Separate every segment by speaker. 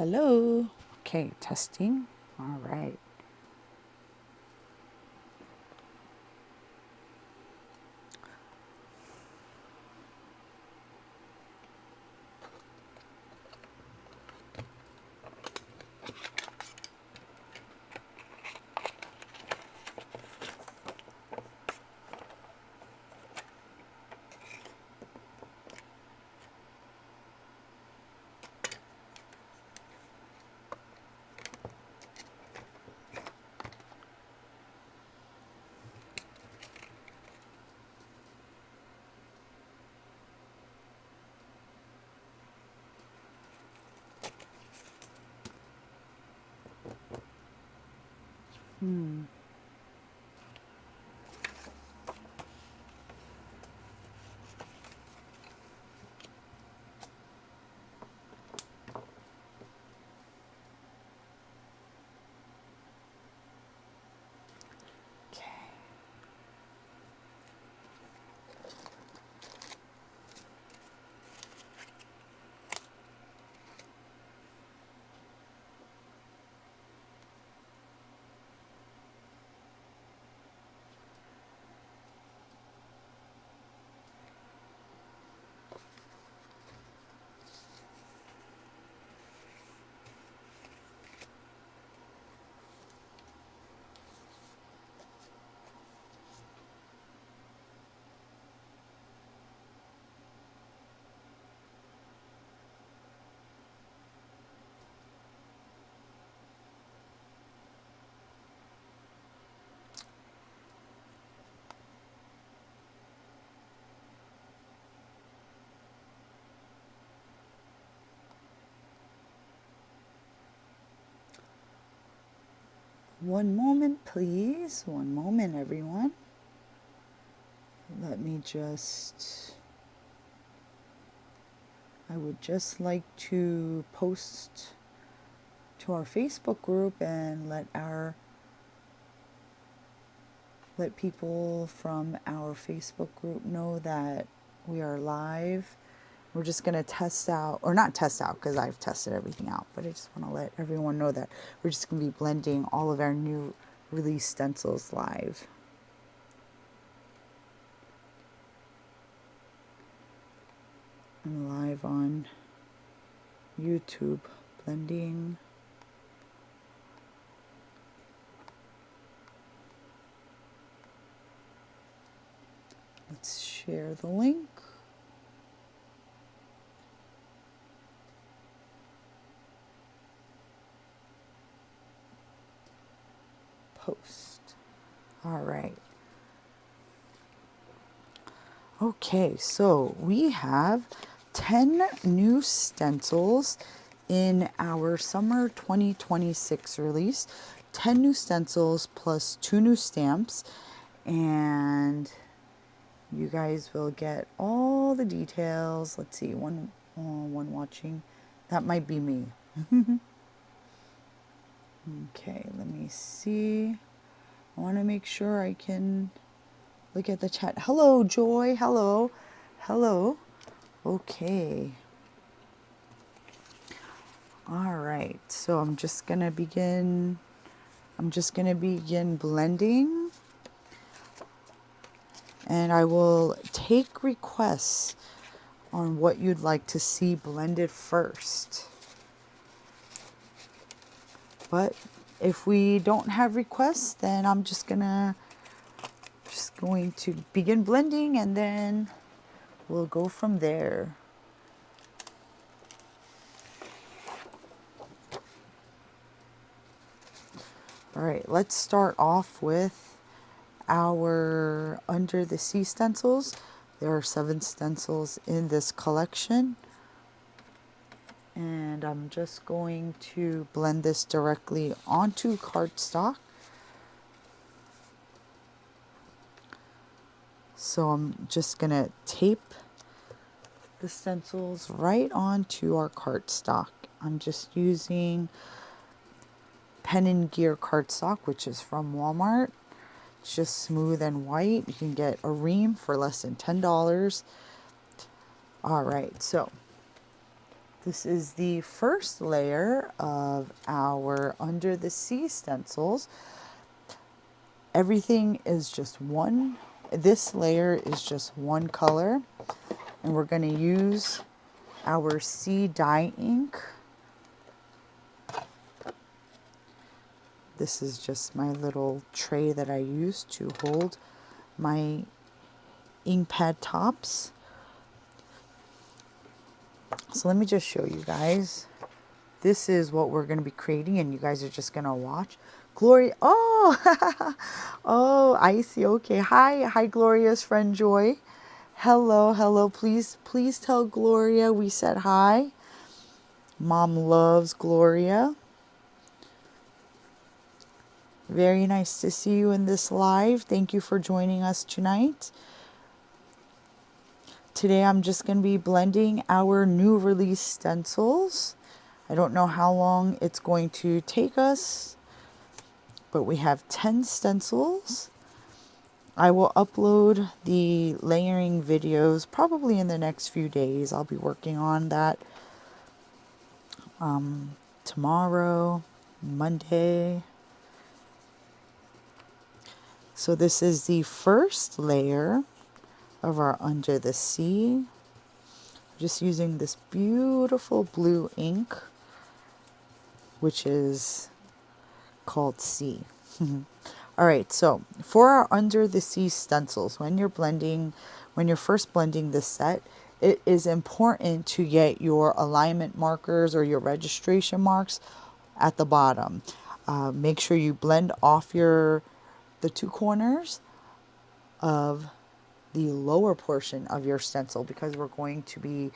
Speaker 1: Hello. Okay, testing. All right. Okay. One moment, please. One moment, everyone. Let me just... I would just like to post to our Facebook group and let people from our Facebook group know that we are live. We're just going to test out, or not test out because I've tested everything out, but I just want to let everyone know that we're just going to be blending all of our new release stencils live. I'm live on YouTube blending. Let's share the link. Post. All right. Okay, so we have 10 new stencils in our summer 2026 release. 10 new stencils plus 2 new stamps, and you guys will get all the details. Let's see, one watching. That might be me. Okay, let me see. I want to make sure I can look at the chat. Hello, Joy. Hello. Hello. Okay. All right. So I'm just going to begin blending. And I will take requests on what you'd like to see blended first. But if we don't have requests, then I'm just going to begin blending, and then we'll go from there. All right, let's start off with our Under the Sea stencils. There are 7 stencils in this collection. And I'm just going to blend this directly onto cardstock. So I'm just going to tape the stencils right onto our cardstock. I'm just using Pen and Gear cardstock, which is from Walmart. It's just smooth and white. You can get a ream for less than $10. All right, so This is the first layer of our Under the Sea stencils. Everything is just one, this layer is just one color, and we're going to use our sea dye ink. This is just my little tray that I use to hold my ink pad tops. So let me just show you guys. This is what we're going to be creating, and you guys are just going to watch. Gloria, oh, oh, I see. Okay, hi, Gloria's friend Joy. Hello. Please tell Gloria we said hi. Mom loves Gloria. Very nice to see you in this live. Thank you for joining us tonight. Today I'm just going to be blending our new release stencils. I don't know how long it's going to take us, but we have 10 stencils. I will upload the layering videos probably in the next few days. I'll be working on that tomorrow, Monday. So this is the first layer of our Under the Sea. Just using this beautiful blue ink, which is called Sea. All right, so for our Under the Sea stencils, when you're first blending this set, it is important to get your alignment markers or your registration marks at the bottom. Make sure you blend off the two corners of the lower portion of your stencil, because we're going to be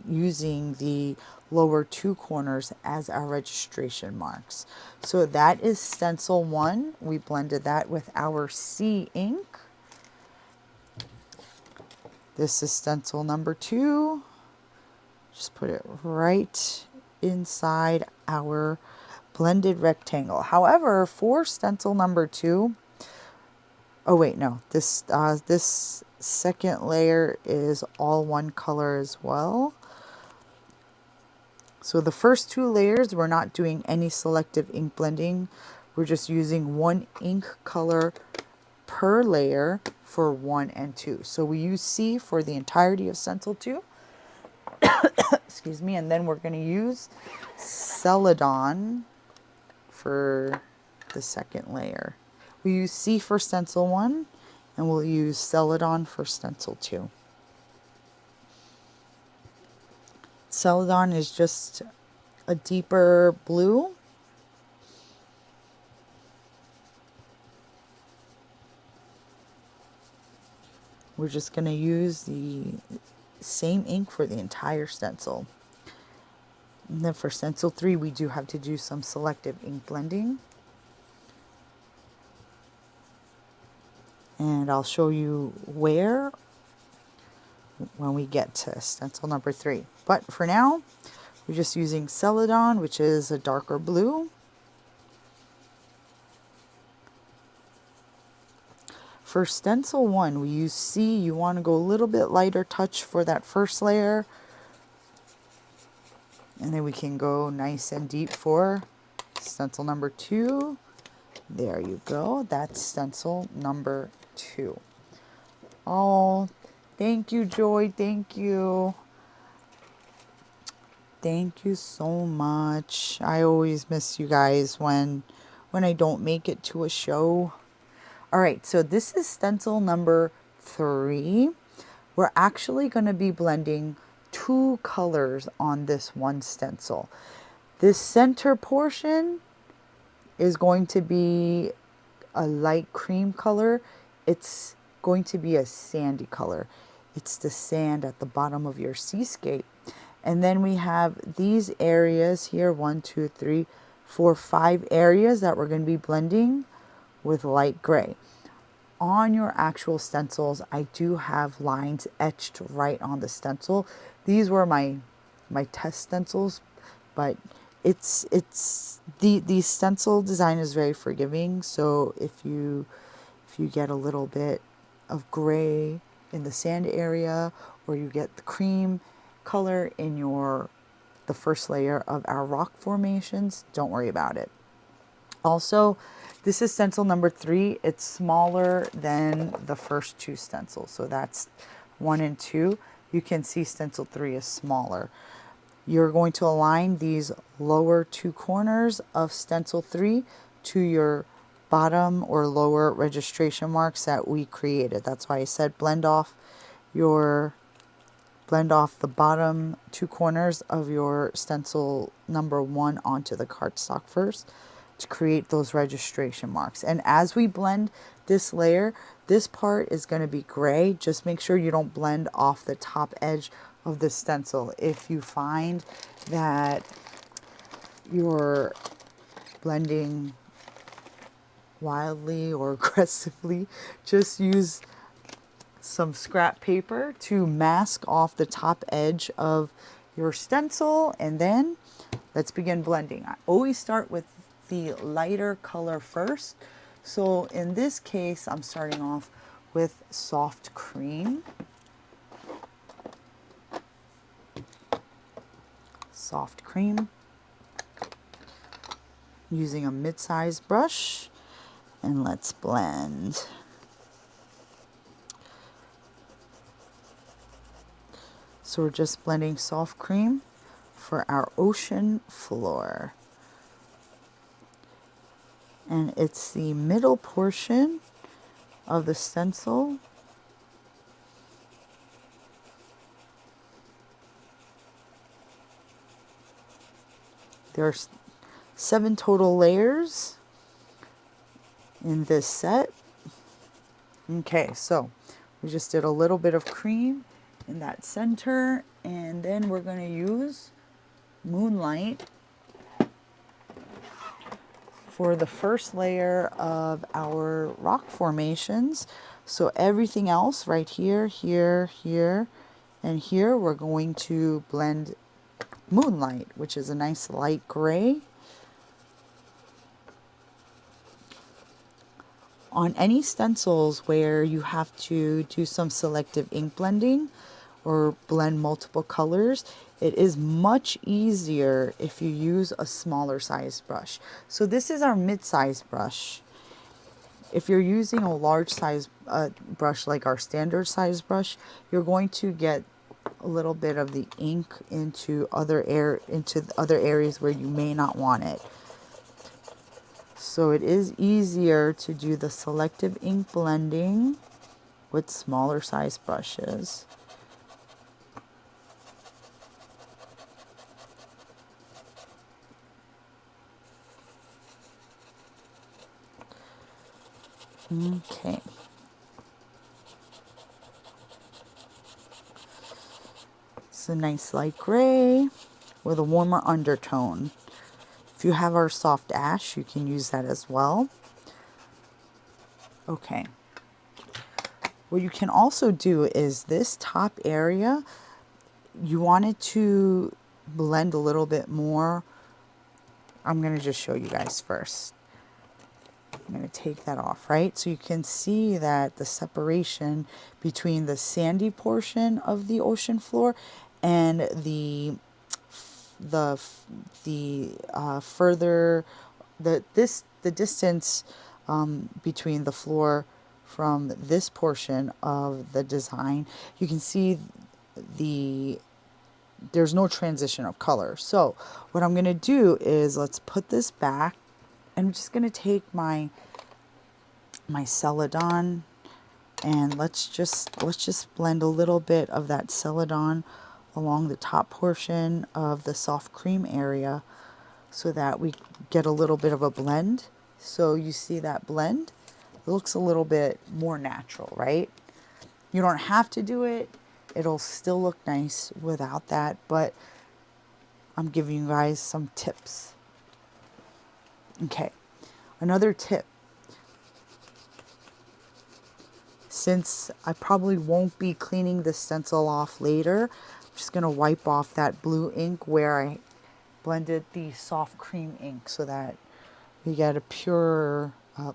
Speaker 1: using the lower two corners as our registration marks. So that is stencil 1. We blended that with our sea ink. This is stencil number 2. Just put it right inside our blended rectangle. However, for stencil number 2, oh wait, no, this second layer is all one color as well. So the first 2 layers, we're not doing any selective ink blending. We're just using one ink color per layer for 1 and 2. So we use C for the entirety of stencil 2. Excuse me, and then we're going to use Celadon for the second layer. We use C for stencil 1, and we'll use Celadon for stencil 2. Celadon is just a deeper blue. We're just going to use the same ink for the entire stencil. And then for stencil 3, we do have to do some selective ink blending. And I'll show you where when we get to stencil number 3. But for now, we're just using Celadon, which is a darker blue. For stencil 1, we use C. You want to go a little bit lighter touch for that first layer. And then we can go nice and deep for stencil number 2. There you go. That's stencil number 2. Oh, thank you, Joy. Thank you. Thank you so much. I always miss you guys when I don't make it to a show. All right, so this is stencil number 3. We're actually going to be blending 2 colors on this one stencil. This center portion is going to be a light cream color. It's going to be a sandy color. It's the sand at the bottom of your seascape. And then we have these areas here, 1, 2, 3, 4, 5 areas that we're going to be blending with light gray. On your actual stencils, I do have lines etched right on the stencil. These were my test stencils, but the stencil design is very forgiving. So if you get a little bit of gray in the sand area, or you get the cream color in the first layer of our rock formations, don't worry about it. Also, this is stencil number 3. It's smaller than the first 2 stencils. So that's 1 and 2. You can see stencil 3 is smaller. You're going to align these lower 2 corners of stencil 3 to your bottom or lower registration marks that we created. That's why I said blend off the bottom 2 corners of your stencil number 1 onto the cardstock first to create those registration marks. And as we blend this layer, this part is going to be gray. Just make sure you don't blend off the top edge of the stencil. If you find that you're blending wildly or aggressively, just use some scrap paper to mask off the top edge of your stencil, and then let's begin blending. I always start with the lighter color first. So in this case, I'm starting off with soft cream. Soft cream. Using a mid-sized brush, and let's blend. So we're just blending soft cream for our ocean floor. And it's the middle portion of the stencil. There's 7 total layers in this set. Okay, so we just did a little bit of cream in that center, and then we're going to use Moonlight for the first layer of our rock formations. So everything else right here, here, here, and here, we're going to blend Moonlight, which is a nice light gray. On any stencils where you have to do some selective ink blending or blend multiple colors, it is much easier if you use a smaller size brush. So this is our mid-sized brush. If you're using a large size brush like our standard size brush, you're going to get a little bit of the ink into other areas where you may not want it. So it is easier to do the selective ink blending with smaller size brushes. Okay. It's a nice light gray with a warmer undertone. If you have our soft ash, you can use that as well. Okay. What you can also do is this top area, you want it to blend a little bit more. I'm going to just show you guys first. I'm going to take that off, right? So you can see that the separation between the sandy portion of the ocean floor and the distance between the floor from this portion of the design, you can see there's no transition of color. So what I'm going to do is let's put this back. I'm just going to take my Celadon, and let's just blend a little bit of that Celadon along the top portion of the soft cream area so that we get a little bit of a blend. So you see that blend? It looks a little bit more natural, right? You don't have to do it. It'll still look nice without that, but I'm giving you guys some tips. Okay, another tip. Since I probably won't be cleaning the stencil off later, I'm just going to wipe off that blue ink where I blended the soft cream ink so that we get a pure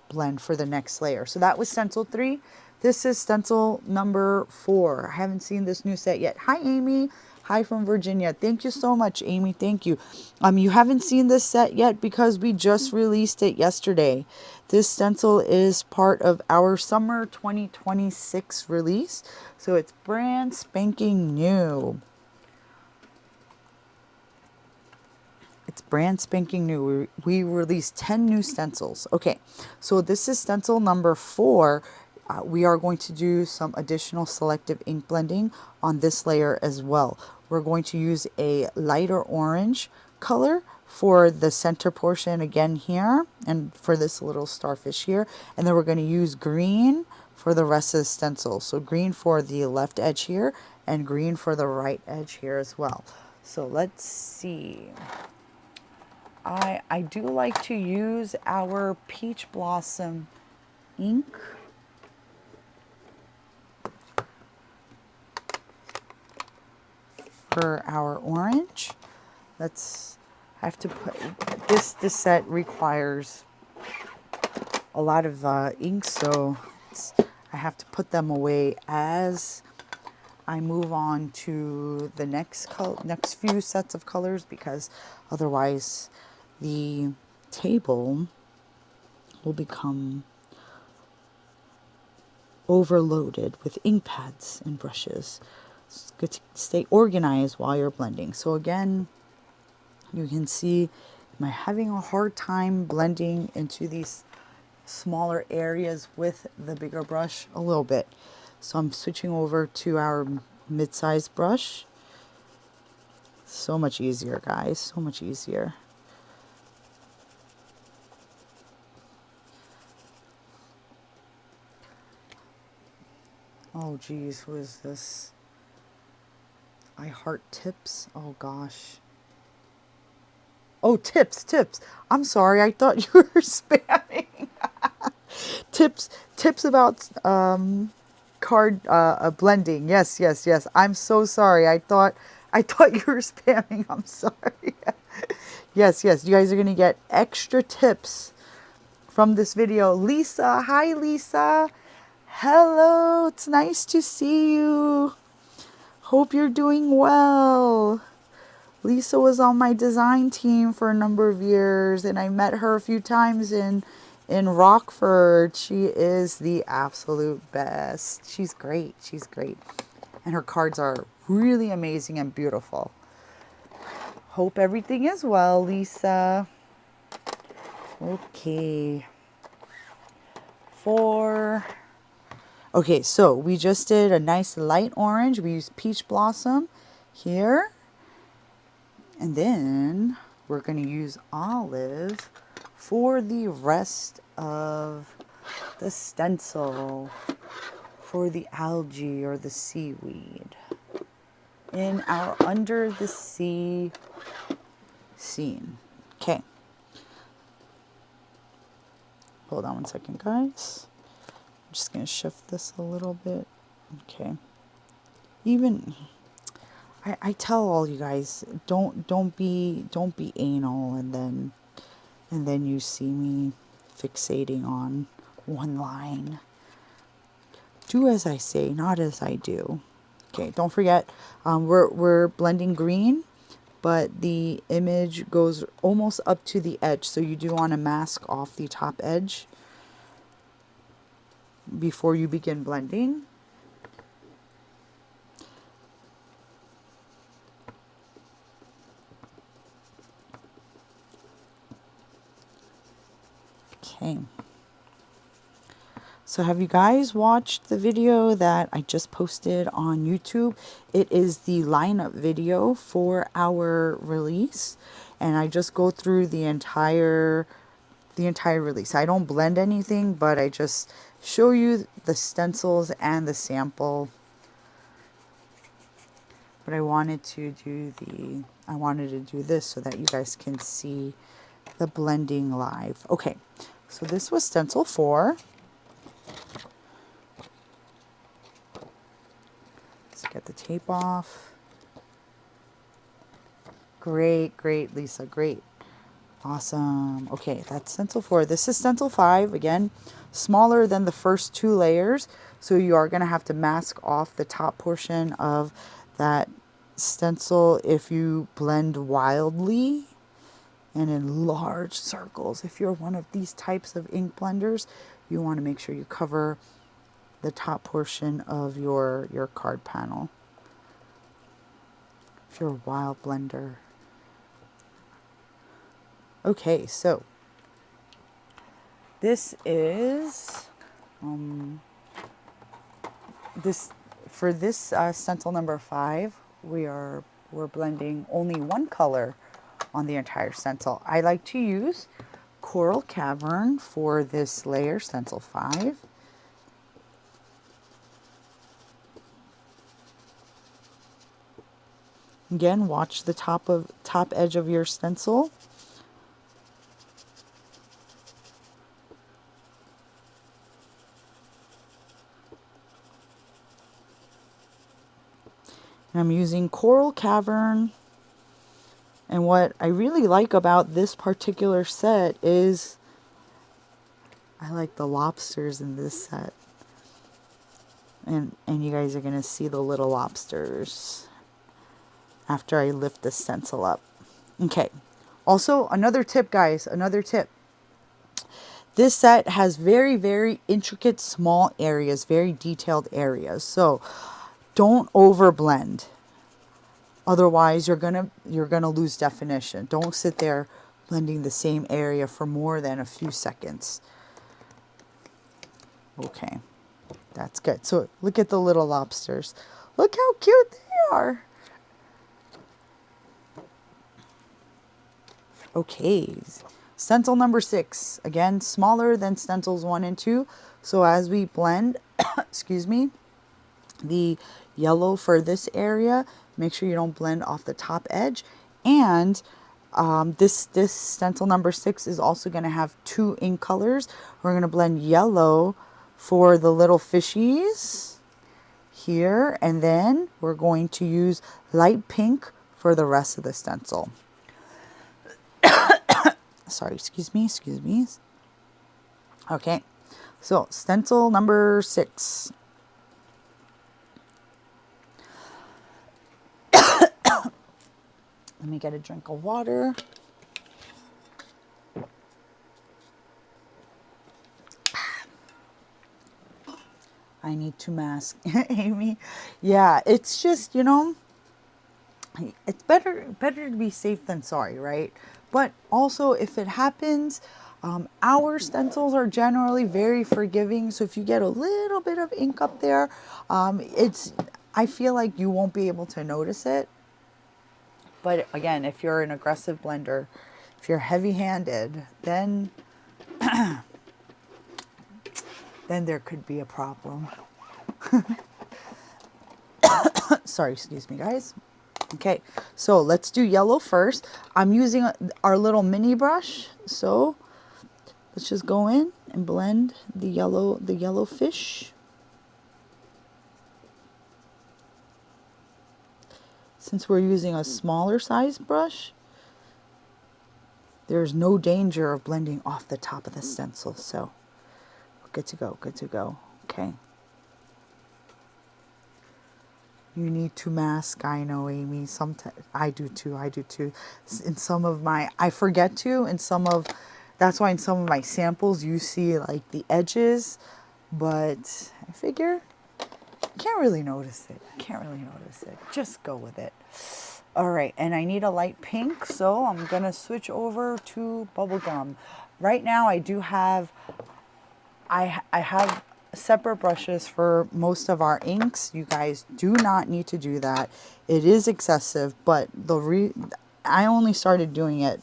Speaker 1: blend for the next layer. So that was stencil 3. This is stencil number 4. I haven't seen this new set yet. Hi, Amy. Hi from Virginia. Thank you so much, Amy. Thank you. You haven't seen this set yet because we just released it yesterday. This stencil is part of our summer 2026 release. So it's brand spanking new. It's brand spanking new. We released 10 new stencils. Okay, so this is stencil number 4. We are going to do some additional selective ink blending on this layer as well. We're going to use a lighter orange color for the center portion again here, and for this little starfish here. And then we're going to use green for the rest of the stencil. So green for the left edge here, and green for the right edge here as well. So let's see. I do like to use our Peach Blossom ink. For our orange. I have to put, this set requires a lot of ink, so I have to put them away as I move on to the next few sets of colors, because otherwise the table will become overloaded with ink pads and brushes. It's good to stay organized while you're blending. So again, you can see, am I having a hard time blending into these smaller areas with the bigger brush? A little bit. So I'm switching over to our mid-sized brush. So much easier, guys, so much easier. Oh geez, who is this? I heart tips. Oh gosh. Oh, tips. I'm sorry. I thought you were spamming. Tips about card blending. Yes. I'm so sorry. I thought you were spamming. I'm sorry. Yes. You guys are gonna get extra tips from this video. Lisa, hi Lisa. Hello. It's nice to see you. Hope you're doing well. Lisa was on my design team for a number of years, and I met her a few times in Rockford. She is the absolute best. She's great. And her cards are really amazing and beautiful. Hope everything is well, Lisa. Okay. Okay, so we just did a nice light orange. We used Peach Blossom here. And then we're going to use olive for the rest of the stencil, for the algae or the seaweed in our under the sea scene. Okay. Hold on one second, guys. I'm just going to shift this a little bit. Okay. I tell all you guys, don't be anal, and then you see me fixating on one line. Do as I say, not as I do. Okay, don't forget, we're blending green, but the image goes almost up to the edge, so you do want to mask off the top edge before you begin blending. Okay. So have you guys watched the video that I just posted on YouTube? It is the lineup video for our release, and I just go through the entire release. I don't blend anything, but I just show you the stencils and the sample. But I wanted to do this so that you guys can see the blending live. Okay. So this was stencil 4. Let's get the tape off. Great, Lisa, great. Awesome. Okay, that's stencil 4. This is stencil 5. Again, smaller than the first 2 layers. So you are going to have to mask off the top portion of that stencil if you blend wildly and in large circles. If you're one of these types of ink blenders, you want to make sure you cover the top portion of your card panel. If you're a wild blender. Okay, so this is for this stencil number 5. We're blending only one color on the entire stencil. I like to use Coral Cavern for this layer, stencil 5. Again, watch the top edge of your stencil. And I'm using Coral Cavern. And what I really like about this particular set is I like the lobsters in this set. And you guys are going to see the little lobsters after I lift the stencil up. Okay. Also, another tip, guys, another tip. This set has very, very intricate small areas, very detailed areas. So don't overblend. Otherwise, you're gonna lose definition. Don't sit there blending the same area for more than a few seconds. Okay, that's good. So look at the little lobsters. Look how cute they are. Okay, stencil number 6. Again, smaller than stencils 1 and 2. So as we blend, excuse me, the yellow for this area, make sure you don't blend off the top edge. And this stencil number 6 is also going to have 2 ink colors. We're going to blend yellow for the little fishies here, and then we're going to use light pink for the rest of the stencil. Sorry, excuse me. Okay, so stencil number 6. Let me get a drink of water. I need to mask, Amy. Yeah, it's just, it's better to be safe than sorry, right? But also, if it happens, our stencils are generally very forgiving. So if you get a little bit of ink up there, I feel like you won't be able to notice it. But again, if you're an aggressive blender, if you're heavy-handed, then then there could be a problem. Sorry, excuse me, guys. Okay, so let's do yellow first. I'm using our little mini brush, so let's just go in and blend the yellow fish. Since we're using a smaller size brush, there's no danger of blending off the top of the stencil. So good to go, good to go. Okay. You need to mask, I know, Amy. Sometimes I do too. In some of my, I forget to. That's why in some of my samples you see like the edges, but I figure can't really notice it. Just go with it. All right, and I need a light pink, so I'm gonna switch over to bubblegum. Right now, I have separate brushes for most of our inks. You guys do not need to do that. It is excessive, but I only started doing it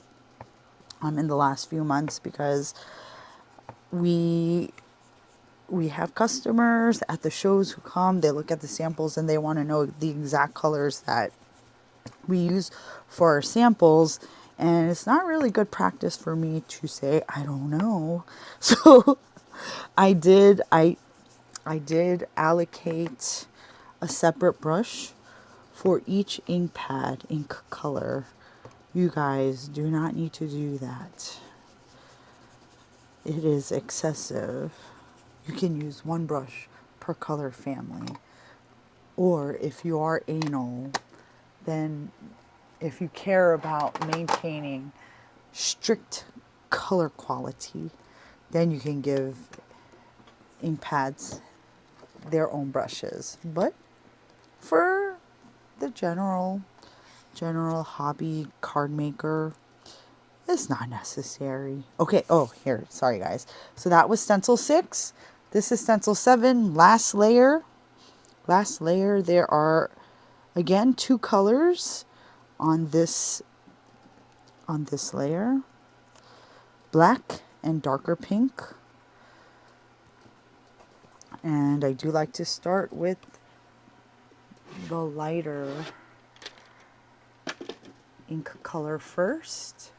Speaker 1: in the last few months because we have customers at the shows who come, they look at the samples and they want to know the exact colors that we use for our samples. And it's not really good practice for me to say, I don't know. So I did allocate a separate brush for each ink pad, ink color. You guys do not need to do that. It is excessive. You can use one brush per color family. Or if you are anal, then if you care about maintaining strict color quality, then you can give ink pads their own brushes. But for the general hobby card maker, it's not necessary. Okay, oh, here, sorry guys. So that was stencil 6. This is stencil 7, last layer. Last layer, there are, again, 2 colors on this layer. Black and darker pink. And I do like to start with the lighter ink color first.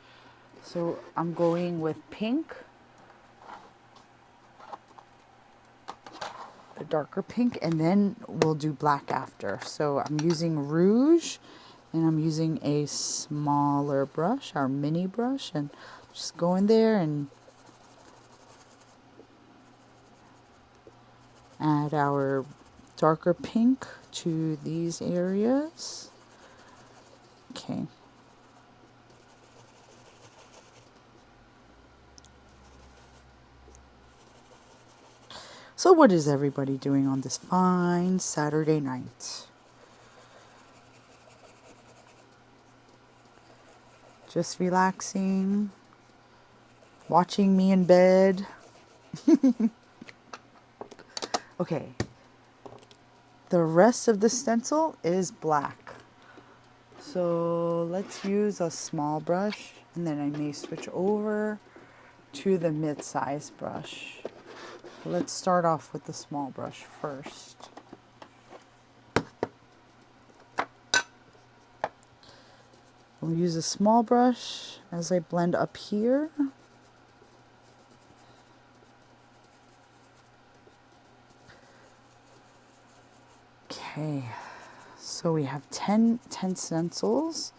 Speaker 1: So I'm going with pink, the darker pink, and then we'll do black after. So I'm using rouge, and I'm using a smaller brush, our mini brush, and just go in there and add our darker pink to these areas. Okay. So what is everybody doing on this fine Saturday night? Just relaxing, watching me in bed. Okay. The rest of the stencil is black. So let's use a small brush, and then I may switch over to the mid-size brush. Let's start off with the small brush first. We'll use a small brush as I blend up here. Okay, so we have 10 stencils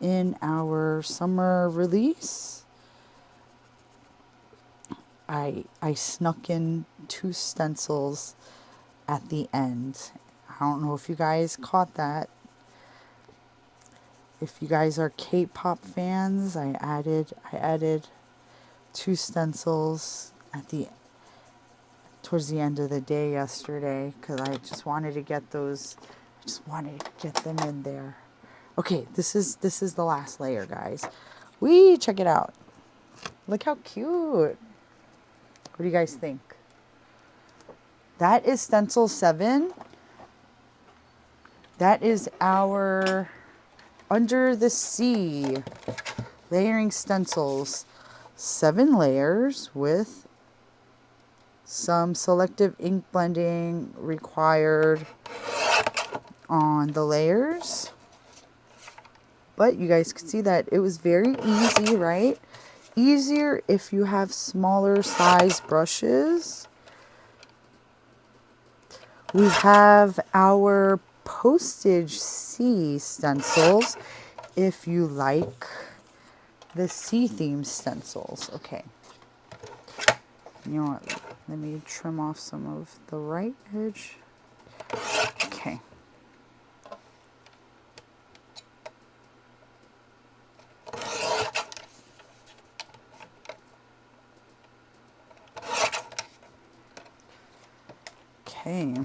Speaker 1: in our summer release. I snuck in 2 stencils at the end. I don't know if you guys caught that. If you guys are K-pop fans, I added 2 stencils towards the end of the day yesterday, because I just wanted to get those. I just wanted to get them in there. Okay, this is the last layer, guys. Check it out. Look how cute. What do you guys think? That is stencil 7. That is our Under the Sea layering stencils. 7 layers with some selective ink blending required on the layers. But you guys can see that it was very easy, right? Easier if you have smaller size brushes. We have our Postage Sea stencils if you like the sea theme stencils. Okay. You know what? Let me trim off some of the right edge. Okay. Okay.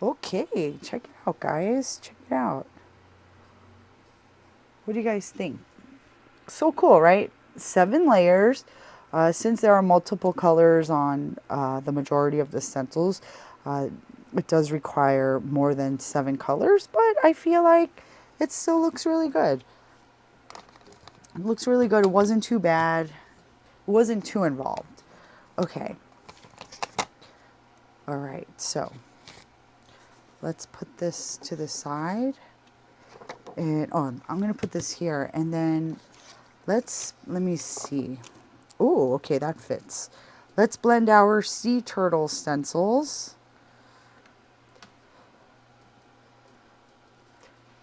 Speaker 1: Okay, check it out, guys. Check it out. What do you guys think? So cool, right? 7 layers. Since there are multiple colors on the majority of the stencils, it does require more than 7 colors, but I feel like it still looks really good. It looks really good. It wasn't too bad. It wasn't too involved. Okay. All right, so let's put this to the side. And I'm going to put this here, and then let me see. Oh, okay, that fits. Let's blend our sea turtle stencils.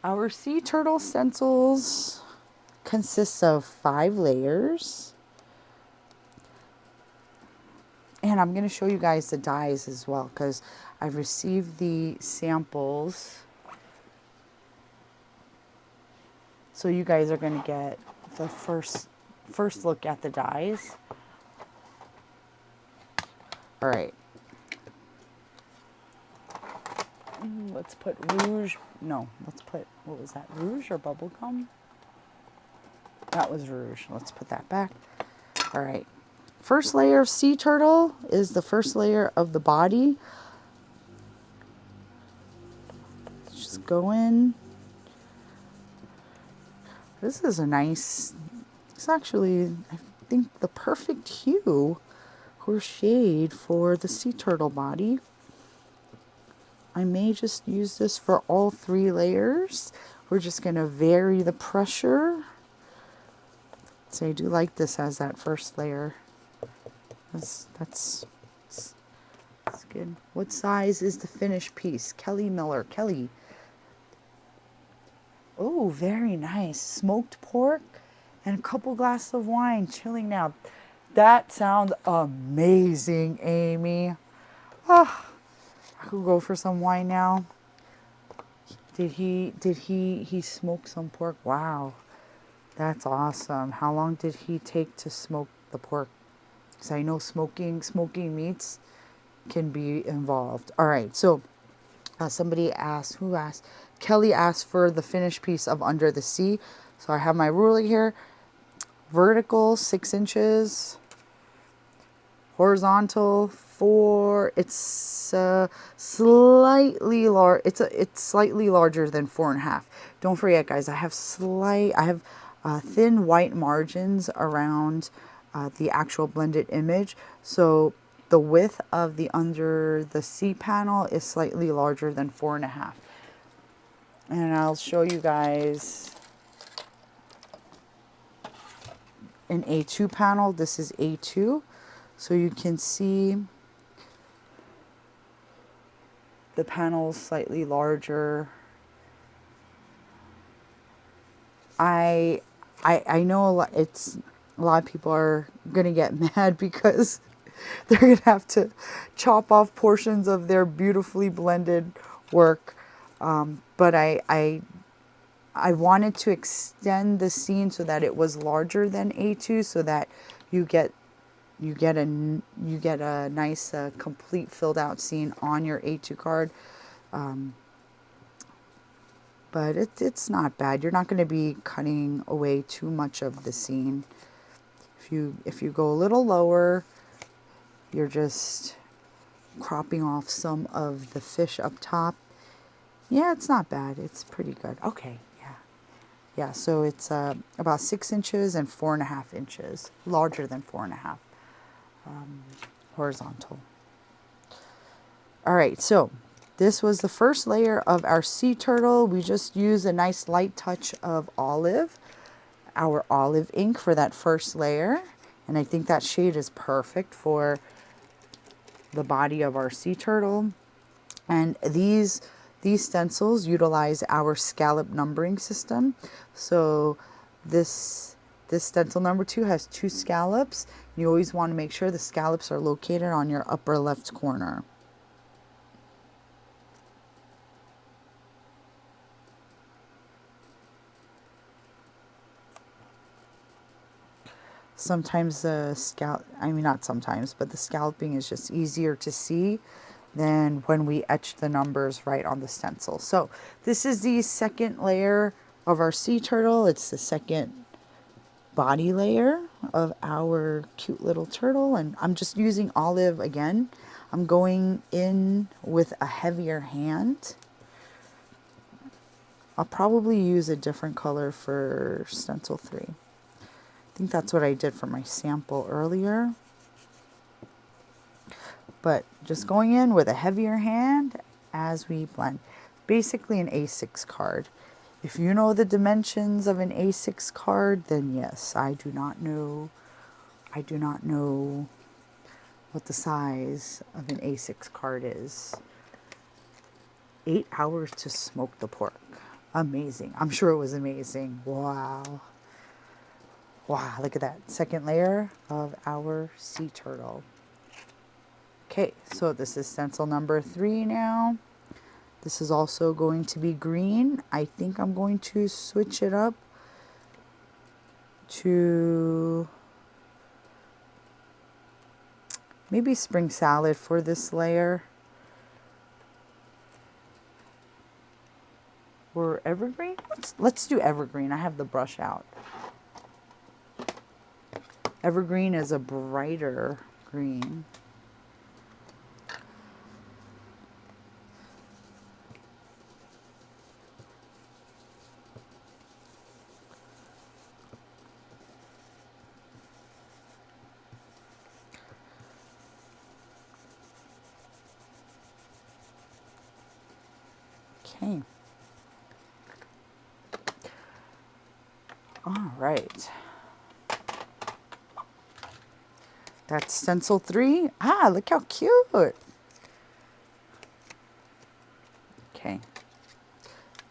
Speaker 1: Our sea turtle stencils consists of 5 layers. And I'm going to show you guys the dies as well, because I've received the samples. So you guys are going to get the first look at the dies. All right. Let's put rouge. No, let's put, what was that? Rouge or bubblegum? That was rouge. Let's put that back. All right. First layer of sea turtle is the first layer of the body. Just go in. This is a nice, it's actually, I think, the perfect hue or shade for the sea turtle body. I may just use this for all 3 layers. We're just going to vary the pressure. So I do like this as that first layer. That's good. What size is the finished piece? Kelly Miller. Kelly. Oh, very nice. Smoked pork and a couple glasses of wine. Chilling now. That sounds amazing, Amy. Oh, I could go for some wine now. Did he smoke some pork? Wow. That's awesome. How long did he take to smoke the pork? Because I know smoking meats can be involved. All right, so somebody asked, who asked? Kelly asked for the finished piece of Under the Sea. So I have my ruler here. Vertical, 6 inches. Horizontal, 4. It's slightly large. It's slightly larger than 4.5. Don't forget, guys. I have thin white margins around the actual blended image. So the width of the Under the Sea panel is slightly larger than 4.5. And I'll show you guys an A2 panel. This is A2. So you can see the panel slightly larger. I know a lot of people are gonna get mad because they're gonna have to chop off portions of their beautifully blended work. But I wanted to extend the scene so that it was larger than A2, so that you get a nice complete filled out scene on your A2 card. But it's not bad. You're not going to be cutting away too much of the scene. If you go a little lower, you're just cropping off some of the fish up top. Yeah, it's not bad. It's pretty good. Okay, yeah. So it's about 6 inches and 4.5 inches, larger than 4.5, horizontal. All right, so this was the first layer of our sea turtle. We just used a nice light touch of olive, our olive ink for that first layer. And I think that shade is perfect for the body of our sea turtle. And these stencils utilize our scallop numbering system. So this stencil number 2 has 2 scallops. You always want to make sure the scallops are located on your upper left corner. Sometimes the not sometimes, but the scalloping is just easier to see than when we etch the numbers right on the stencil. So this is the second layer of our sea turtle. It's the second body layer of our cute little turtle. And I'm just using olive again. I'm going in with a heavier hand. I'll probably use a different color for stencil 3. I think that's what I did for my sample earlier. But just going in with a heavier hand as we blend. Basically an A6 card. If you know the dimensions of an A6 card, then yes, I do not know what the size of an A6 card is. 8 hours to smoke the pork. Amazing. I'm sure it was amazing. Wow. Wow, look at that. Second layer of our sea turtle. Okay, so this is stencil number 3 now. This is also going to be green. I think I'm going to switch it up to maybe spring salad for this layer. Or evergreen? Let's do evergreen. I have the brush out. Evergreen is a brighter green. Okay. All right. That's stencil 3. Ah, look how cute. Okay.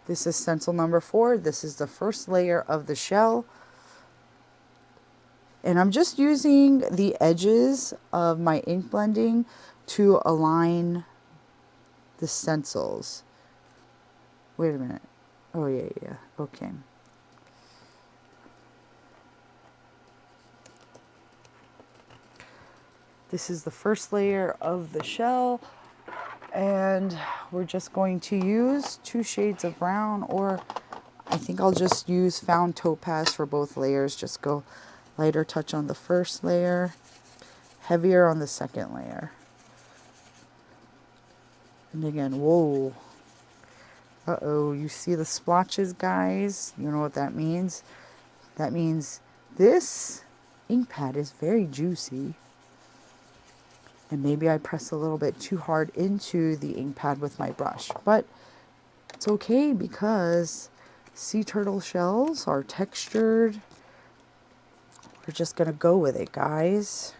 Speaker 1: This is stencil number 4. This is the first layer of the shell. And I'm just using the edges of my ink blending to align the stencils. Wait a minute. Oh, yeah. Okay. This is the first layer of the shell. And we're just going to use 2 shades of brown, or I think I'll just use Found Topaz for both layers. Just go lighter touch on the first layer, heavier on the second layer. And again, whoa. Uh-oh, you see the splotches, guys? You know what that means? That means this ink pad is very juicy. And maybe I press a little bit too hard into the ink pad with my brush. But it's okay because sea turtle shells are textured. We're just going to go with it, guys.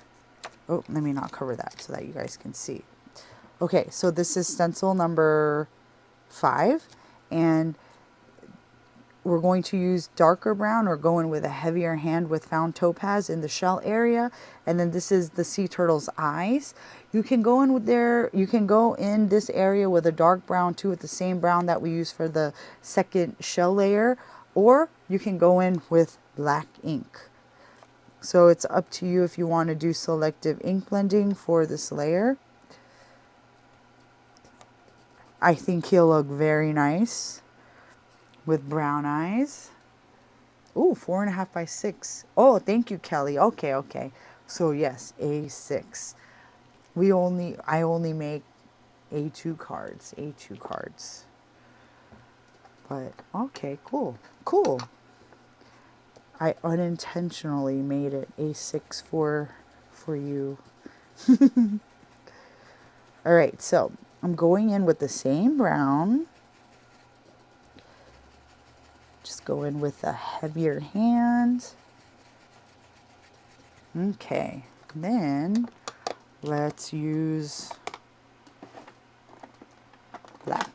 Speaker 1: Oh, let me not cover that so that you guys can see. Okay, so this is stencil number 5. And we're going to use darker brown or go in with a heavier hand with Found Topaz in the shell area. And then this is the sea turtle's eyes. You can go in with you can go in this area with a dark brown too, with the same brown that we use for the second shell layer. Or you can go in with black ink. So it's up to you if you want to do selective ink blending for this layer. I think he'll look very nice with brown eyes. Ooh, 4.5 by 6. Oh, thank you, Kelly. Okay. So yes, A6. I only make A2 cards. But okay, cool. I unintentionally made it A6 for you. All right, so I'm going in with the same brown. Just go in with a heavier hand. Okay, then let's use black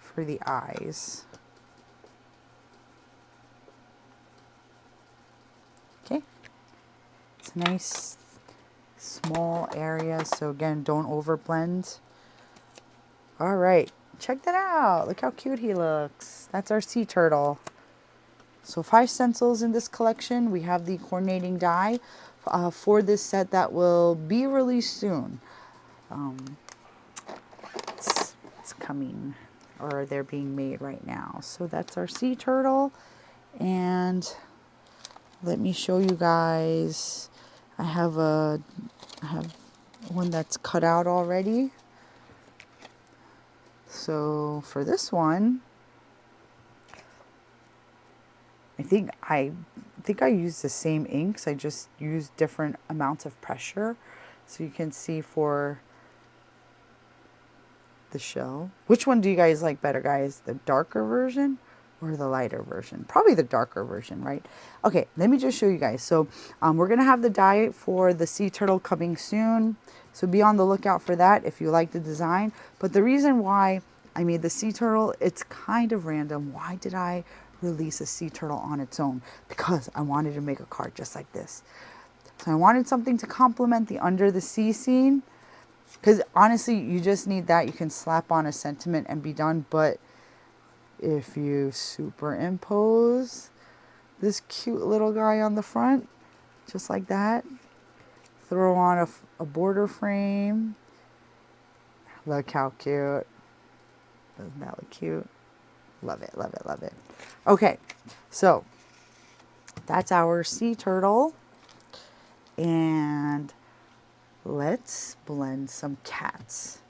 Speaker 1: for the eyes. Okay, it's a nice small area, so again, don't overblend. All right. Check that out. Look how cute he looks. That's our sea turtle. So 5 stencils in this collection. We have the coordinating die for this set that will be released soon. It's coming, or they're being made right now. So that's our sea turtle. And let me show you guys. I have one that's cut out already. So for this one, I think I used the same inks. I just used different amounts of pressure. So you can see for the shell. Which one do you guys like better, guys? The darker version or the lighter version? Probably the darker version, right? Okay, let me just show you guys. So we're going to have the die for the sea turtle coming soon. So be on the lookout for that if you like the design. But the reason why I made the sea turtle, it's kind of random. Why did I release a sea turtle on its own? Because I wanted to make a card just like this. So I wanted something to complement the under the sea scene. Because honestly, you just need that. You can slap on a sentiment and be done. But if you superimpose this cute little guy on the front, just like that, throw on a border frame. Look how cute. Doesn't that look cute? Love it, love it, love it. Okay, so that's our sea turtle. And let's blend some cats.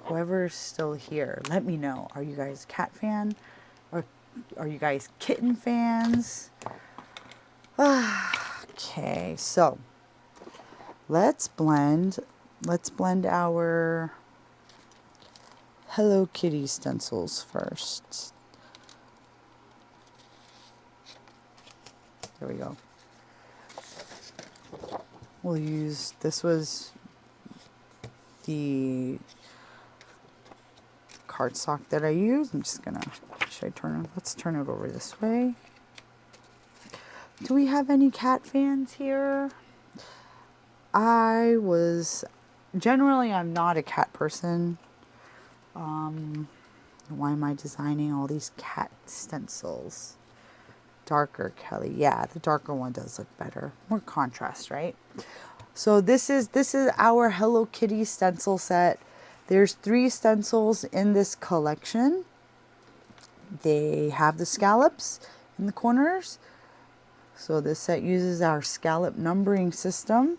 Speaker 1: Whoever's still here, let me know. Are you guys cat fan? Or are you guys kitten fans? Okay, so let's blend our Hello Kitty stencils first. There we go. We'll use, this was the cardstock that I used. I'm just gonna, let's turn it over this way. Do we have any cat fans here? Generally I'm not a cat person. Why am I designing all these cat stencils? Darker Kelly. Yeah, the darker one does look better. More contrast, right? So this is our Hello Kitty stencil set. There's 3 stencils in this collection. They have the scallops in the corners. So this set uses our scallop numbering system.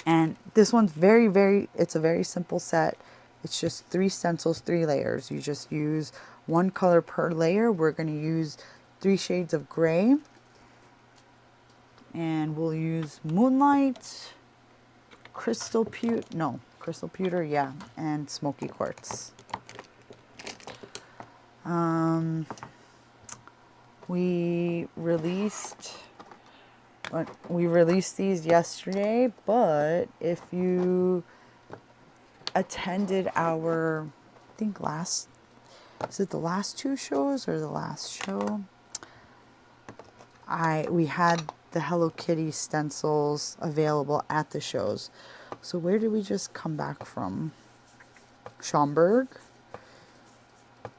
Speaker 1: And this one's it's a very simple set. It's just 3 stencils, 3 layers. You just use 1 color per layer. We're going to use 3 shades of gray. And we'll use Moonlight, Crystal Pewter, yeah, and Smoky Quartz. We released these yesterday, but if you attended our, I think is it the last 2 shows or the last show? We had the Hello Kitty stencils available at the shows. So where did we just come back from? Schaumburg.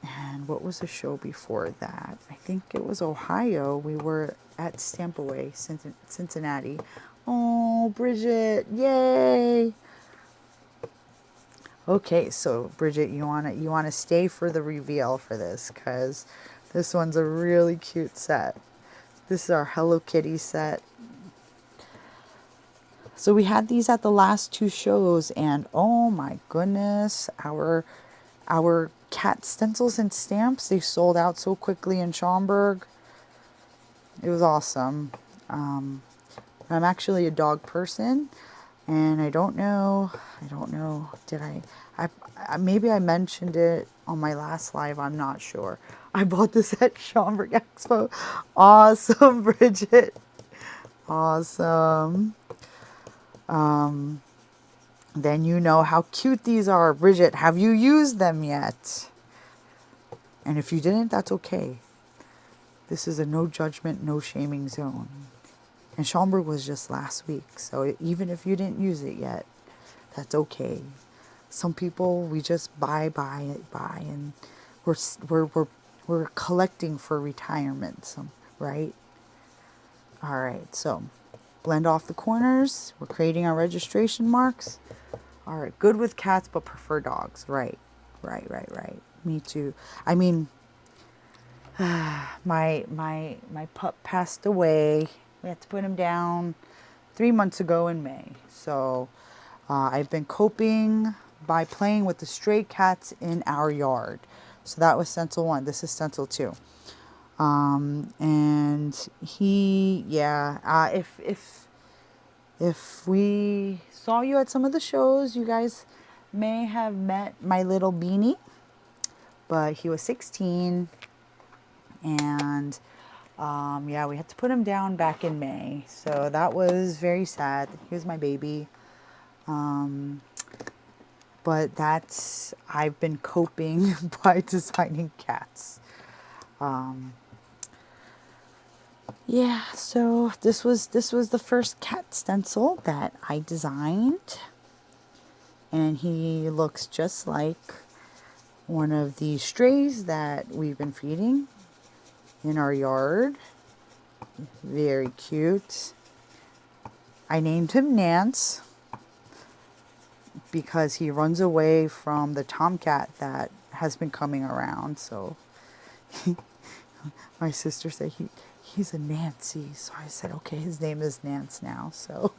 Speaker 1: And what was the show before that? I think it was Ohio. We were at Stampaway, Cincinnati. Oh, Bridget, yay! Okay, so Bridget, you wanna stay for the reveal for this, because this one's a really cute set. This is our Hello Kitty set. So we had these at the last 2 shows, and oh my goodness, our cat stencils and stamps, they sold out so quickly in Schaumburg. It was awesome. I'm actually a dog person, and I don't know, did I maybe I mentioned it on my last live, I'm not sure. I bought this at Schaumburg Expo. Awesome, Bridget. Awesome. Then you know how cute these are. Bridget, have you used them yet? And if you didn't, that's okay. This is a no judgment, no shaming zone. And Schaumburg was just last week, so even if you didn't use it yet, that's okay. Some people, we just buy, and we're collecting for retirement, right? All right, so blend off the corners. We're creating our registration marks. All right, good with cats, but prefer dogs. Right. Me too. I mean, my pup passed away. We had to put him down 3 months ago in May. So I've been coping by playing with the stray cats in our yard. So that was stencil 1. This is stencil 2. And he, yeah, if we saw you at some of the shows, you guys may have met my little beanie, but he was 16, and yeah, we had to put him down back in May, so that was very sad. He was my baby. But I've been coping by designing cats. Yeah, so this was the first cat stencil that I designed, and he looks just like one of the strays that we've been feeding in our yard. Very cute. I named him Nance because he runs away from the tomcat that has been coming around. So my sister said he's a Nancy. So I said, okay, his name is Nance now. So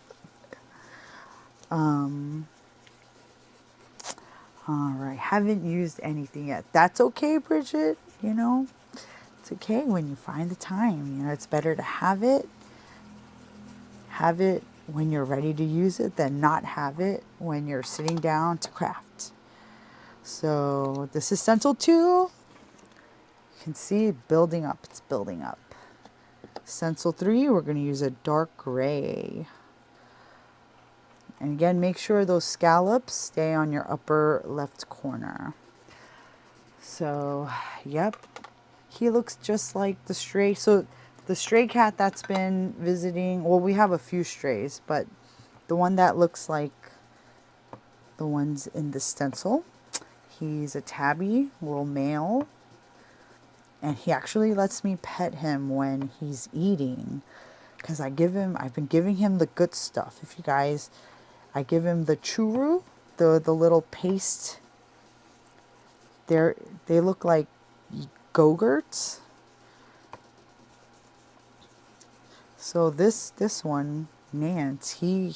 Speaker 1: all right, haven't used anything yet. That's okay, Bridget. You know, it's okay when you find the time. You know, it's better to have it when you're ready to use it than not have it when you're sitting down to craft. So this is stencil 2. You can see it building up. It's building up. Stencil 3, we're going to use a dark gray. And again, make sure those scallops stay on your upper left corner. So, yep, he looks just like the stray. So the stray cat that's been visiting, well, we have a few strays, but the one that looks like the ones in the stencil, he's a tabby, little male. And he actually lets me pet him when he's eating, because I've been giving him the good stuff. If you guys, I give him the churu, the little paste. They look like Go-Gurts. So this one, Nance, he'll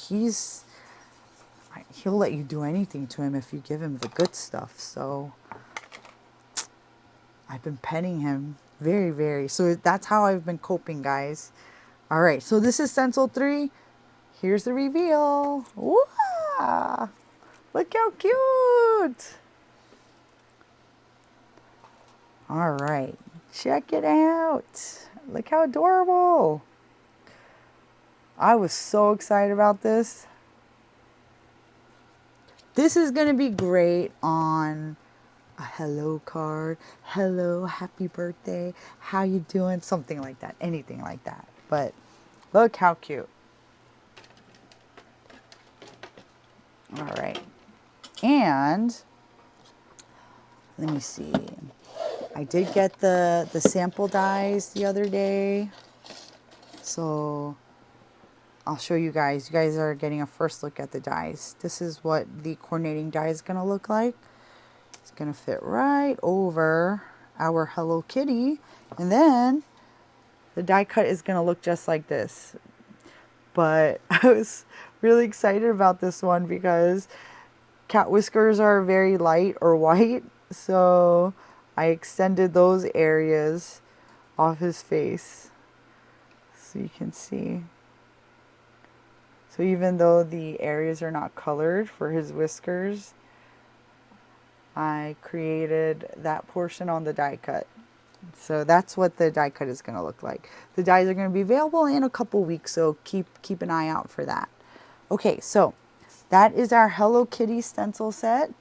Speaker 1: let you do anything to him if you give him the good stuff. So I've been petting him very. So that's how I've been coping, guys. All right, so this is stencil 3. Here's the reveal. Wow! Look how cute! All right, check it out. Look how adorable. I was so excited about this. This is going to be great on a hello card. Hello, happy birthday. How you doing? Something like that. Anything like that. But look how cute. All right. And let me see. I did get the sample dies the other day. So I'll show you guys. You guys are getting a first look at the dies. This is what the coordinating die is going to look like. It's going to fit right over our Hello Kitty. And then the die cut is going to look just like this. But I was really excited about this one because cat whiskers are very light or white. So I extended those areas off his face so you can see. So even though the areas are not colored for his whiskers, I created that portion on the die cut. So that's what the die cut is going to look like. The dies are going to be available in a couple weeks, so keep an eye out for that. Okay, so that is our Hello Kitty stencil set.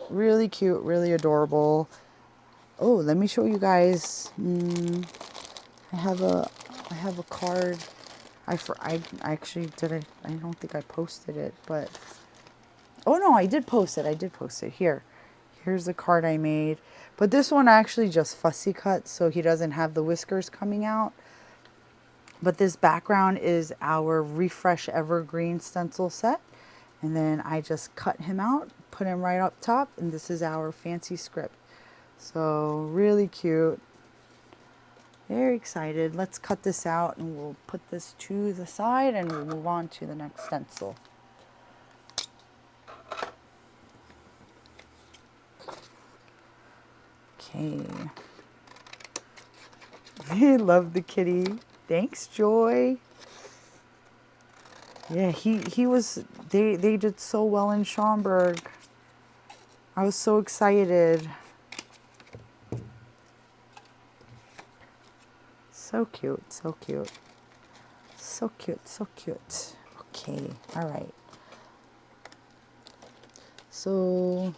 Speaker 1: Really cute, really adorable. Oh, let me show you guys. I have a card. I actually did it. I don't think I posted it, but oh no, I did post it. Here's the card I made. But this one I actually just fussy cut so he doesn't have the whiskers coming out. But this background is our Refresh Evergreen stencil set. And then I just cut him out, put him right up top, and this is our fancy script. So really cute. Very excited. Let's cut this out and we'll put this to the side and we'll move on to the next stencil. Okay. I love the kitty. Thanks, Joy. Yeah, he was, they did so well in Schaumburg. I was so excited. So cute, so cute. So cute, so cute. Okay, all right. So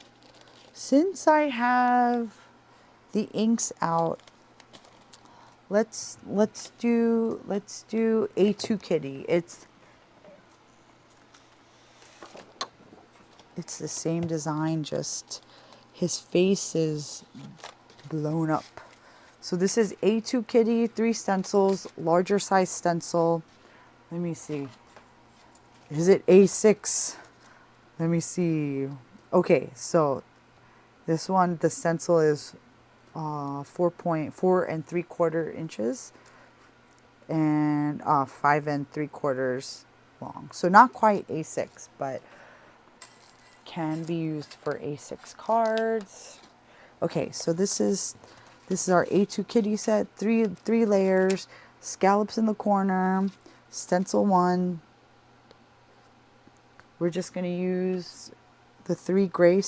Speaker 1: since I have the inks out, let's do A2 Kitty. It's the same design, just his face is blown up. So this is A2 Kitty, 3 stencils, larger size stencil. Let me see. Is it A6? Let me see. Okay, so this one, the stencil is 4.4 and 3/4 inches and 5 and 3/4 long. So not quite A6, but can be used for A6 cards. Okay, so this is our A2 Kitty set, three layers, scallops in the corner, stencil 1. We're just going to use the three gray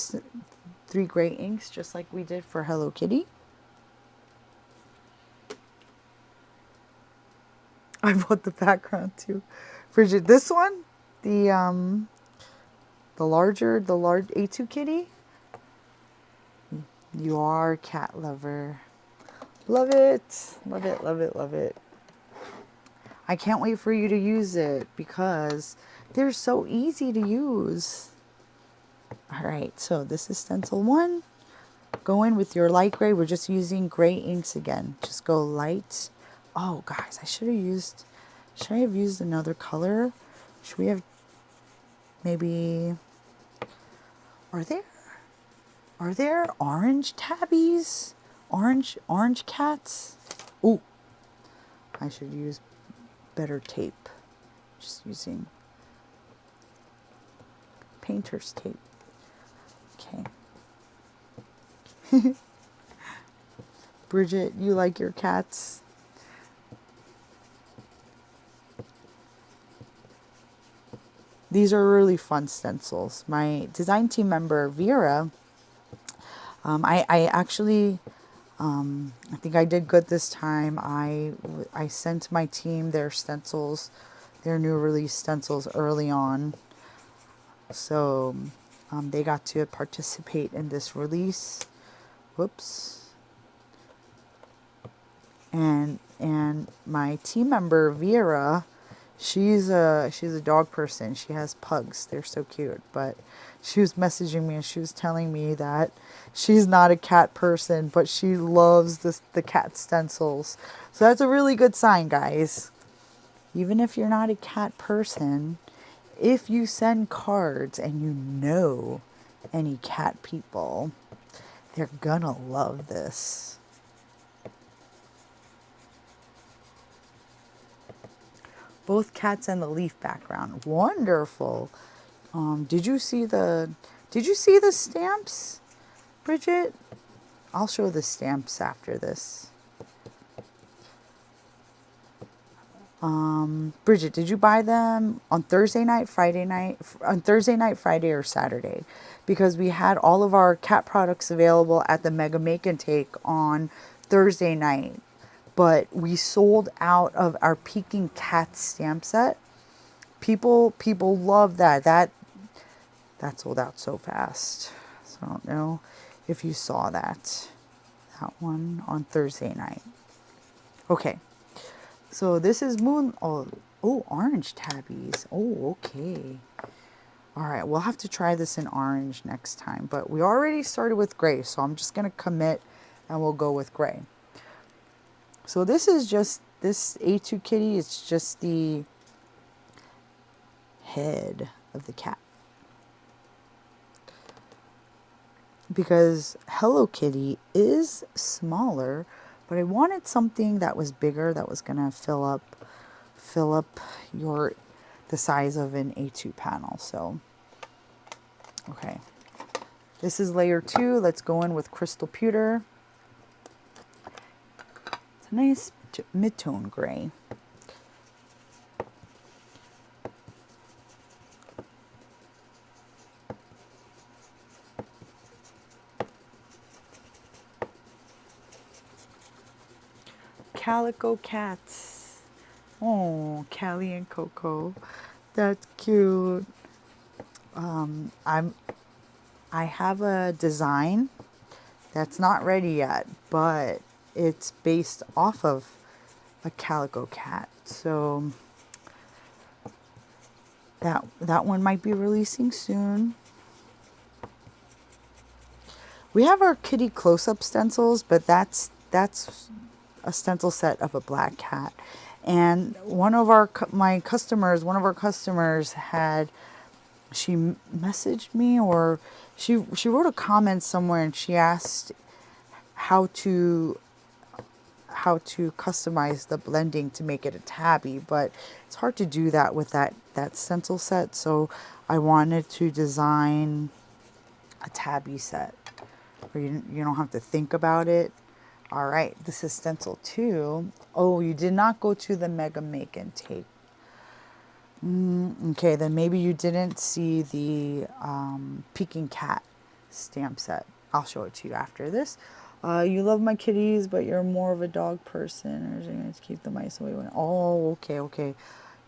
Speaker 1: inks, just like we did for Hello Kitty. I bought the background too. Bridget, this one, the large A2 Kitty. You are a cat lover. Love it. Love it, love it, love it. I can't wait for you to use it because they're so easy to use. All right, so this is stencil 1. Go in with your light gray. We're just using gray inks again. Just go light. Oh, guys, should I have used another color? Should we have maybe, are there orange tabbies? Orange cats? Oh, I should use better tape. Just using painter's tape. Okay. Bridget, you like your cats? These are really fun stencils. My design team member, Vera, I actually, I think I did good this time. I sent my team their stencils, their new release stencils early on. So they got to participate in this release. Whoops. And my team member, Vera, she's a dog person. She has pugs. They're so cute. But she was messaging me and she was telling me that she's not a cat person, but she loves the cat stencils. So that's a really good sign, guys. Even if you're not a cat person, if you send cards and you know any cat people, they're gonna love this. Both cats and the leaf background. Wonderful. Did you see the stamps, Bridget? I'll show the stamps after this. Bridget, did you buy them on Thursday night, Friday, or Saturday? Because we had all of our cat products available at the Mega Make and Take on Thursday night. But we sold out of our Peking Cat stamp set. People love that. That sold out so fast. So I don't know if you saw that one on Thursday night. Okay. So this is orange tabbies. Oh, okay. All right, we'll have to try this in orange next time. But we already started with gray, so I'm just going to commit and we'll go with gray. So this is just, this A2 Kitty, it's just the head of the cat. Because Hello Kitty is smaller, but I wanted something that was bigger, that was going to fill up the size of an A2 panel. So, okay. This is layer 2. Let's go in with crystal pewter. It's a nice mid-tone gray. Calico cats. Oh, Callie and Coco. That's cute. I have a design that's not ready yet, but it's based off of a calico cat. So that one might be releasing soon. We have our kitty close-up stencils, but that's a stencil set of a black cat. And one of our customers had, she messaged me, or she wrote a comment somewhere, and she asked how to customize the blending to make it a tabby, but it's hard to do that with that stencil set. So I wanted to design a tabby set where you don't have to think about it. All right, this is stencil 2. Oh, you did not go to the Mega Make and Take. Okay, then maybe you didn't see the Peking Cat stamp set. I'll show it to you after this. You love my kitties, but you're more of a dog person. Or is it going to keep the mice away? Oh, okay.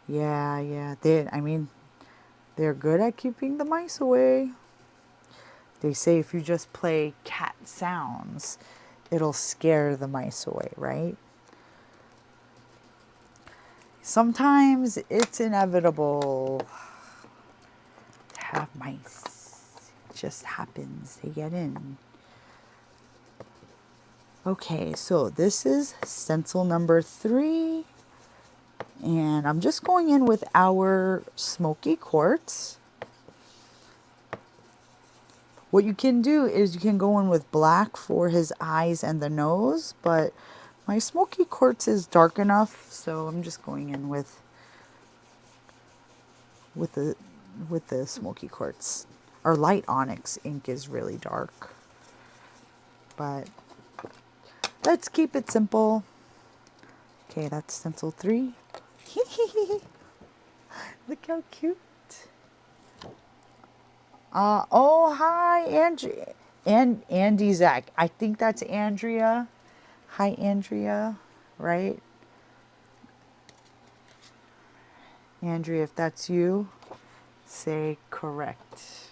Speaker 1: Yeah. They're good at keeping the mice away. They say if you just play cat sounds, it'll scare the mice away, right? Sometimes it's inevitable to have mice. It just happens. They get in. Okay, so this is stencil number 3. And I'm just going in with our smoky quartz. What you can do is you can go in with black for his eyes and the nose, but my smoky quartz is dark enough, so I'm just going in with the smoky quartz. Our light onyx ink is really dark, but let's keep it simple. Okay, that's stencil 3. Look how cute. Oh, hi, Andrea. And Andy Zach. I think that's Andrea. Hi, Andrea, right? Andrea, if that's you, say correct.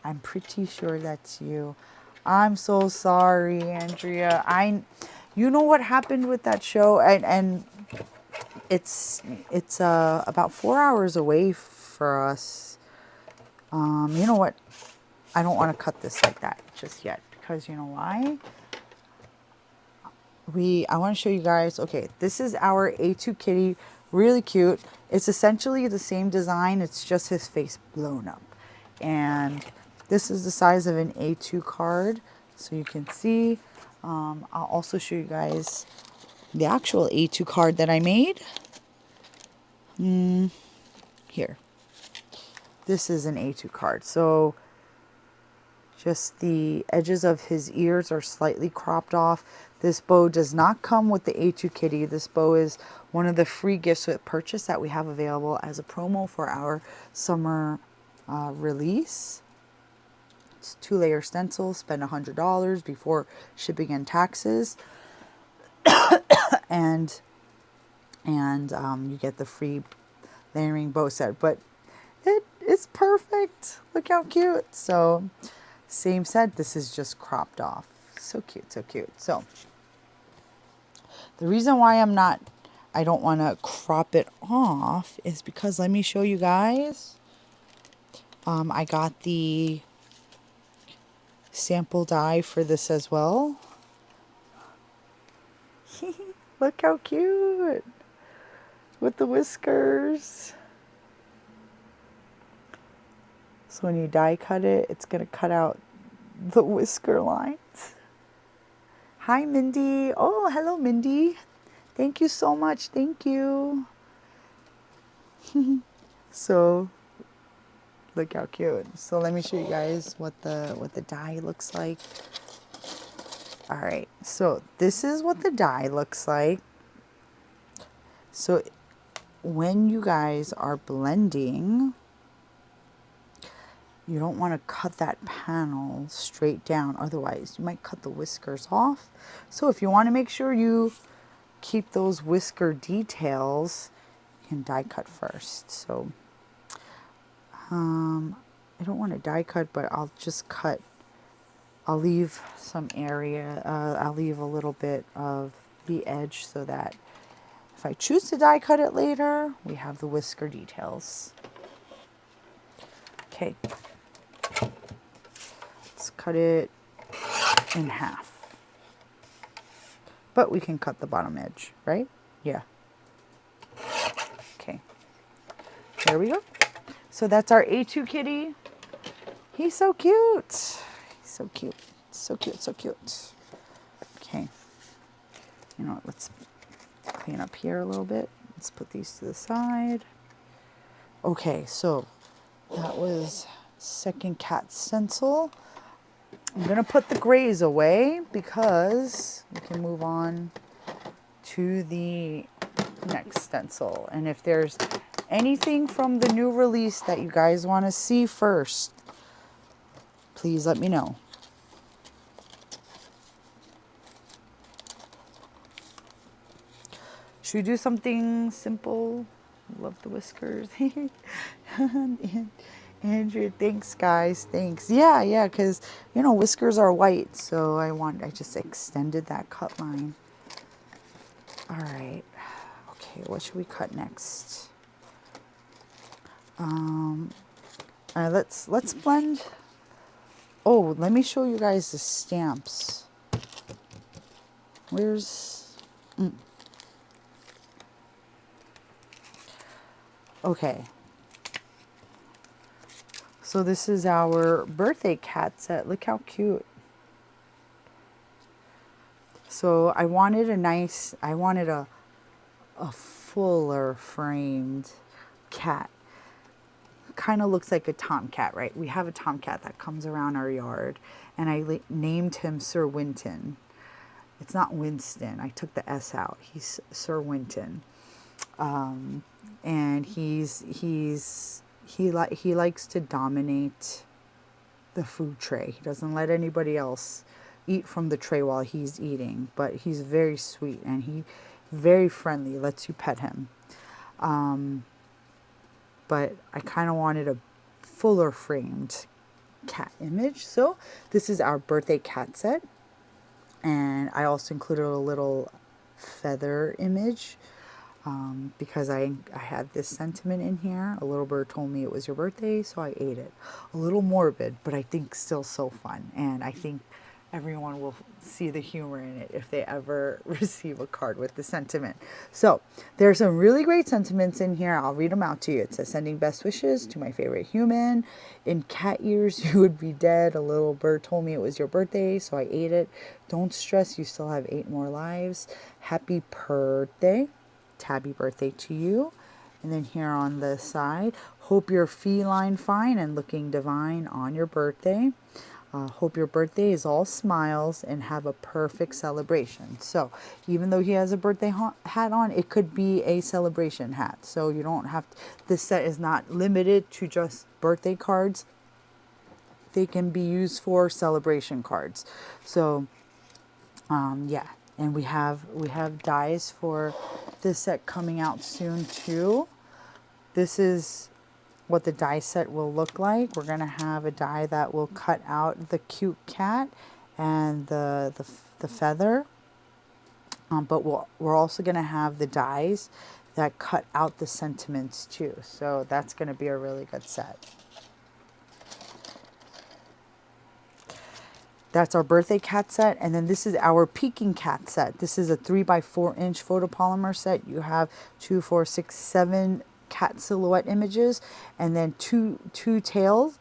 Speaker 1: I'm pretty sure that's you. I'm so sorry, Andrea. You know what happened with that show, and it's about 4 hours away for us. You know what? I don't want to cut this like that just yet, because you know why? I want to show you guys. Okay, this is our A2 kitty. Really cute. It's essentially the same design. It's just his face blown up. And this is the size of an A2 card. So you can see. I'll also show you guys the actual A2 card that I made. Here. This is an A2 card. So just the edges of his ears are slightly cropped off. This bow does not come with the A2 kitty. This bow is one of the free gifts with purchase that we have available as a promo for our summer release. It's 2-layer stencil. Spend $100 before shipping and taxes. and you get the free layering bow set. But it's perfect. Look how cute. So same set. This is just cropped off. So cute, so cute. So the reason why I don't want to crop it off is because, let me show you guys. I got the sample die for this as well. Look how cute. With the whiskers. So when you die cut it, it's going to cut out the whisker lines. Hi, Mindy. Oh, hello, Mindy. Thank you so much. Thank you. So, look how cute. So let me show you guys what the die looks like. All right. So this is what the die looks like. So when you guys are blending, you don't want to cut that panel straight down. Otherwise, you might cut the whiskers off. So if you want to make sure you keep those whisker details, you can die cut first. So I don't want to die cut, but I'll just cut. I'll leave some area. I'll leave a little bit of the edge so that If I choose to die cut it later, we have the whisker details. Okay, let's cut it in half. But we can cut the bottom edge, right? Yeah. Okay, there we go. So that's our A2 kitty. He's so cute. He's so cute. So cute, so cute. Okay. You know what, let's clean up here a little bit. Let's put these to the side. Okay, so that was second cat stencil. I'm gonna put the grays away because we can move on to the next stencil. And if there's anything from the new release that you guys want to see first, please let me know. Should we do something simple? Love the whiskers. Andrew, thanks guys, thanks. Yeah, because you know whiskers are white, so I just extended that cut line. All right. Okay, what should we cut next? Let's blend. Oh, let me show you guys the stamps. Where's Okay. So this is our birthday cat set. Look how cute. So I wanted a fuller framed cat. Kind of looks like a tomcat, right? We have a tomcat that comes around our yard, and I named him Sir Winton. It's not Winston. I took the S out. He's Sir Winton. And he likes to dominate the food tray. He doesn't let anybody else eat from the tray while he's eating, but he's very sweet and he very friendly, lets you pet him. But I kind of wanted a fuller framed cat image. So this is our birthday cat set. And I also included a little feather image because I had this sentiment in here. A little bird told me it was your birthday, so I ate it. A little morbid, but I think still so fun. And I think everyone will see the humor in it if they ever receive a card with the sentiment. So there's some really great sentiments in here. I'll read them out to you. It says, sending best wishes to my favorite human. In cat years, you would be dead. A little bird told me it was your birthday, so I ate it. Don't stress, you still have 8 more lives. Happy birthday. Happy birthday to you. And then here on the side, hope you're feline fine and looking divine on your birthday. Hope your birthday is all smiles and have a perfect celebration. So even though he has a birthday hat on, it could be a celebration hat. So you don't have to, this set is not limited to just birthday cards. They can be used for celebration cards. So yeah, and we have dies for this set coming out soon too. This is what the die set will look like. We're gonna have a die that will cut out the cute cat and the feather, but we're also gonna have the dies that cut out the sentiments too. So that's gonna be a really good set. That's our birthday cat set. And then this is our peking cat set. This is a 3x4-inch photopolymer set. You have 2, 4, 6, 7 cat silhouette images, and then two tail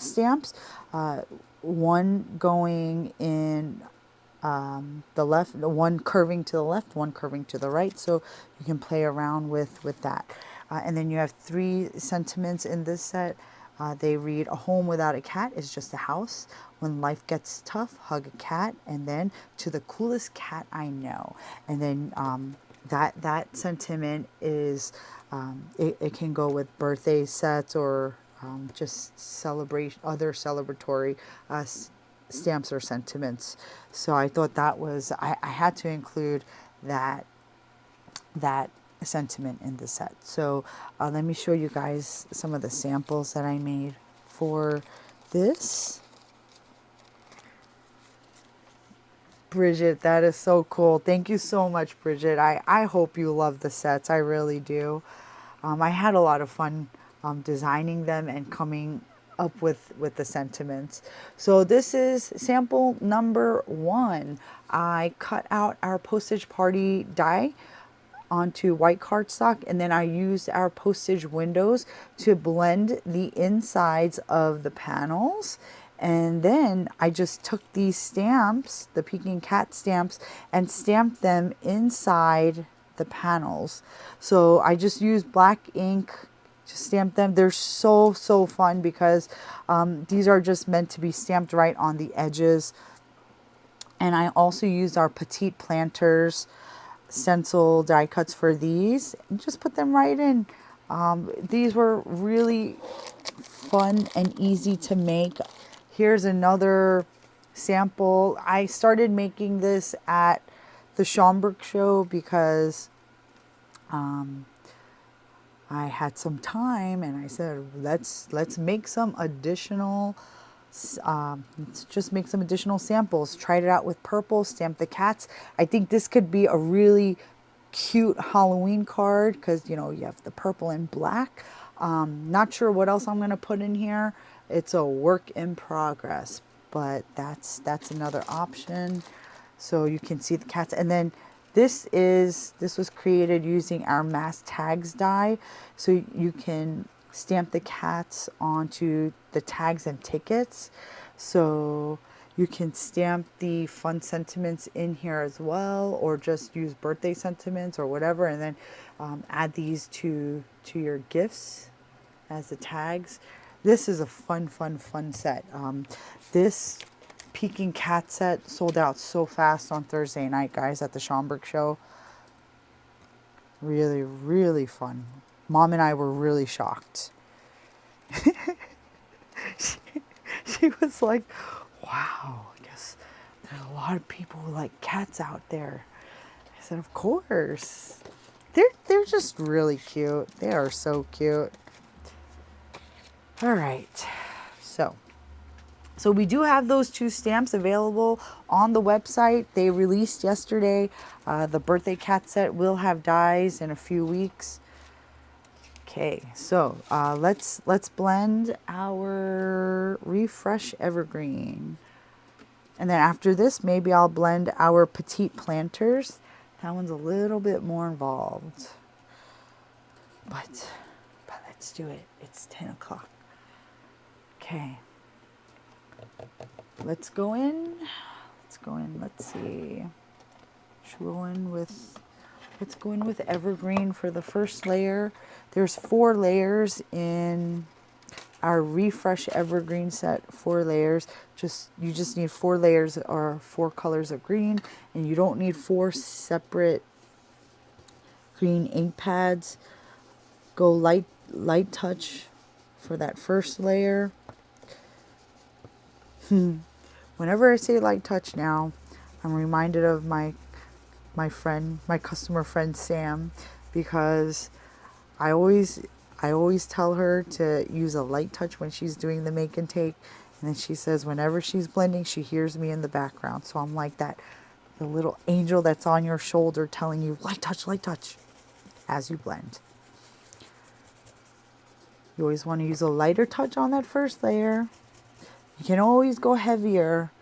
Speaker 1: stamps, one going in the left, one curving to the left, one curving to the right, so you can play around with that. And then you have 3 sentiments in this set. They read, a home without a cat is just a house. When life gets tough, hug a cat. And then, to the coolest cat I know. And then that sentiment is, it can go with birthday sets or just other celebratory stamps or sentiments. So I thought that was, I had to include that sentiment in the set. So let me show you guys some of the samples that I made for this. Bridget, that is so cool. Thank you so much, Bridget. I hope you love the sets. I really do. I had a lot of fun designing them and coming up with the sentiments. So this is sample number 1. I cut out our postage party die onto white cardstock, and then I used our postage windows to blend the insides of the panels. And then I just took these stamps, the Peking cat stamps, and stamped them inside the panels. So I just used black ink to stamp them. They're so fun because these are just meant to be stamped right on the edges. And I also used our petite planters stencil die cuts for these and just put them right in. These were really fun and easy to make. Here's another sample. I started making this at the Schaumburg show because I had some time and I said, let's make some additional let's just make some additional samples. Tried it out with purple, stamped the cats. I think this could be a really cute Halloween card because, you know, you have the purple and black. Not sure what else I'm going to put in here. It's a work in progress, but that's another option. So you can see the cats. And then this was created using our mass tags die. So you can stamp the cats onto the tags and tickets. So you can stamp the fun sentiments in here as well, or just use birthday sentiments or whatever, and then add these to your gifts as the tags. This is a fun set. This Peking cat set sold out so fast on Thursday night, guys, at the Schaumburg show. Really fun. Mom and I were really shocked. she was like, wow, I guess there's a lot of people who like cats out there. I said, of course. They're just really cute. They are so cute. All right. So we do have those 2 stamps available on the website. They released yesterday. The birthday cat set will have dies in a few weeks. Okay, so let's blend our Refresh Evergreen. And then after this, maybe I'll blend our Petite Planters. That one's a little bit more involved. But let's do it. It's 10 o'clock. Okay. Let's go in. Let's see. Should we go in with... Let's go in with Evergreen for the first layer. There's 4 layers in our Refresh Evergreen set, 4 layers. You just need 4 layers or 4 colors of green, and you don't need 4 separate green ink pads. Go light touch for that first layer. Whenever I say light touch now, I'm reminded of my customer friend Sam, because I always tell her to use a light touch when she's doing the make and take, and then she says whenever she's blending she hears me in the background. So I'm like the little angel that's on your shoulder telling you light touch as you blend. You always want to use a lighter touch on that first layer. You can always go heavier,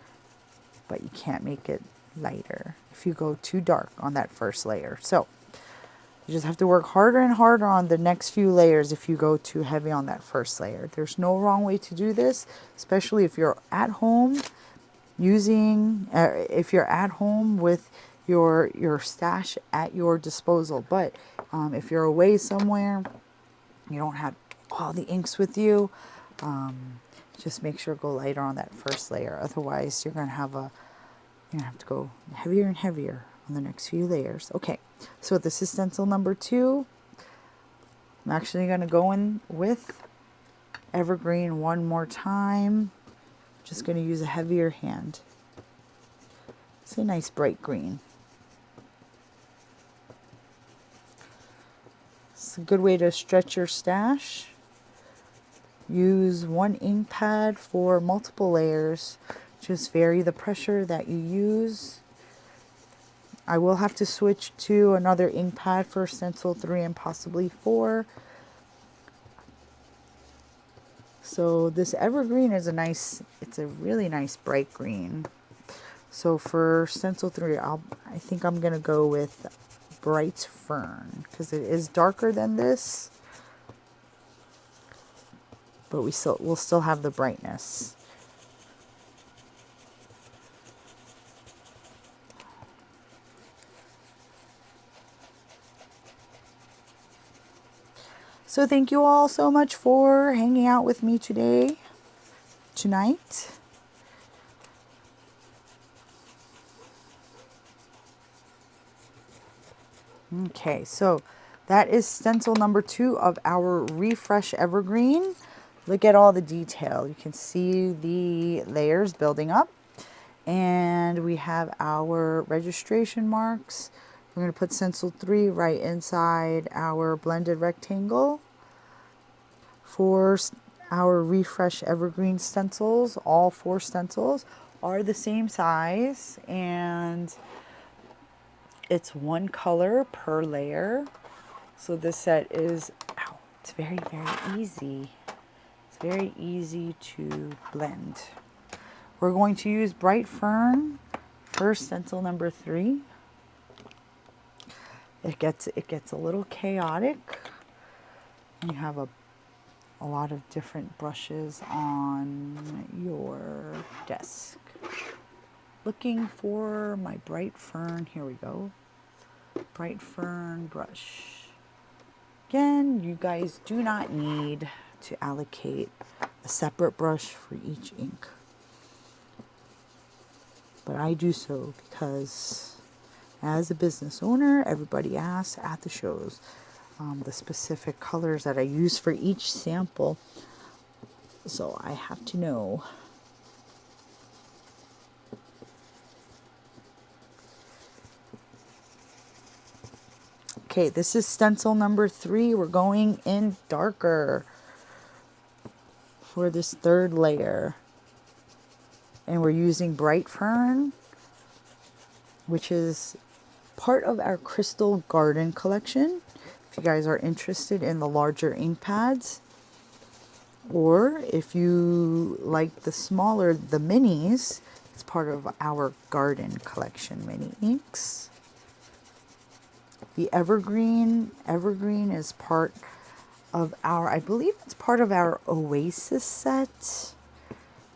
Speaker 1: but you can't make it lighter if you go too dark on that first layer. So you just have to work harder and harder on the next few layers if you go too heavy on that first layer. There's no wrong way to do this, especially if you're at home if you're at home with your stash at your disposal. But if you're away somewhere, you don't have all the inks with you, just make sure to go lighter on that first layer. Otherwise, you're going to have to go heavier and heavier on the next few layers. Okay, so this is stencil number 2. I'm actually going to go in with Evergreen one more time. Just going to use a heavier hand. It's a nice bright green. It's a good way to stretch your stash. Use 1 ink pad for multiple layers. Just vary the pressure that you use. I will have to switch to another ink pad for stencil 3 and possibly 4. So this evergreen is it's a really nice bright green. So for stencil 3, I think I'm going to go with bright fern because it is darker than this, but we'll still have the brightness. So thank you all so much for hanging out with me tonight. Okay, so that is stencil number 2 of our Refresh Evergreen. Look at all the detail. You can see the layers building up. And we have our registration marks. We're going to put stencil 3 right inside our blended rectangle. For our Refresh Evergreen stencils, all 4 stencils are the same size, and it's 1 color per layer. So this set is, it's very, very easy. It's very easy to blend. We're going to use Bright Fern for stencil number 3. It gets a little chaotic. You have a lot of different brushes on your desk. Looking for my Bright Fern. Here we go. Bright Fern brush. Again, you guys do not need to allocate a separate brush for each ink. But I do so because as a business owner, everybody asks at the shows the specific colors that I use for each sample. So I have to know. Okay, this is stencil number 3. We're going in darker for this 3rd layer. And we're using Bright Fern, which is part of our Crystal Garden collection. If you guys are interested in the larger ink pads, or if you like the smaller, the minis, it's part of our garden collection mini inks. The Evergreen is part of our, I believe it's part of our Oasis set.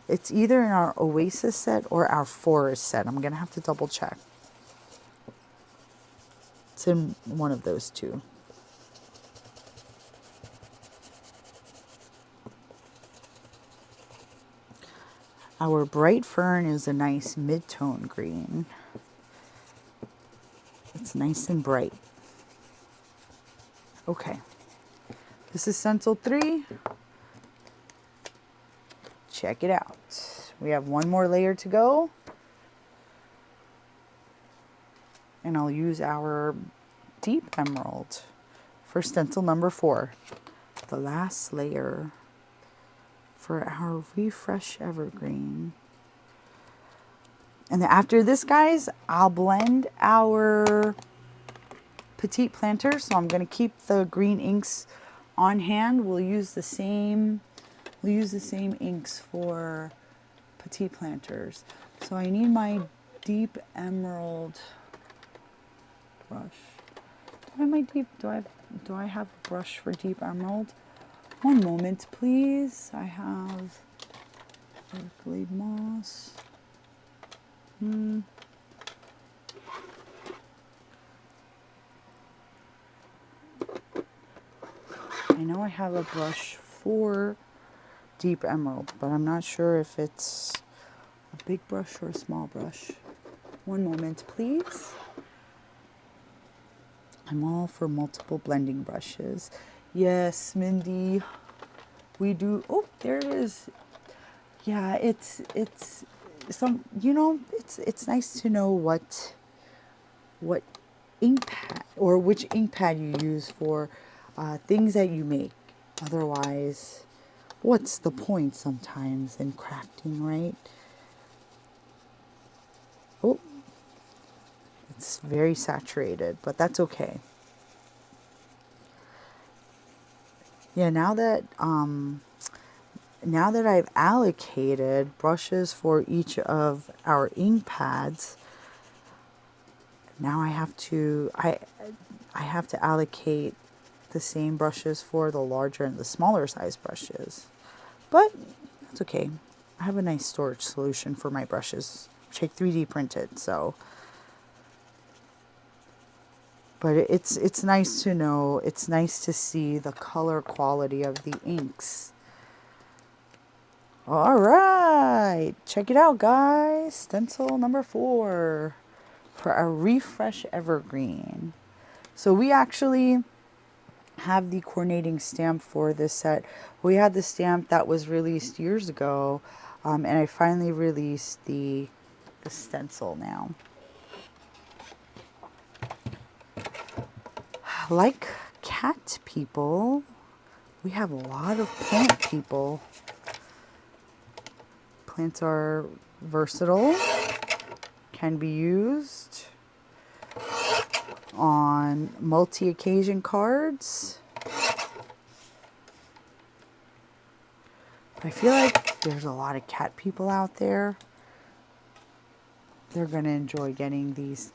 Speaker 1: It's either in our Oasis set or our Forest set. I'm going to have to double check. It's in one of those two. Our Bright Fern is a nice mid-tone green. It's nice and bright. Okay. This is stencil 3. Check it out. We have 1 more layer to go. And I'll use our Deep Emerald for stencil number 4. The last layer for our Refresh Evergreen. And then after this, guys, I'll blend our Petite Planter. So I'm going to keep the green inks on hand. We'll use the same inks for Petite Planters. So I need my Deep Emerald brush. Do I have a brush for Deep Emerald? One moment, please. I have Glade Moss. I know I have a brush for Deep Emerald, but I'm not sure if it's a big brush or a small brush. One moment, please. I'm all for multiple blending brushes. Yes, Mindy, we do. Oh, there it is. Yeah, it's some, it's nice to know what ink pad or which ink pad you use for things that you make. Otherwise, what's the point sometimes in crafting, right? Oh, It's very saturated, but that's okay. Yeah, now that I've allocated brushes for each of our ink pads, now I have to allocate the same brushes for the larger and the smaller size brushes. But that's okay. I have a nice storage solution for my brushes, which I 3D printed, so. But it's nice to know, it's nice to see the color quality of the inks. All right, check it out, guys. Stencil number 4 for our Refresh Evergreen. So we actually have the coordinating stamp for this set. We had the stamp that was released years ago, and I finally released the stencil now. Like cat people, we have a lot of plant people. Plants are versatile, can be used on multi-occasion cards. I feel like there's a lot of cat people out there. They're going to enjoy getting these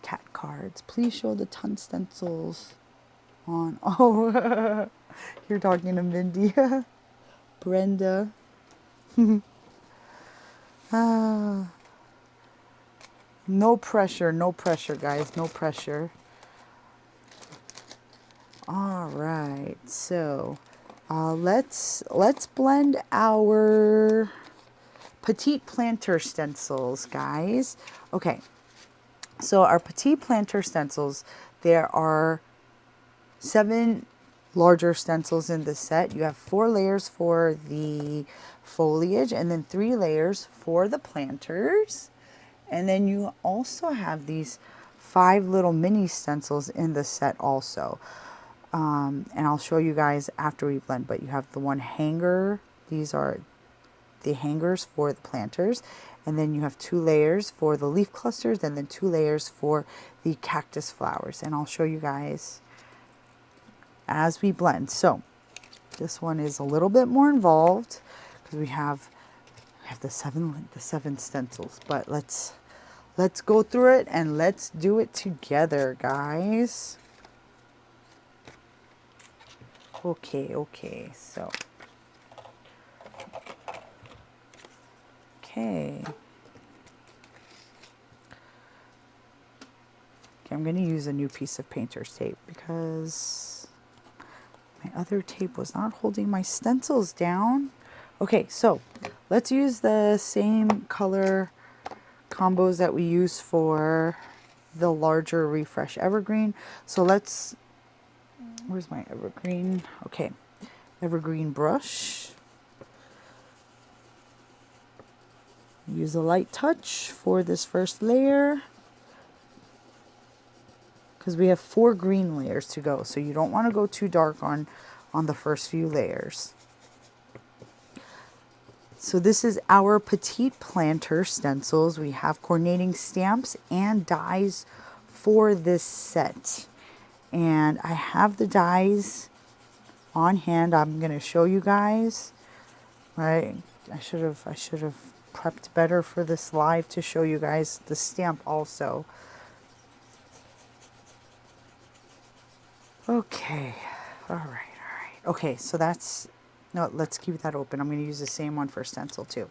Speaker 1: cat cards. Please show the ton stencils on. Oh, you're talking to Mindy. Brenda. No pressure, no pressure, guys. No pressure. All right, so let's blend our petite planter stencils, guys. Okay, so our petite planter stencils, there are 7 larger stencils in the set. You have 4 layers for the foliage and then 3 layers for the planters. And then you also have these 5 little mini stencils in the set also. And I'll show you guys after we blend, but you have the one hanger. These are the hangers for the planters. And then you have 2 layers for the leaf clusters and then 2 layers for the cactus flowers. And I'll show you guys as we blend. So this one is a little bit more involved because we have the seven stencils, but let's go through it and let's do it together, guys. Okay, so okay, I'm going to use a new piece of painter's tape because my other tape was not holding my stencils down. Okay, so let's use the same color combos that we use for the larger Refresh Evergreen. So let's, where's my Evergreen? Okay, Evergreen brush. Use a light touch for this first layer because we have 4 green layers to go. So you don't want to go too dark on the first few layers. So this is our petite planter stencils. We have coordinating stamps and dies for this set. And I have the dies on hand. I'm going to show you guys. Right? I should have prepped better for this live to show you guys the stamp also. Okay. All right. Okay, so that's, no, let's keep that open. I'm going to use the same one for stencil too.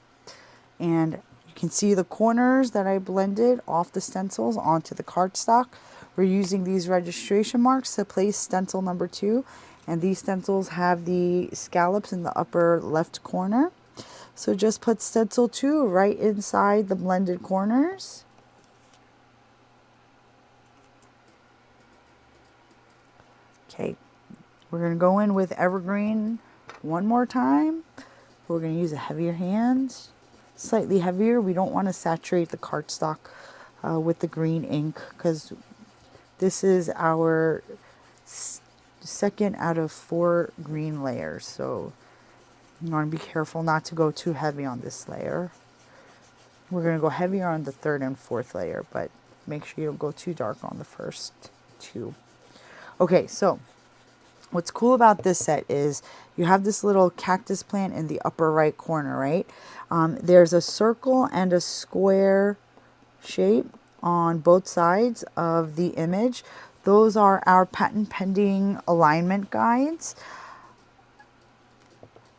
Speaker 1: And you can see the corners that I blended off the stencils onto the cardstock. We're using these registration marks to place stencil number 2. And these stencils have the scallops in the upper left corner. So just put stencil 2 right inside the blended corners. Okay, we're going to go in with Evergreen one more time. We're going to use a heavier hand, slightly heavier. We don't want to saturate the cardstock with the green ink because this is our second out of 4 green layers. So you want to be careful not to go too heavy on this layer. We're going to go heavier on the 3rd and 4th layer, but make sure you don't go too dark on the first two. Okay, so what's cool about this set is you have this little cactus plant in the upper right corner, right? There's a circle and a square shape on both sides of the image. Those are our patent pending alignment guides.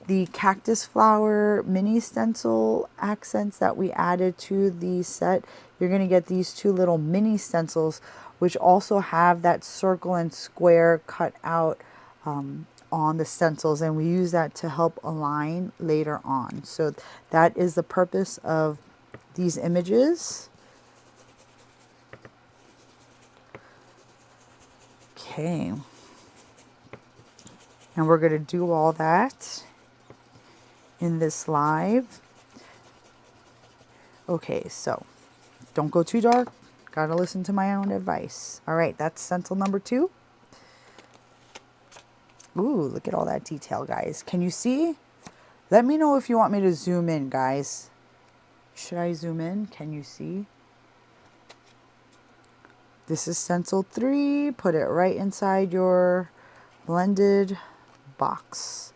Speaker 1: The cactus flower mini stencil accents that we added to the set, you're going to get these two little mini stencils, which also have that circle and square cut out on the stencils, and we use that to help align later on. So that is the purpose of these images. Okay, and we're going to do all that in this live. Okay, so don't go too dark. Gotta listen to my own advice. All right, that's stencil number 2. Ooh, look at all that detail, guys. Can you see? Let me know if you want me to zoom in, guys. Should I zoom in? Can you see? This is stencil 3. Put it right inside your blended box.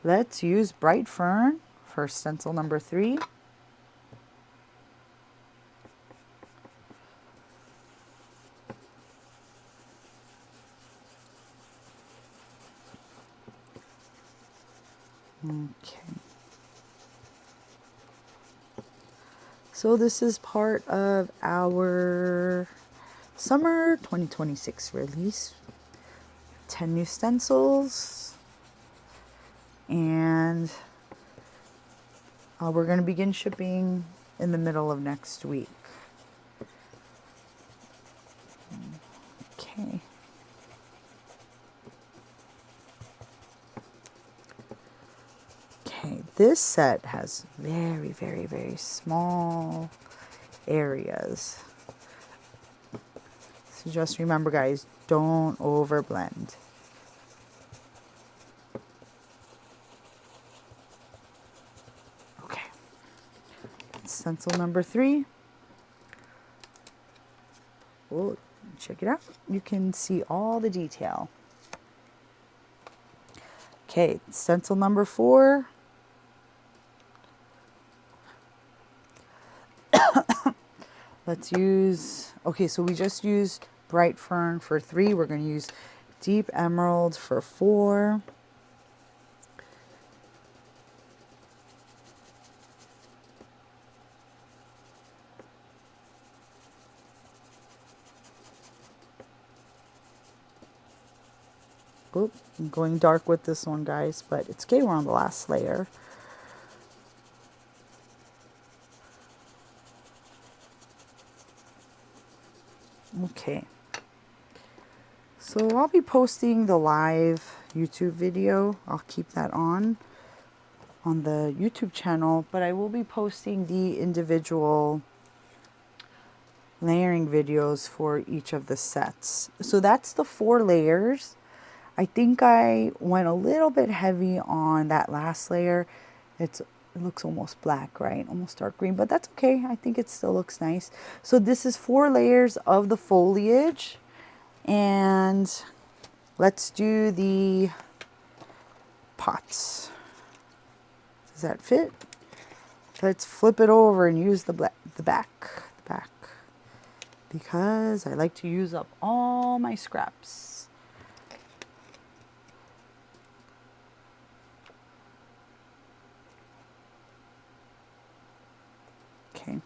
Speaker 1: Let's use Bright Fern for stencil number 3. Okay. So this is part of our summer 2026 release. 10 new stencils. And we're going to begin shipping in the middle of next week. Okay. Okay, this set has very, very, very small areas. So just remember, guys, don't overblend. Okay, stencil number 3. Oh, check it out. You can see all the detail. Okay, stencil number 4. Let's use, okay, so we just used Bright Fern for 3. We're going to use Deep Emerald for 4. Oop, I'm going dark with this one, guys, but it's okay. We're on the last layer. Okay, so I'll be posting the live YouTube video. I'll keep that on the YouTube channel, but I will be posting the individual layering videos for each of the sets. So that's the 4 layers. I think I went a little bit heavy on that last layer. It looks almost black, right? Almost dark green, but that's okay. I think it still looks nice. So this is 4 layers of the foliage. And let's do the pots. Does that fit? Let's flip it over and use the back, because I like to use up all my scraps. Okay.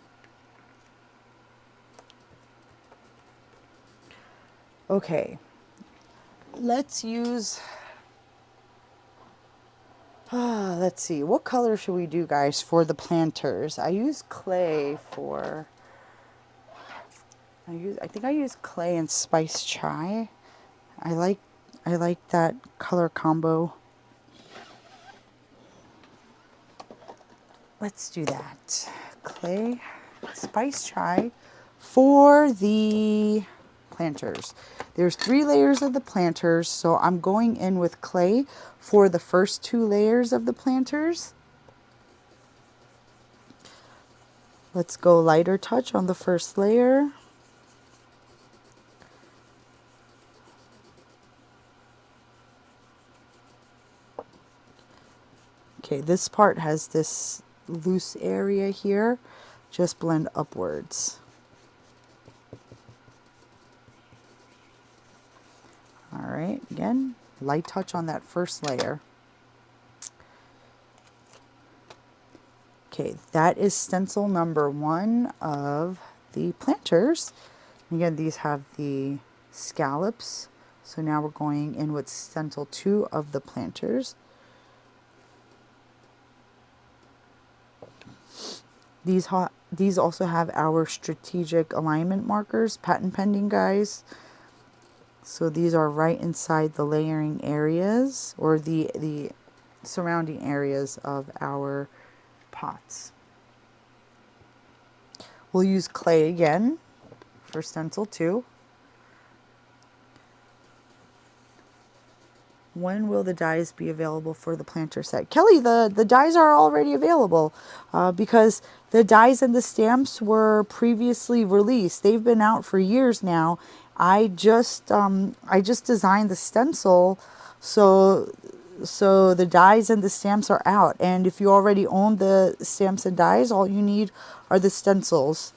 Speaker 1: Okay. Let's use, let's see, what color should we do, guys, for the planters? I use clay for, I think I use clay and spice chai. I like that color combo. Let's do that. Clay, spice chai for the planters. There's 3 layers of the planters, so I'm going in with clay for the first 2 layers of the planters. Let's go lighter touch on the first layer. Okay, this part has this loose area here. Just blend upwards. All right, again, light touch on that first layer. Okay, that is stencil number 1 of the planters. Again, these have the scallops. So now we're going in with stencil 2 of the planters. These also have our strategic alignment markers, patent pending, guys. So these are right inside the layering areas, or the surrounding areas of our pots. We'll use clay again for stencil 2. When will the dies be available for the planter set? Kelly, the dies are already available because the dies and the stamps were previously released. They've been out for years now. I just designed the stencil, so the dies and the stamps are out. And if you already own the stamps and dies, all you need are the stencils.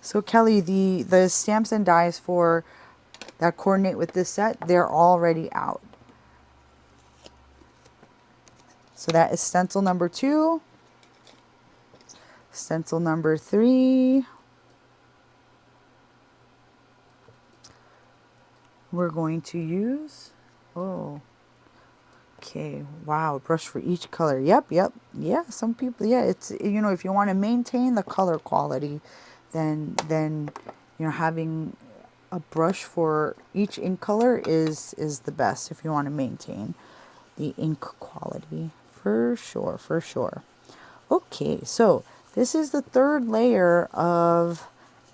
Speaker 1: So Kelly, the stamps and dies for that coordinate with this set, they're already out. So that is stencil number 2, stencil number 3. We're going to use, okay, wow, brush for each color. Yep, yeah, some people, yeah, it's, you know, if you want to maintain the color quality, then you know, having a brush for each ink color is the best if you want to maintain the ink quality, for sure. Okay, so this is the 3rd layer of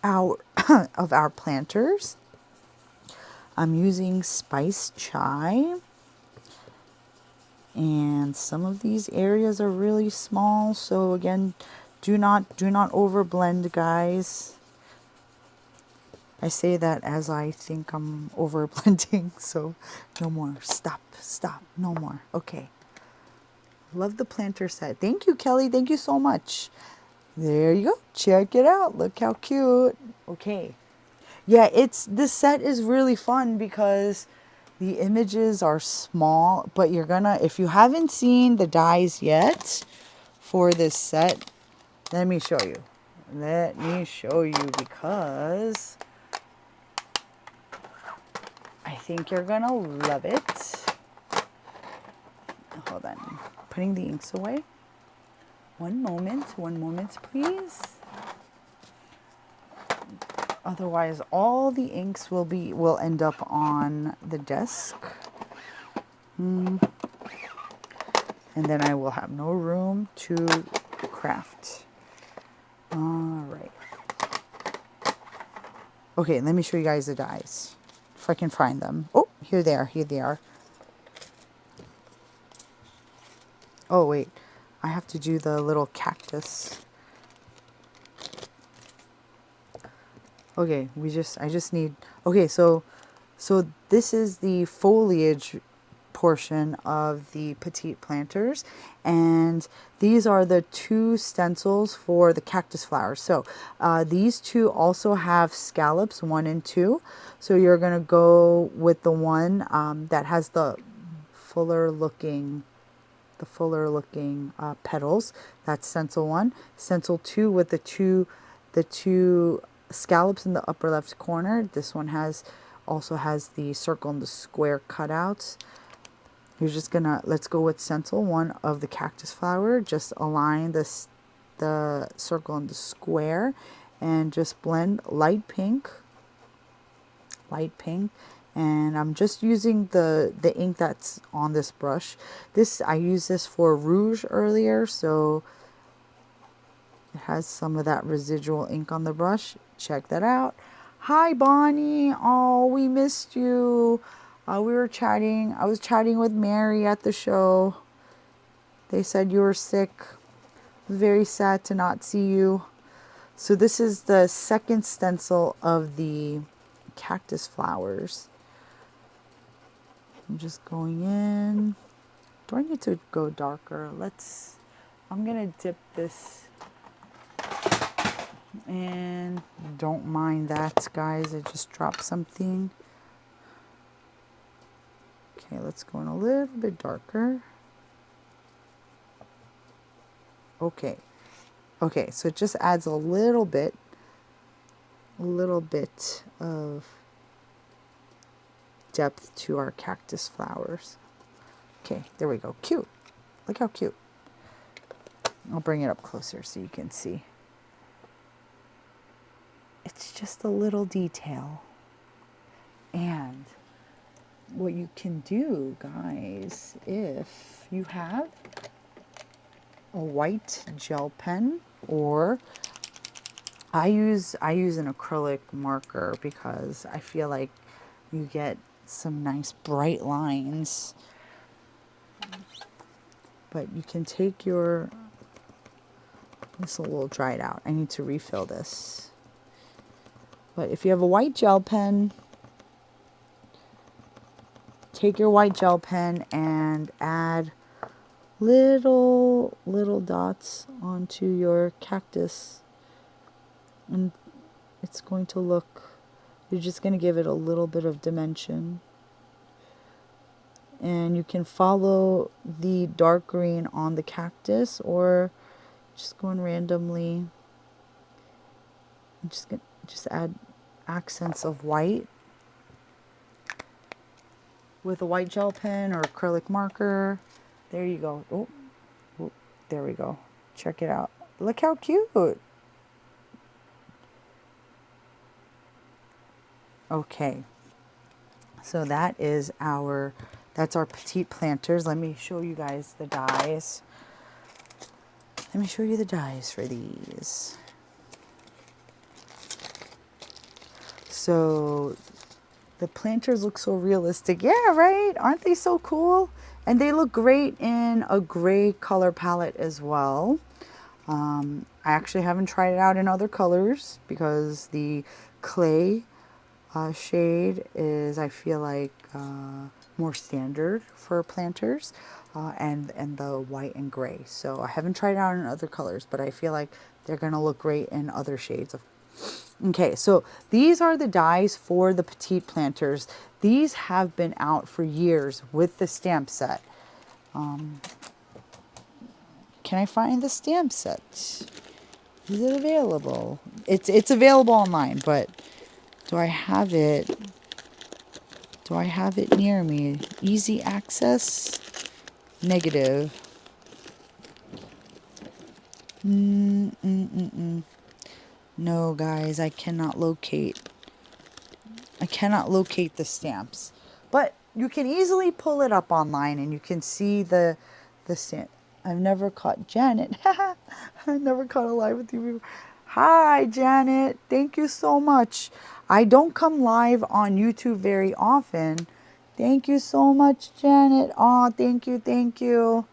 Speaker 1: our of our planters. I'm using Spice Chai, and some of these areas are really small, so again, do not overblend, guys. I say that as I think I'm over blending, so no more. Stop, no more. Okay. Love the planter set. Thank you, Kelly. Thank you so much. There you go. Check it out. Look how cute. Okay. Yeah, this set is really fun because the images are small, but you're gonna, if you haven't seen the dies yet for this set, let me show you. Let me show you, because I think you're gonna love it. Hold on, putting the inks away. One moment, please. Otherwise, all the inks will end up on the desk. And then I will have no room to craft. All right. Okay, let me show you guys the dies. If I can find them. Oh, here they are. Oh, wait. I have to do the little cactus. Okay, I just need, okay, so this is the foliage portion of the petite planters, and these are the 2 stencils for the cactus flowers. So these 2 also have scallops, 1 and 2. So you're gonna go with the one that has the fuller looking petals. That's stencil 1. Stencil 2 with the two scallops in the upper left corner. This one also has the circle and the square cutouts. You're just gonna, let's go with stencil 1 of the cactus flower. Just align the circle and the square, and just blend light pink, and I'm just using the ink that's on this brush. I used this for rouge earlier, so it has some of that residual ink on the brush. Check that out. Hi, Bonnie. Oh, we missed you. We were chatting. I was chatting with Mary at the show. They said you were sick. It was very sad to not see you. So this is the 2nd stencil of the cactus flowers. I'm just going in. Do I need to go darker? I'm gonna dip this, and don't mind that, guys. I just dropped something. Okay, let's go in a little bit darker. Okay. Okay, so it just adds a little bit of depth to our cactus flowers. Okay, there we go. Cute. Look how cute. I'll bring it up closer so you can see. It's just a little detail. And what you can do, guys, if you have a white gel pen, or I use an acrylic marker because I feel like you get some nice bright lines. But you can take your, this is a little dried out. I need to refill this. But if you have a white gel pen, take your white gel pen and add little dots onto your cactus. And it's going to look, you're just going to give it a little bit of dimension. And you can follow the dark green on the cactus, or just going randomly. Just add accents of white with a white gel pen or acrylic marker. There you go. Oh, there we go. Check it out. Look how cute. Okay. So that's our petite planters. Let me show you guys the dies. Let me show you the dies for these. So the planters look so realistic. Yeah, right? Aren't they so cool? And they look great in a gray color palette as well. I actually haven't tried it out in other colors because the clay shade is, I feel like, more standard for planters, and the white and gray. So I haven't tried it out in other colors, but I feel like they're gonna look great in other shades of. Okay, so these are the dies for the petite planters. These have been out for years with the stamp set. Can I find the stamp set? Is it available? It's available online, but do I have it? Do I have it near me? Easy access? Negative. No, guys, I cannot locate the stamps. But you can easily pull it up online and you can see the stamp. I've never caught Janet. I've never caught a live with you before. Hi, Janet. Thank you so much. I don't come live on YouTube very often. Thank you so much, Janet. Oh, thank you, thank you.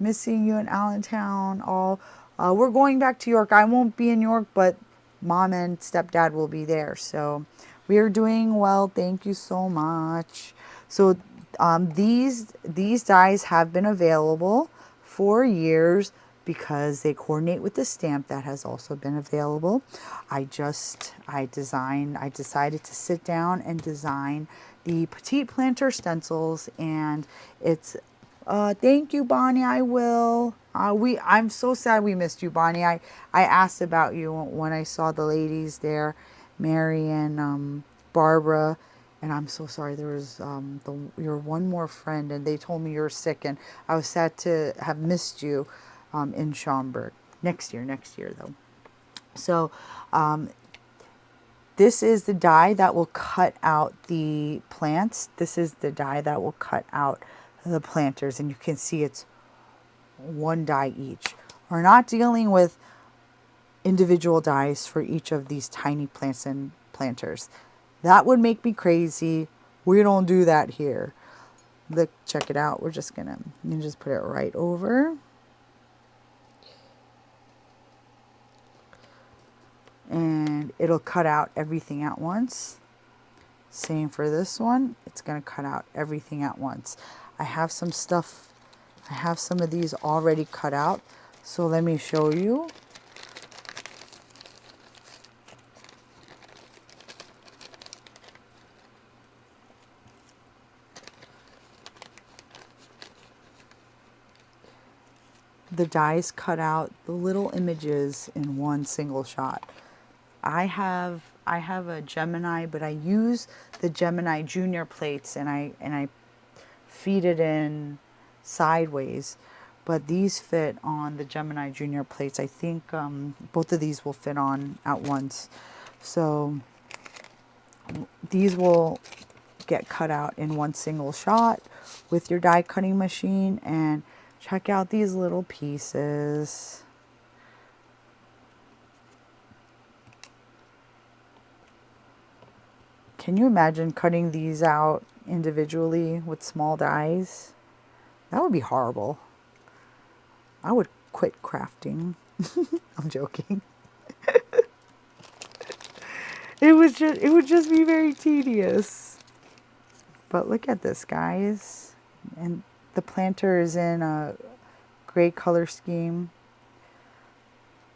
Speaker 1: Missing you in Allentown. Oh, we're going back to York. I won't be in York, but Mom and stepdad will be there. So we are doing well. Thank you so much. So these dies have been available for years because they coordinate with the stamp that has also been available. I decided to sit down and design the petite planter stencils, and it's thank you, Bonnie. I will. I'm so sad we missed you, Bonnie. I asked about you when I saw the ladies there, Mary and Barbara, and I'm so sorry. There was your one more friend, and they told me you're sick, and I was sad to have missed you in Schaumburg. Next year though. So this is the die that will cut out the plants. This is the die that will cut out the planters, and you can see it's one die each. We're not dealing with individual dies for each of these tiny plants and planters. That would make me crazy. We don't do that here. Look, check it out. We're just gonna, you can just put it right over. And it'll cut out everything at once. Same for this one. It's going to cut out everything at once. I have some stuff I have some of these already cut out, so let me show you. The dies cut out the little images in one single shot. I have a Gemini, but I use the Gemini Junior plates and I feed it in sideways. But these fit on the Gemini Junior plates. I think both of these will fit on at once. So these will get cut out in one single shot with your die cutting machine. And check out these little pieces. Can you imagine cutting these out individually with small dies? That would be horrible. I would quit crafting. I'm joking. It would just be very tedious. But look at this, guys. And the planter is in a gray color scheme.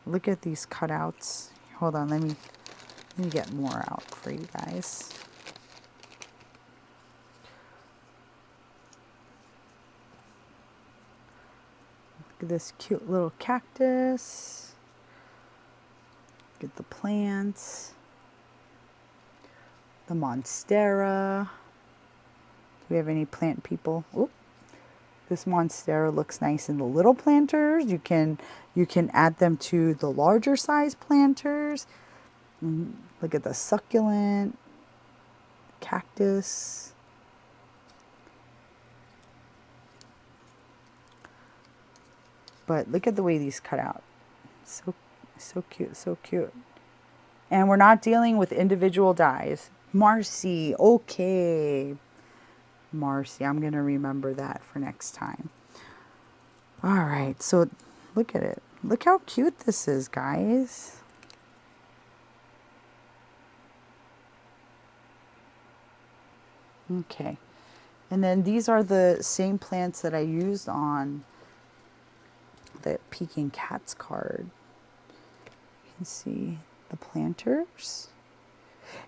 Speaker 1: Look at these cutouts. Hold on, let me get more out for you guys. Look at this cute little cactus. Get the plants. The monstera. Do we have any plant people? Oop. This monstera looks nice in the little planters. You can add them to the larger size planters. And look at the succulent, cactus. But look at the way these cut out. So cute, so cute. And we're not dealing with individual dies. Marcy, okay. Marcy, I'm going to remember that for next time. All right, so look at it. Look how cute this is, guys. Okay, and then these are the same plants that I used on the Peking Cats card. You can see the planters.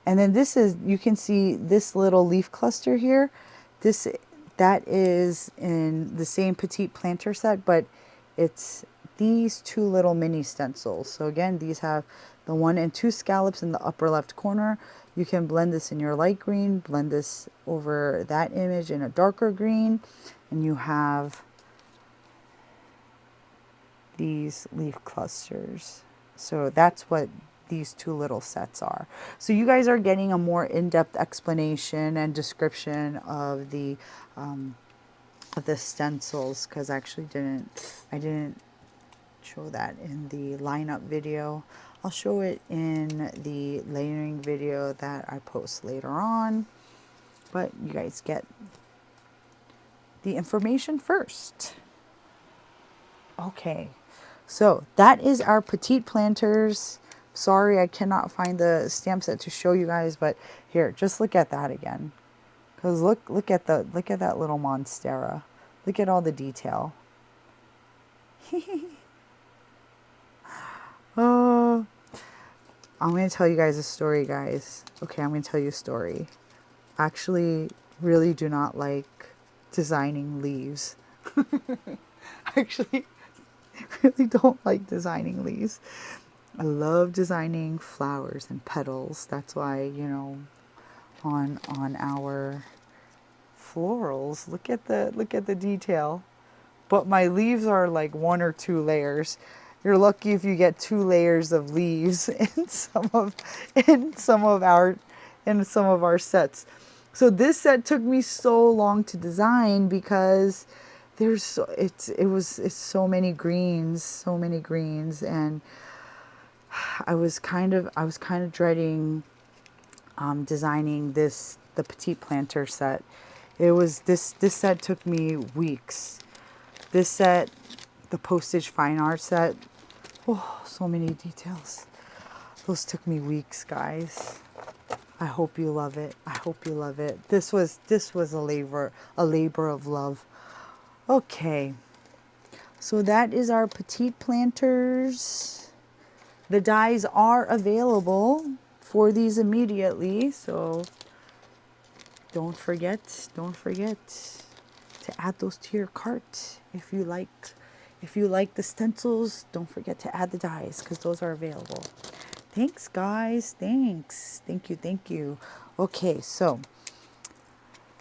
Speaker 1: And then this is, you can see this little leaf cluster here. That is in the same petite planter set, but it's these two little mini stencils. So again, these have the 1 and 2 scallops in the upper left corner. You can blend this in your light green, blend this over that image in a darker green, and you have these leaf clusters. So that's what these two little sets are. So you guys are getting a more in-depth explanation and description of the stencils, because I actually didn't show that in the lineup video. I'll show it in the layering video that I post later on, but you guys get the information first. Okay, so that is our petite planters. Sorry, I cannot find the stamp set to show you guys, but here, just look at that again. Because look at that little monstera. Look at all the detail. Oh, I'm going to tell you guys a story, guys. Okay, I'm going to tell you a story. I actually really do not like designing leaves. I actually really don't like designing leaves. I love designing flowers and petals. That's why, you know, on our florals, look at the detail. But my leaves are like 1 or 2 layers. You're lucky if you get 2 layers of leaves in some of our sets. So this set took me so long to design because it's so many greens, and I was kind of dreading designing the petite planter set. This set took me weeks. This set, the postage fine art set, oh, so many details. Those took me weeks, guys. I hope you love it. I hope you love it. This was a labor of love. Okay, So that is our petite planters. The dies are available for these immediately, so don't forget to add those to your cart. If you like the stencils, don't forget to add the dies because those are available. Thanks guys, thanks. Thank you. Okay, so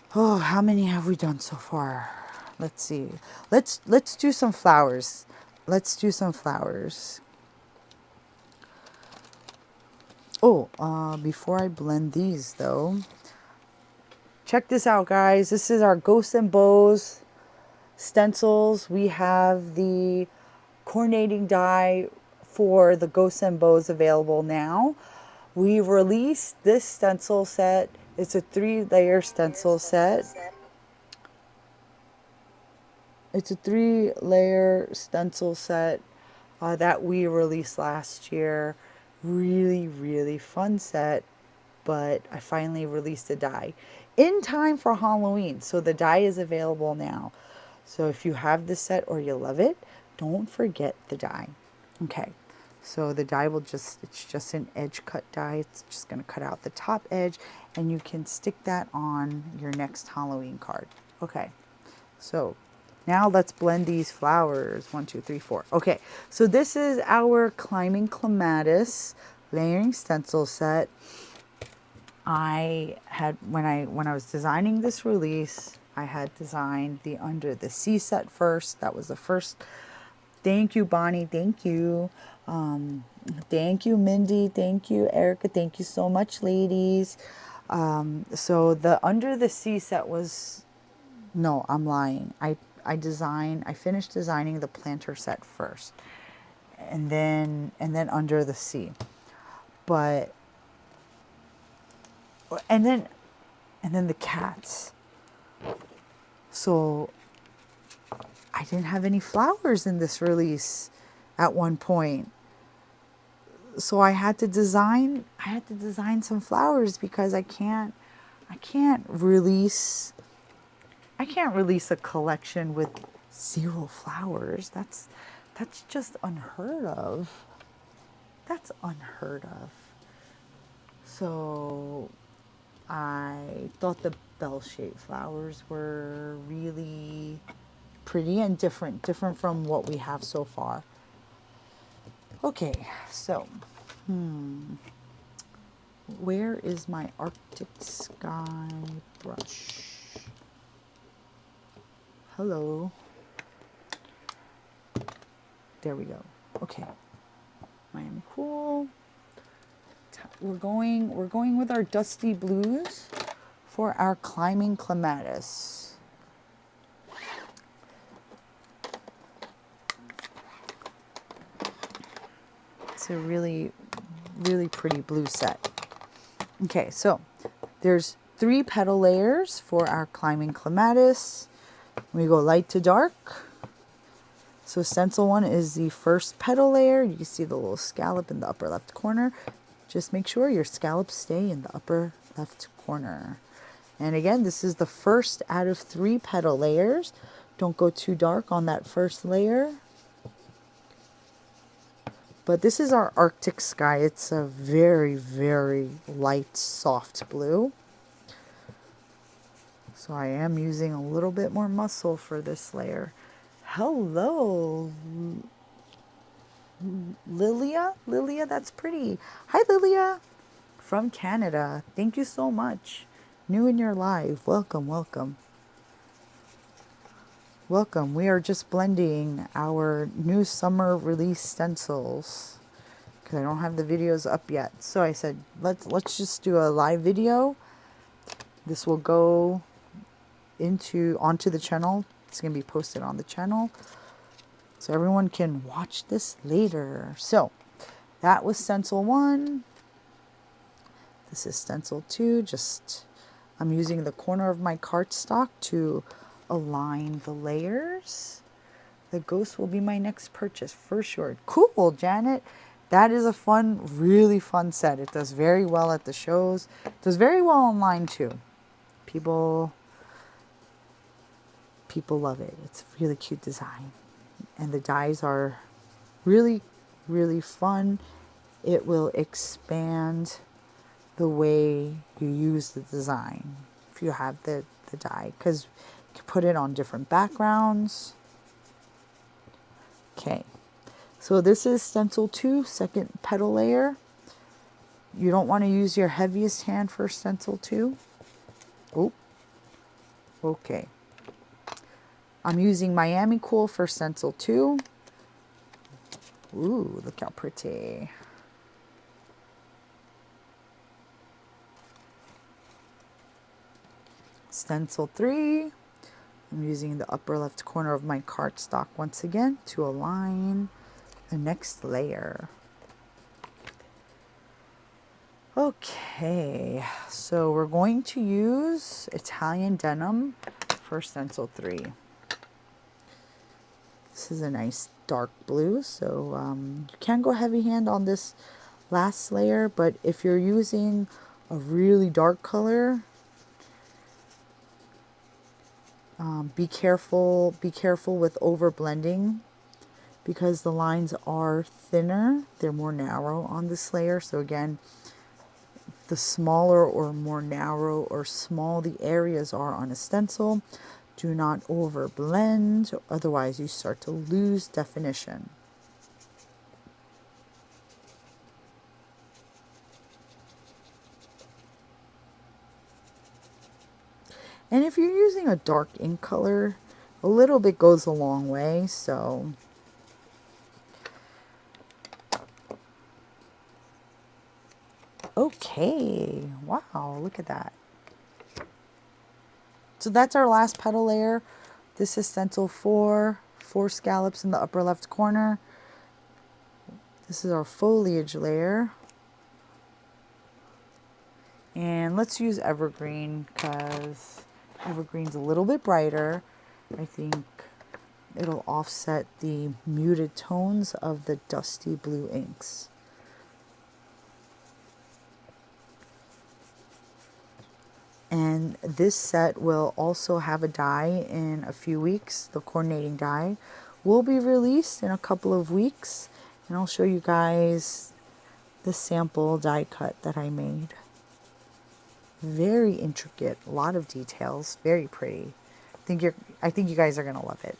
Speaker 1: how many have we done so far? Let's see. Let's do some flowers. Let's do some flowers. Before I blend these though, check this out guys. This is our Ghosts and Bows stencils. We have the coordinating die for the Ghosts and Bows available now. We released this stencil set. It's a 3-layer stencil set. It's a 3-layer stencil set that we released last year. Really fun set, but I finally released the die in time for Halloween, so the die is available now. So if you have this set or you love it, don't forget the die. Okay, so the die it's just an edge cut die. It's just going to cut out the top edge, and you can stick that on your next Halloween card. Okay, so now let's blend these flowers. 1, 2, 3, 4. Okay, so this is our Climbing Clematis layering stencil set. I had, when I was designing this release, I had designed the Under the Sea set first. That was the first. Thank you, Bonnie. Thank you. Thank you, Mindy. Thank you, Erica. Thank you so much, ladies. So the Under the Sea set was, no, I'm lying. I finished designing the planter set first, and then Under the Sea, but and then the cats. So I didn't have any flowers in this release at one point, so I had to design some flowers because I can't release a collection with 0 flowers. That's just unheard of. That's unheard of. So I thought the bell-shaped flowers were really pretty and different from what we have so far. Okay, so where is my Arctic Sky brush? Hello. There we go. Okay. Miami Cool. We're going with our Dusty Blues for our Climbing Clematis. It's a really pretty blue set. Okay, so there's 3 petal layers for our Climbing Clematis. We go light to dark. So stencil 1 is the first petal layer. You can see the little scallop in the upper left corner. Just make sure your scallops stay in the upper left corner. And again, this is the first out of 3 petal layers. Don't go too dark on that first layer. But this is our Arctic Sky. It's a very light, soft blue. So I am using a little bit more muscle for this layer. Hello, Lilia, that's pretty. Hi, Lilia, from Canada. Thank you so much. New in your live. Welcome. We are just blending our new summer release stencils because I don't have the videos up yet. So I said, let's just do a live video. This will go onto the channel. It's going to be posted on the channel so everyone can watch this later. So that was stencil 1. This is stencil 2. I'm using the corner of my cardstock to align the layers. The ghost will be my next purchase for sure. Cool, Janet. That is a really fun set. It does very well at the shows. It does very well online too. People love it. It's a really cute design. And the dies are really, really fun. It will expand the way you use the design if you have the die, because you can put it on different backgrounds. Okay, so this is stencil 2, second petal layer. You don't want to use your heaviest hand for stencil 2. Oh, okay. I'm using Miami Cool for stencil 2. Ooh, look how pretty. Stencil 3. I'm using the upper left corner of my cardstock once again to align the next layer. Okay, so we're going to use Italian denim for stencil 3. This is a nice dark blue, so you can go heavy hand on this last layer, but if you're using a really dark color, be careful with over blending, because the lines are thinner, they're more narrow on this layer. So again, the smaller or more narrow or small the areas are on a stencil, do not over blend, otherwise you start to lose definition. And if you're using a dark ink color, a little bit goes a long way, so okay, wow, look at that. So that's our last petal layer. This is stencil 4, 4 scallops in the upper left corner. This is our foliage layer. And let's use evergreen because evergreen's a little bit brighter. I think it'll offset the muted tones of the dusty blue inks. And this set will also have a die in a few weeks. The coordinating die will be released in a couple of weeks. And I'll show you guys the sample die cut that I made. Very intricate, a lot of details, very pretty. I think you guys are gonna love it.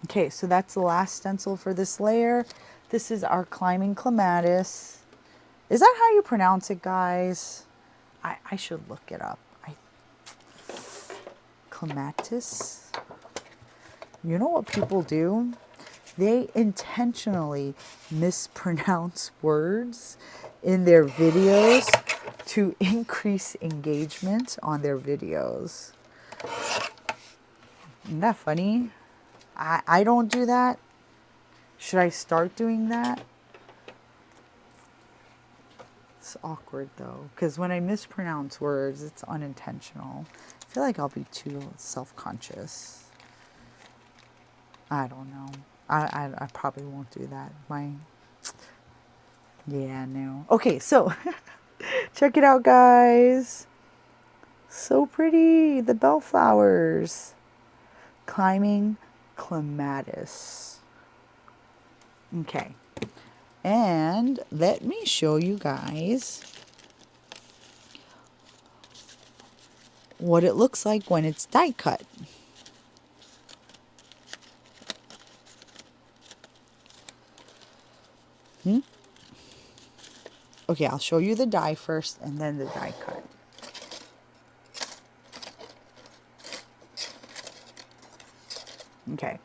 Speaker 1: Okay, so that's the last stencil for this layer. This is our climbing clematis. Is that how you pronounce it, guys? I should look it up. Clematis? You know what people do? They intentionally mispronounce words in their videos to increase engagement on their videos. Isn't that funny? I don't do that. Should I start doing that? It's awkward though, because when I mispronounce words, it's unintentional. I feel like I'll be too self-conscious. I don't know. I probably won't do that. Yeah, no. Okay, so check it out, guys. So pretty, the bellflowers. Climbing clematis. Okay. And let me show you guys what it looks like when it's die cut. Okay, I'll show you the die first and then the die cut. Okay.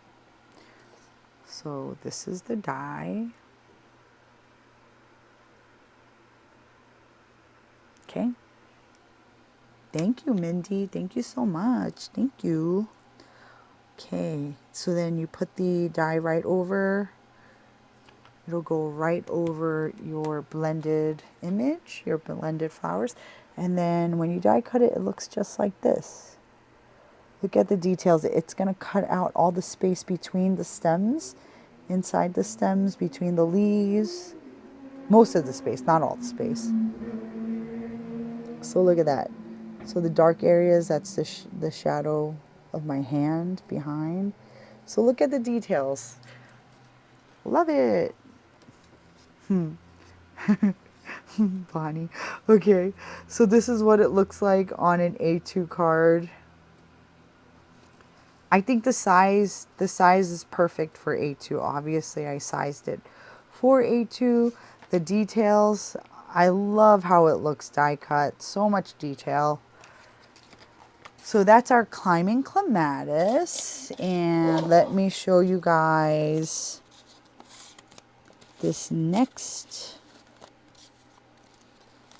Speaker 1: So this is the die. Okay. Thank you, Mindy. Thank you so much. Thank you. Okay, so then you put the die right over. It'll go right over your blended image, your blended flowers. And then when you die cut it, it looks just like this. Look at the details. It's going to cut out all the space between the stems, inside the stems, between the leaves. Most of the space, not all the space. So look at that. So the dark areas, that's the shadow of my hand behind. So look at the details. Love it. Bonnie. Okay, so this is what it looks like on an A2 card. I think the size is perfect for A2. Obviously, I sized it for A2. The details, I love how it looks die cut. So much detail. So that's our climbing clematis. And let me show you guys this next.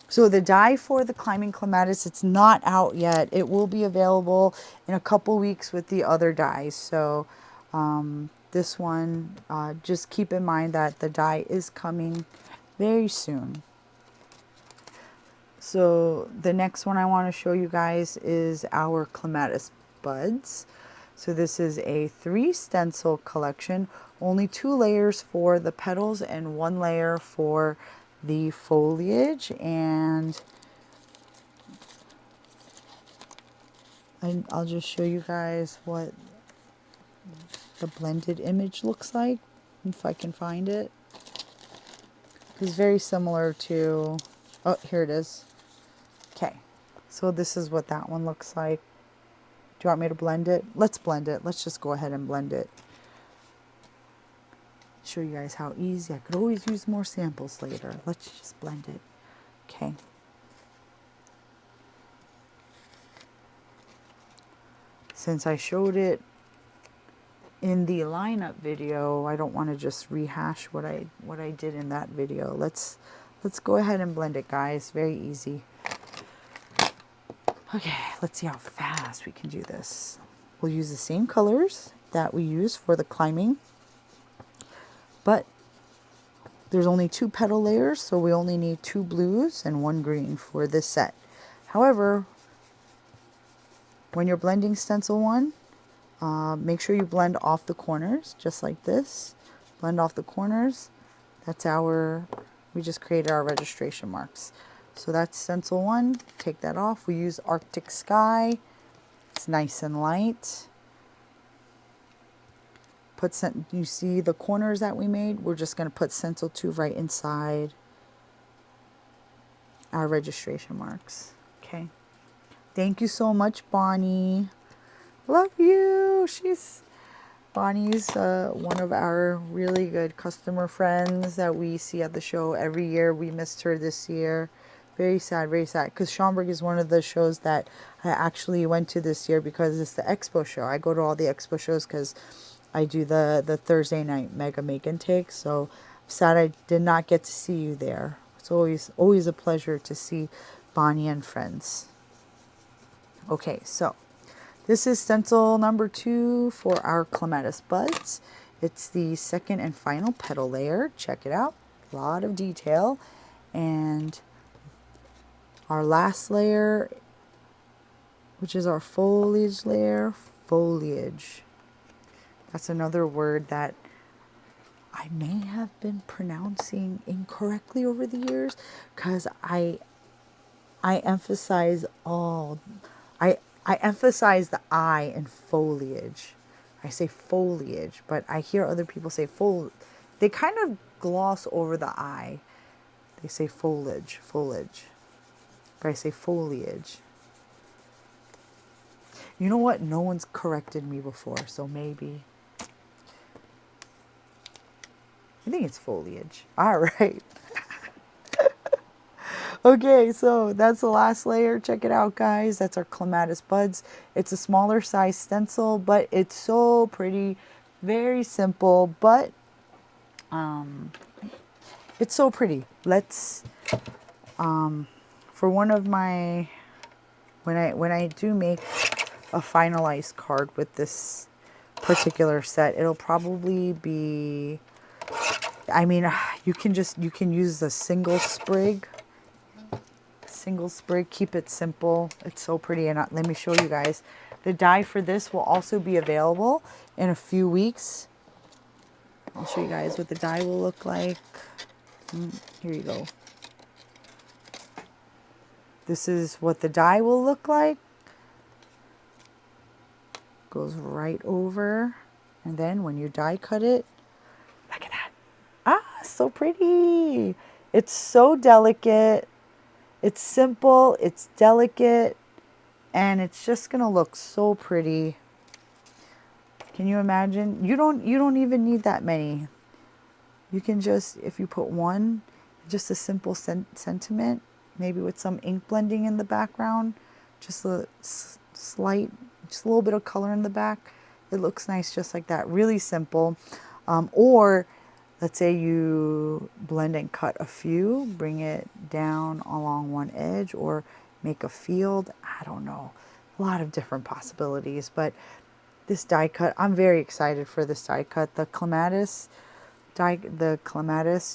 Speaker 1: So the die for the climbing clematis, it's not out yet. It will be available in a couple weeks with the other dies. So this one, just keep in mind that the die is coming very soon. So the next one I want to show you guys is our clematis buds. So this is a 3 stencil collection, only 2 layers for the petals and 1 layer for the foliage. And I'll just show you guys what the blended image looks like, if I can find it. It's very similar to, oh, here it is. Okay, so this is what that one looks like. Do you want me to blend it? Let's blend it. Let's just go ahead and blend it. Show you guys how easy. I could always use more samples later. Let's just blend it. Okay. Since I showed it in the lineup video, I don't want to just rehash what I did in that video. Let's go ahead and blend it, guys. Very easy. Okay, let's see how fast we can do this. We'll use the same colors that we use for the climbing, but there's only 2 petal layers, so we only need 2 blues and 1 green for this set. However, when you're blending stencil 1, make sure you blend off the corners, just like this. Blend off the corners. That's we just created our registration marks. So that's stencil 1, take that off. We use Arctic Sky. It's nice and light. You see the corners that we made? We're just going to put stencil 2 right inside our registration marks. Okay. Thank you so much, Bonnie. Love you. Bonnie's one of our really good customer friends that we see at the show every year. We missed her this year. Very sad, because Schaumburg is one of the shows that I actually went to this year because it's the expo show. I go to all the expo shows because I do the Thursday night mega make and take. So I'm sad I did not get to see you there. It's always a pleasure to see Bonnie and friends. Okay, so this is stencil number 2 for our clematis buds. It's the second and final petal layer. Check it out. A lot of detail. And our last layer, which is our foliage layer, foliage. That's another word that I may have been pronouncing incorrectly over the years because I emphasize I emphasize the I in foliage. I say foliage, but I hear other people say they kind of gloss over the I. They say foliage. But I say foliage. You know what? No one's corrected me before, so maybe. I think it's foliage. All right. Okay, so that's the last layer. Check it out, guys. That's our clematis buds. It's a smaller size stencil, but it's so pretty. Very simple, but it's so pretty. Let's for one of my when I do make a finalized card with this particular set, it'll probably be, I mean, you can use a single sprig, keep it simple. It's so pretty. And let me show you guys, the die for this will also be available in a few weeks. I'll show you guys what the die will look like. Here you go. This is what the die will look like. Goes right over. And then when you die cut it, look at that. Ah, so pretty. It's so delicate. It's simple, it's delicate, and it's just gonna look so pretty. Can you imagine? You don't even need that many. You can just, if you put one, just a simple sentiment, maybe with some ink blending in the background, just a slight, just a little bit of color in the back. It looks nice just like that. Really simple. Or let's say you blend and cut a few, bring it down along one edge, or make a field. I don't know. A lot of different possibilities, but this die cut, I'm very excited for this die cut. The clematis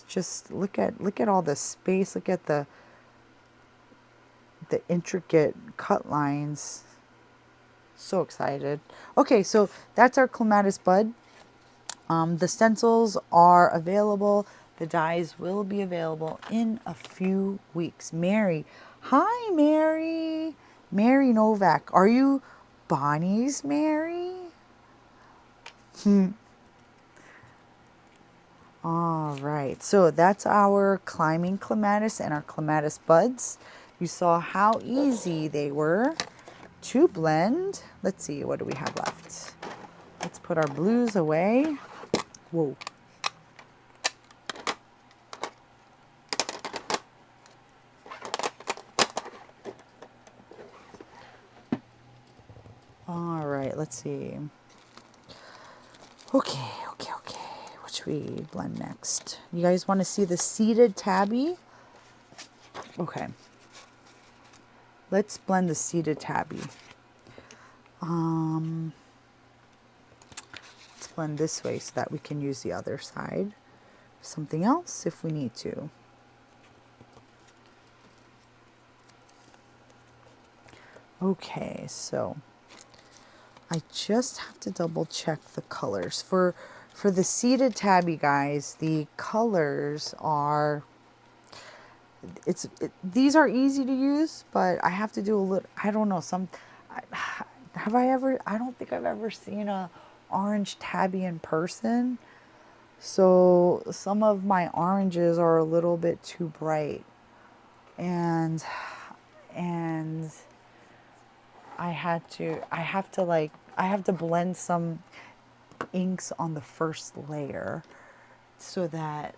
Speaker 1: just look at all the space, look at the intricate cut lines. So excited. Okay, so that's our clematis bud. The stencils are available. The dies will be available in a few weeks. Mary, hi Mary. Mary Novak, are you Bonnie's Mary? All right, so that's our climbing clematis and our clematis buds. You saw how easy they were to blend. Let's see, what do we have left? Let's put our blues away. Whoa. All right, let's see. Okay. What should we blend next? You guys want to see the seeded tabby? Okay. Let's blend the seeded tabby. Let's blend this way so that we can use the other side. Something else if we need to. Okay, so I just have to double check the colors. For the seeded tabby, guys, the colors are, these are easy to use, but I have to do a little, I don't know, I don't think I've ever seen a orange tabby in person. So some of my oranges are a little bit too bright. And I have to blend some inks on the first layer so that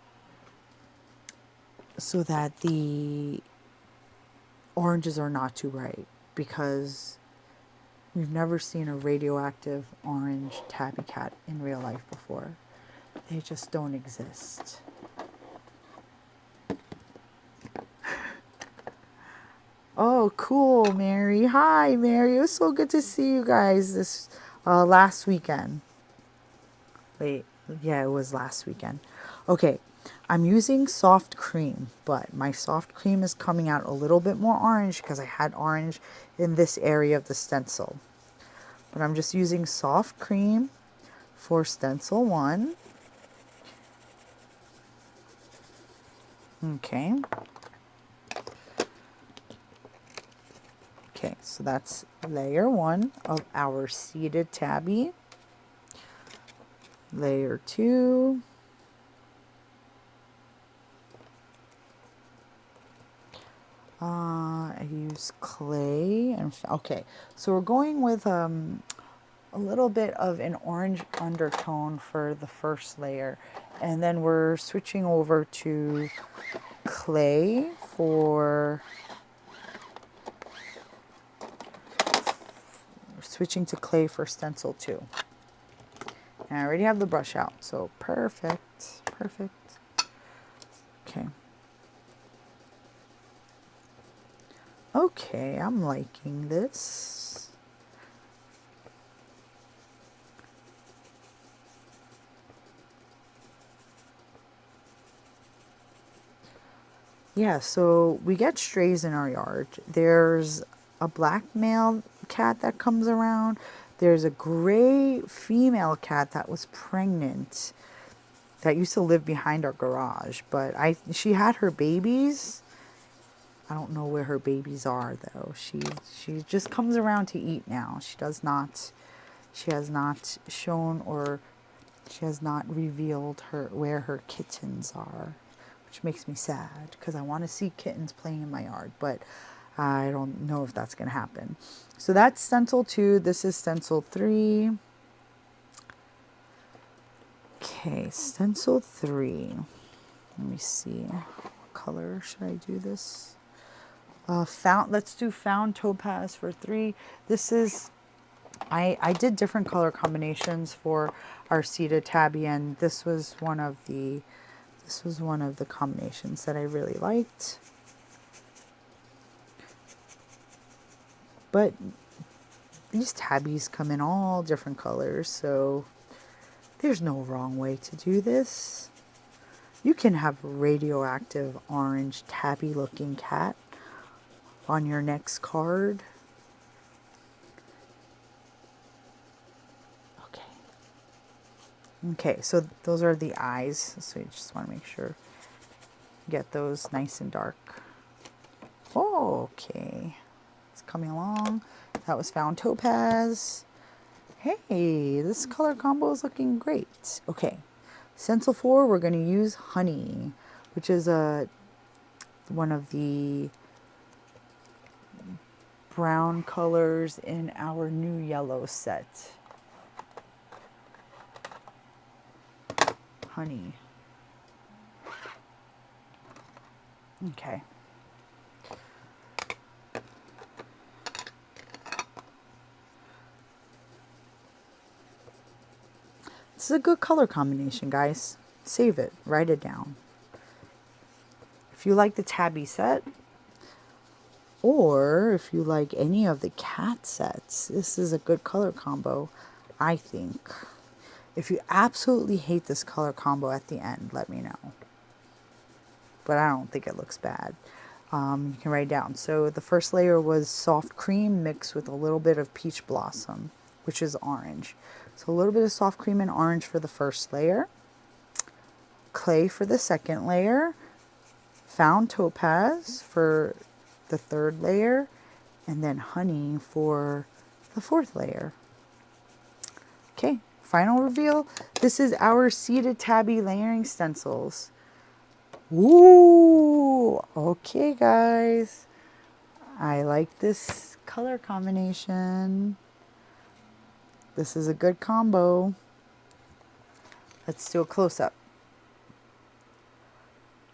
Speaker 1: the oranges are not too bright, because we've never seen a radioactive orange tabby cat in real life before. They just don't exist. Oh, cool, Mary. Hi, Mary. It was so good to see you guys this last weekend. Wait, yeah, it was last weekend. Okay, I'm using soft cream, but my soft cream is coming out a little bit more orange because I had orange in this area of the stencil. But I'm just using soft cream for stencil 1. Okay. Okay, so that's layer 1 of our seeded tabby. Layer 2. I use clay and okay, so we're going with a little bit of an orange undertone for the first layer, and then we're switching over to clay for stencil 2. And I already have the brush out, so perfect. Okay. Okay, I'm liking this. Yeah, so we get strays in our yard. There's a black male cat that comes around. There's a gray female cat that was pregnant that used to live behind our garage, but she had her babies. I don't know where her babies are though. She just comes around to eat now. She does not she has not shown, or she has not revealed where her kittens are, which makes me sad because I want to see kittens playing in my yard, but I don't know if that's going to happen. So that's stencil 2. This is stencil 3. Okay, stencil 3. Let me see. What color should I do this? Let's do Found Topaz for 3. This is, I did different color combinations for our seated tabby, and this was one of the combinations that I really liked. But these tabbies come in all different colors, so there's no wrong way to do this. You can have radioactive orange tabby looking cat on your next card. Okay, so those are the eyes. So you just want to make sure get those nice and dark. Oh, okay. It's coming along. That was Found Topaz. Hey, this color combo is looking great. Okay, stencil 4, we're going to use Honey, which is one of the brown colors in our new yellow set. Honey. Okay. This is a good color combination, guys. Save it. Write it down. If you like the tabby set, or if you like any of the cat sets, this is a good color combo, I think. If you absolutely hate this color combo at the end, let me know. But I don't think it looks bad. You can write it down. So the first layer was soft cream mixed with a little bit of peach blossom, which is orange. So a little bit of soft cream and orange for the first layer. Clay for the second layer. Found Topaz for the third layer. And then Honey for the fourth layer. Okay, final reveal. This is our seated tabby layering stencils. Ooh, okay guys. I like this color combination. This is a good combo. Let's do a close-up.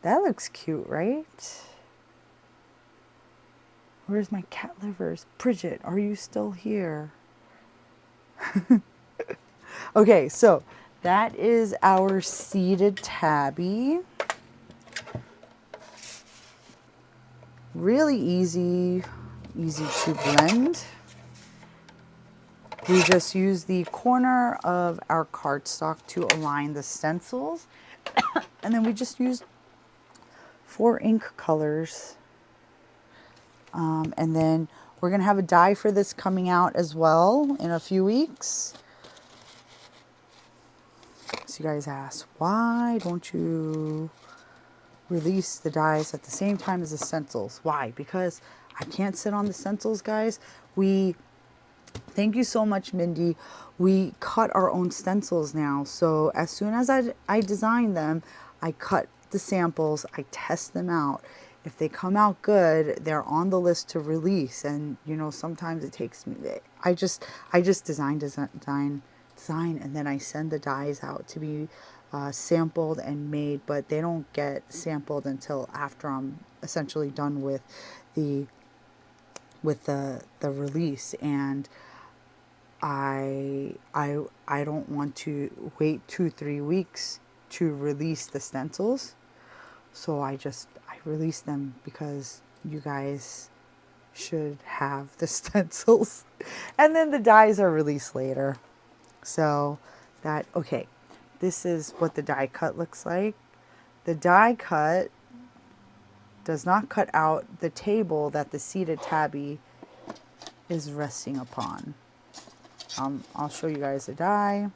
Speaker 1: That looks cute, right? Where's my cat livers? Bridget, are you still here? Okay, so that is our seated tabby. Really easy to blend. We just use the corner of our cardstock to align the stencils. And then we just use 4 ink colors. And then we're going to have a die for this coming out as well in a few weeks. So you guys ask, why don't you release the dies at the same time as the stencils? Why? Because I can't sit on the stencils, guys. Thank you so much, Mindy. We cut our own stencils now. So as soon as I design them, I cut the samples, I test them out. If they come out good, they're on the list to release. And you know, sometimes it takes me, I just design, and then I send the dies out to be sampled and made, but they don't get sampled until after I'm essentially done with the release. And I don't want to wait 2-3 weeks to release the stencils, so I release them because you guys should have the stencils, and then the dies are released later. So that, okay, this is what the die cut looks like. The die cut does not cut out the table that the seated tabby is resting upon. I'll show you guys the die.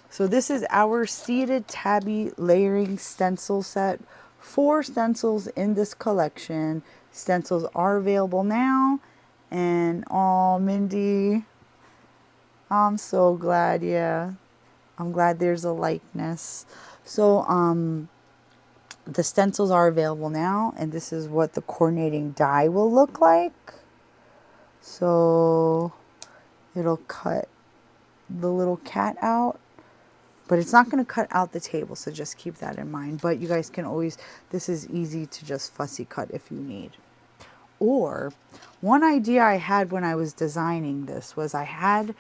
Speaker 1: So this is our seated tabby layering stencil set. 4 stencils in this collection. Stencils are available now. And oh, Mindy, I'm so glad, yeah. I'm glad there's a likeness. So, the stencils are available now, and this is what the coordinating die will look like. So, it'll cut the little cat out, but it's not going to cut out the table, so just keep that in mind. But you guys can always, this is easy to just fussy cut if you need. Or one idea I had when I was designing this was I had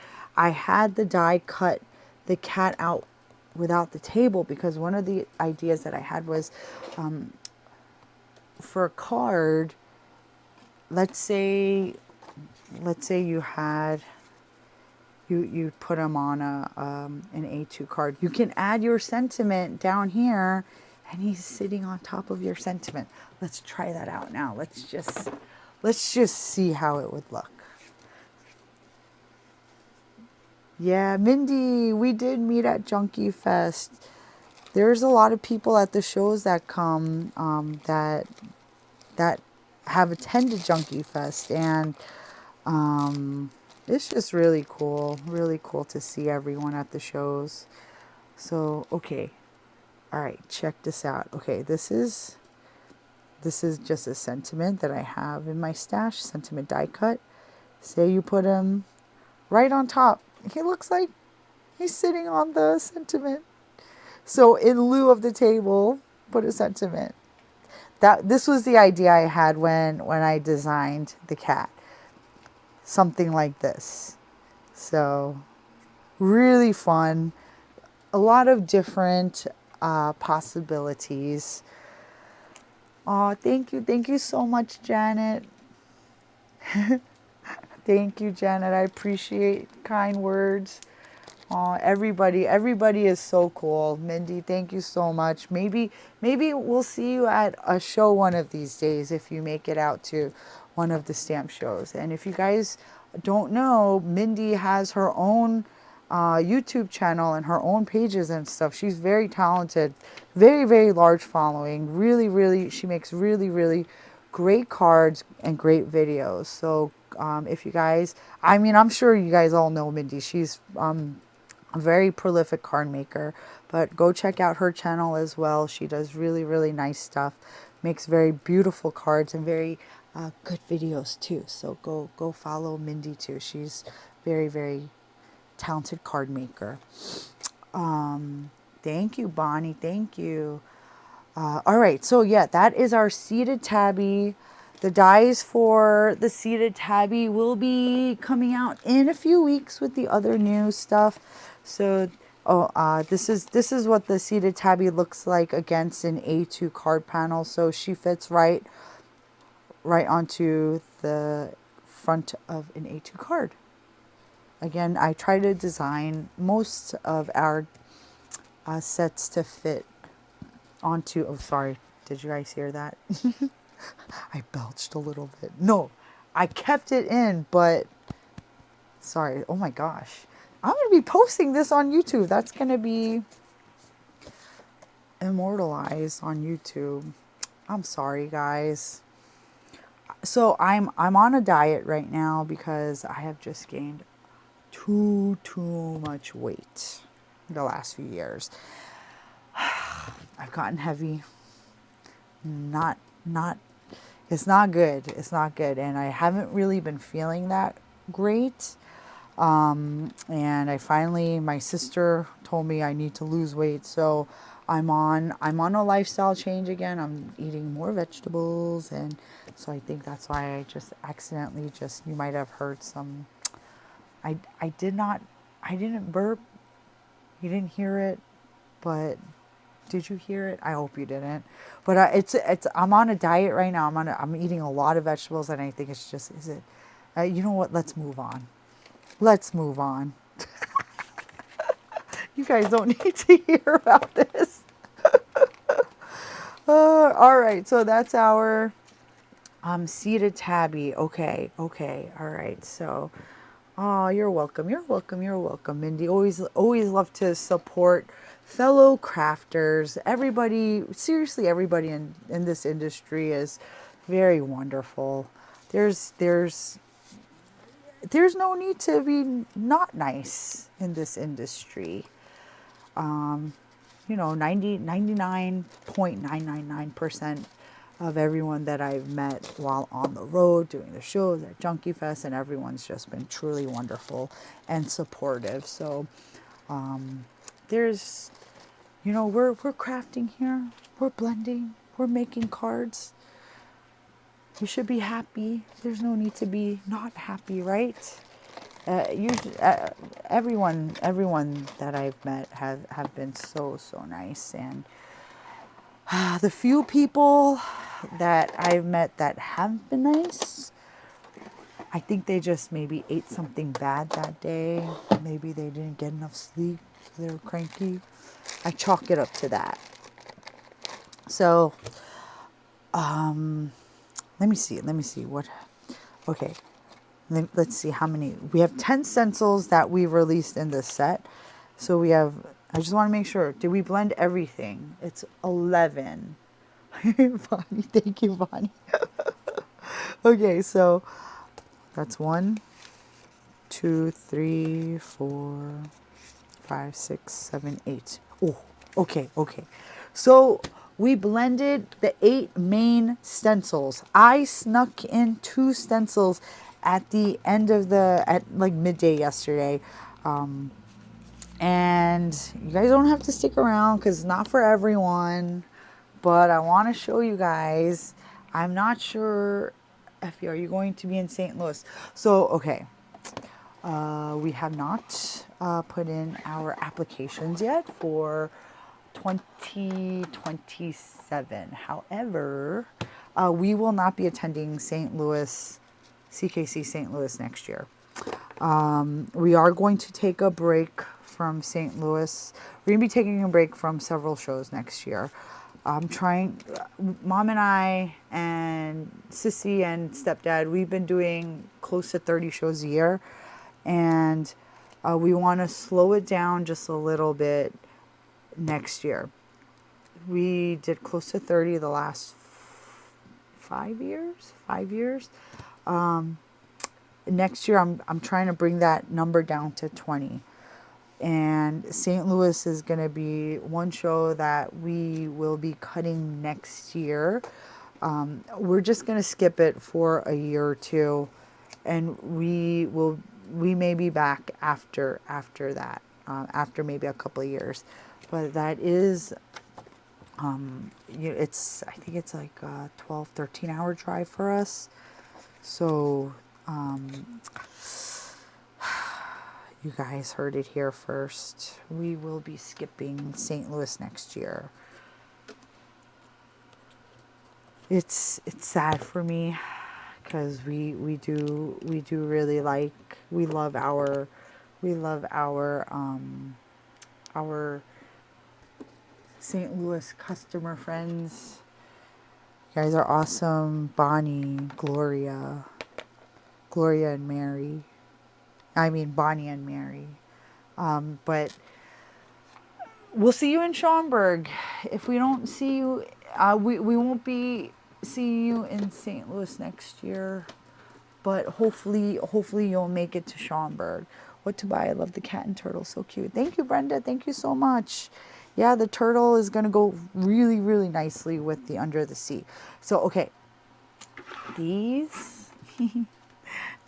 Speaker 1: the die cut the cat out without the table, because one of the ideas that I had was for a card, let's say you had you put them on an A2 card. You can add your sentiment down here, and he's sitting on top of your sentiment. Let's try that out now. Let's just see how it would look. Yeah, Mindy, we did meet at Junkie Fest. There's a lot of people at the shows that come that have attended Junkie Fest, and it's just really cool to see everyone at the shows. So, okay. All right, check this out. Okay, this is just a sentiment that I have in my stash, sentiment die cut. Say you put him right on top. He looks like he's sitting on the sentiment. So in lieu of the table, put a sentiment. This was the idea I had when I designed the cat. Something like this. So really fun. A lot of different possibilities. Oh, thank you so much, Janet. Thank you, Janet. I appreciate kind words. Everybody is so cool. Mindy, thank you so much. Maybe we'll see you at a show one of these days if you make it out to one of the stamp shows. And if you guys don't know, Mindy has her own YouTube channel and her own pages and stuff. She's very talented, very, very large following. Really, she makes really great cards and great videos. So if you guys, I'm sure you guys all know Mindy. She's a very prolific card maker, but go check out her channel as well. She does really nice stuff, makes very beautiful cards and very good videos too. So go follow Mindy too. She's very talented card maker. Thank you, Bonnie. Thank you. All right, so yeah, that is our seated tabby. The dies for the seated tabby will be coming out in a few weeks with the other new stuff. So, this is what the seated tabby looks like against an A2 card panel. So she fits right onto the front of an A2 card. Again, I try to design most of our sets to fit onto. Oh, sorry. Did you guys hear that? I belched a little bit. No, I kept it in, but sorry. Oh my gosh. I'm going to be posting this on YouTube. That's going to be immortalized on YouTube. I'm sorry, guys. So I'm on a diet right now because I have just gained too much weight the last few years. I've gotten heavy. It's not good. It's not good. And I haven't really been feeling that great. And my sister told me I need to lose weight. So I'm on a lifestyle change again. I'm eating more vegetables. And so I think that's why I just accidentally you might have heard some, I didn't burp. You didn't hear it, but did you hear it? I hope you didn't. But I'm on a diet right now. I'm eating a lot of vegetables, and I think it's just, you know what? Let's move on. Let's move on. You guys don't need to hear about this. All right, so that's our seated tabby. Okay. All right. So, oh, you're welcome, Mindy. Always love to support fellow crafters. Everybody, seriously, everybody in this industry is very wonderful. There's there's no need to be not nice in this industry. You know, 99.999% of everyone that I've met while on the road doing the shows at Junkie Fest, and everyone's just been truly wonderful and supportive. So there's, you know, we're crafting here, we're blending, we're making cards. You should be happy. There's no need to be not happy, right? Everyone that I've met have been so nice, and the few people that I've met that have been nice, I think they just maybe ate something bad that day. Maybe they didn't get enough sleep, so they were cranky. I chalk it up to that. So, let me see what. Okay, let's see how many. We have 10 stencils that we released in this set. So we have, I just want to make sure, did we blend everything? It's 11. Bonnie, thank you, Bonnie. Okay, so that's 1, 2, 3, 4, 5, 6, 7, 8. Oh, okay. So we blended the 8 main stencils. I snuck in 2 stencils at the end of at like midday yesterday. And you guys don't have to stick around because it's not for everyone. But I want to show you guys. I'm not sure if are you going to be in St. Louis. So, okay. We have not put in our applications yet for 2027. However, we will not be attending St. Louis, CKC St. Louis next year. We are going to take a break from St. Louis. We're going to be taking a break from several shows next year. I'm trying, Mom and I and Sissy and Stepdad, we've been doing close to 30 shows a year. And we want to slow it down just a little bit next year. We did close to 30 the last 5 years. Next year, I'm trying to bring that number down to 20. And St. Louis is going to be one show that we will be cutting next year. We're just going to skip it for a year or two, and we may be back after that, after maybe a couple of years. But that is, I think it's like a 12, 13 hour drive for us. So, you guys heard it here first. We will be skipping St. Louis next year. It's sad for me because we do really love our St. Louis customer friends. You guys are awesome. Bonnie, Gloria and Mary. I mean, Bonnie and Mary. But we'll see you in Schaumburg. If we don't see you, we won't be seeing you in St. Louis next year. But hopefully you'll make it to Schaumburg. What to buy? I love the cat and turtle. So cute. Thank you, Brenda. Thank you so much. Yeah, the turtle is going to go really, really nicely with the Under the Sea. So, okay. These...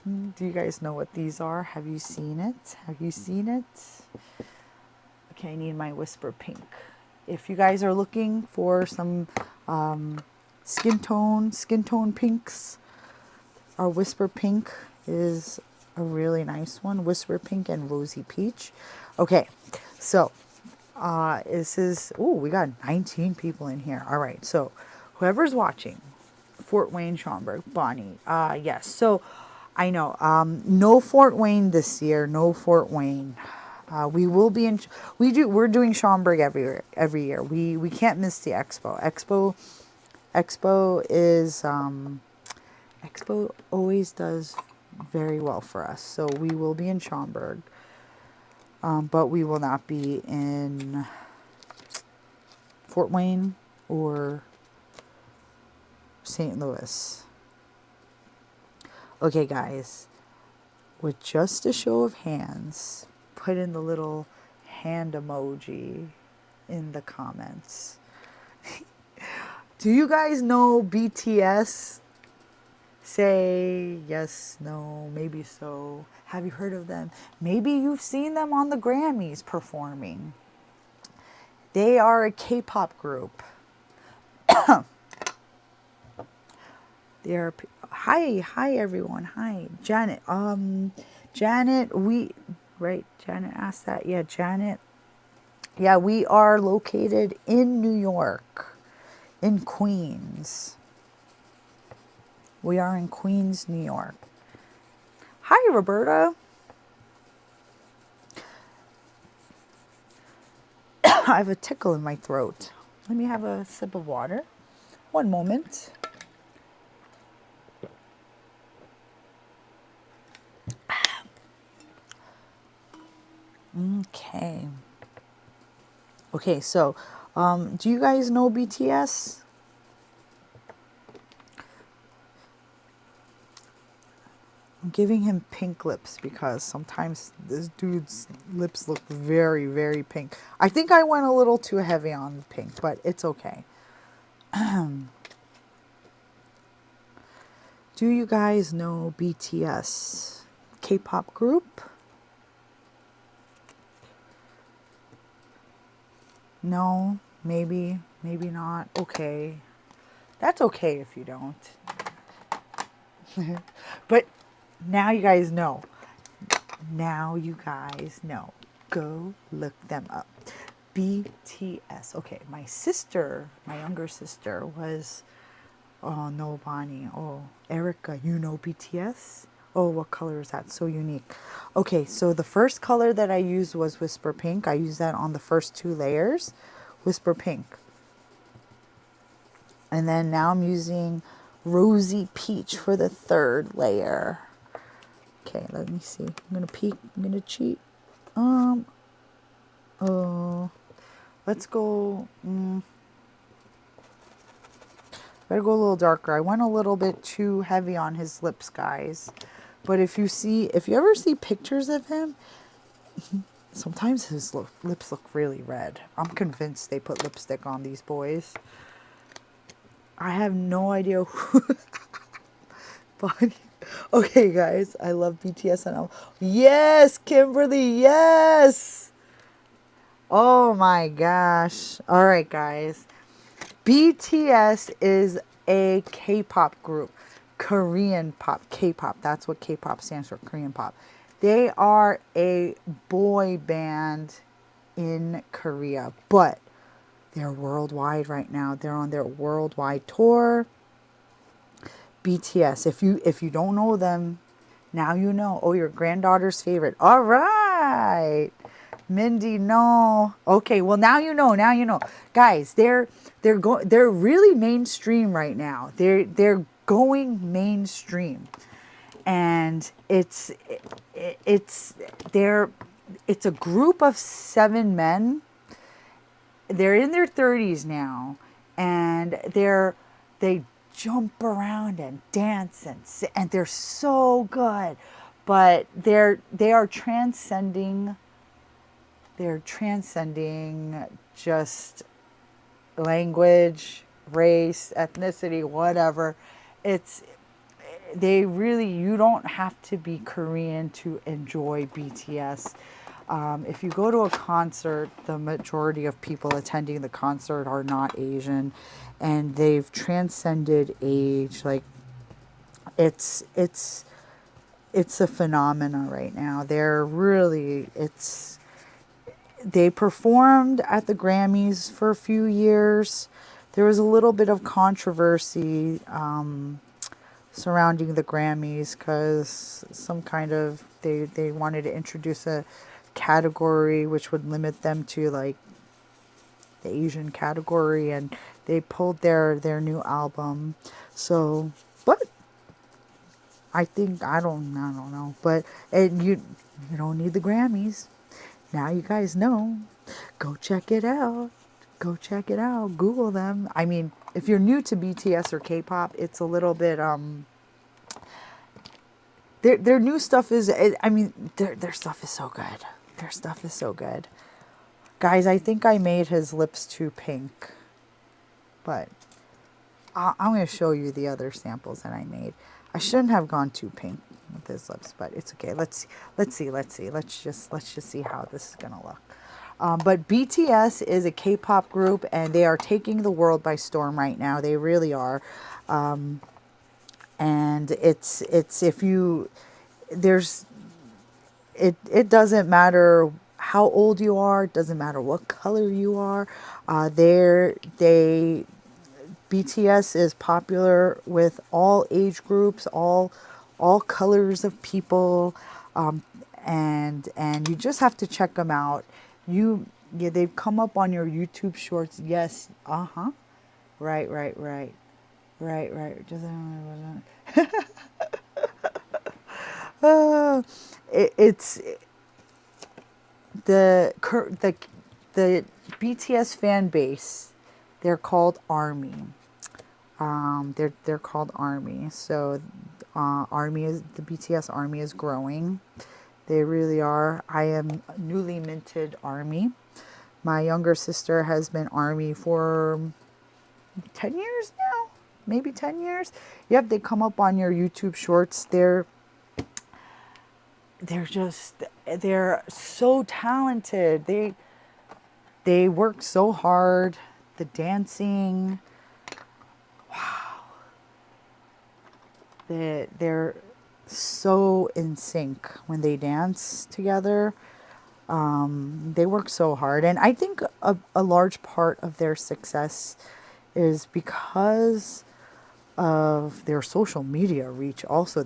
Speaker 1: Do you guys know what these are? Have you seen it? Okay, I need my Whisper Pink. If you guys are looking for some skin tone pinks, our Whisper Pink is a really nice one. Whisper Pink and Rosy Peach. Okay, so this is, we got 19 people in here. All right, so whoever's watching, Fort Wayne, Schaumburg, Bonnie. Yes, so I know. No Fort Wayne this year. No Fort Wayne. We will be in. We're doing Schaumburg every year. We can't miss the expo. Expo is Expo always does very well for us. So we will be in Schaumburg, but we will not be in Fort Wayne or St. Louis. Okay, guys, with just a show of hands, put in the little hand emoji in the comments. Do you guys know BTS? Say yes, no, maybe so. Have you heard of them? Maybe you've seen them on the Grammys performing. They are a K-pop group. They're hi everyone. Hi, Janet. Janet, Janet asked that. Yeah, Janet. Yeah, we are located in New York, in Queens. We are in Queens, New York. Hi, Roberta. I have a tickle in my throat. Let me have a sip of water. One moment. Okay. Okay, so do you guys know BTS? I'm giving him pink lips because sometimes this dude's lips look very, very pink. I think I went a little too heavy on the pink, but it's okay. Do you guys know BTS? K-pop group? No, maybe, maybe not. Okay. That's okay if you don't. But now you guys know. Now you guys know. Go look them up. BTS. Okay, my sister, my younger sister was, oh no, Bonnie. Oh, Erica, you know BTS? Oh, what color is that? So unique. Okay, so the first color that I used was Whisper Pink. I used that on the first 2 layers. Whisper Pink. And then now I'm using Rosy Peach for the 3rd layer. Okay, let me see. I'm gonna peek. I'm gonna cheat. Let's go. Better go a little darker. I went a little bit too heavy on his lips, guys. But if you ever see pictures of him, sometimes his lips look really red. I'm convinced they put lipstick on these boys. I have no idea who. Bonnie. Okay, guys, I love BTS and yes, Kimberly, yes. Oh my gosh. All right, guys. BTS is a K-pop group. Korean pop, K-pop. That's what K-pop stands for, Korean pop. They are a boy band in Korea, but they're worldwide right now. They're on their worldwide tour. BTS. If you don't know them, now you know. Oh, your granddaughter's favorite. All right. Mindy, no. Okay, well now you know. Now you know. Guys, they're really mainstream right now. They're going mainstream. And it's a group of 7 men. They're in their 30s now, and they jump around and dance and they're so good, but they are transcending. They're transcending just language, race, ethnicity, whatever. You don't have to be Korean to enjoy BTS. If you go to a concert, the majority of people attending the concert are not Asian, and they've transcended age. Like, it's a phenomena right now. They performed at the Grammys for a few years. There was a little bit of controversy surrounding the Grammys because they wanted to introduce a category which would limit them to like the Asian category, and they pulled their new album. So, but I don't know, but you don't need the Grammys. Now you guys know. Go check it out. Go check it out. Google them. I mean, if you're new to BTS or K-pop, it's a little bit their new stuff is, I mean, their stuff is so good. Their stuff is so good. Guys, I think I made his lips too pink, but I'm going to show you the other samples that I made. I shouldn't have gone too pink with his lips, but it's okay. Let's see. Let's just see how this is going to look. But BTS is a K-pop group, and they are taking the world by storm right now. They really are. And it's if you there's it doesn't matter how old you are. It doesn't matter what color you are. They BTS is popular with all age groups, all colors of people, and you just have to check them out. Yeah, they've come up on your YouTube shorts. Yes, right, right, right, right, right. Just it's the the BTS fan base. They're called ARMY. They're called ARMY. So, ARMY is the BTS ARMY is growing. They really are. I am newly minted ARMY. My younger sister has been ARMY for 10 years now, maybe 10 years. Yep, they come up on your YouTube shorts. They're so talented. They work so hard. The dancing, they're so in sync when they dance together. They work so hard, and I think a large part of their success is because of their social media reach. Also,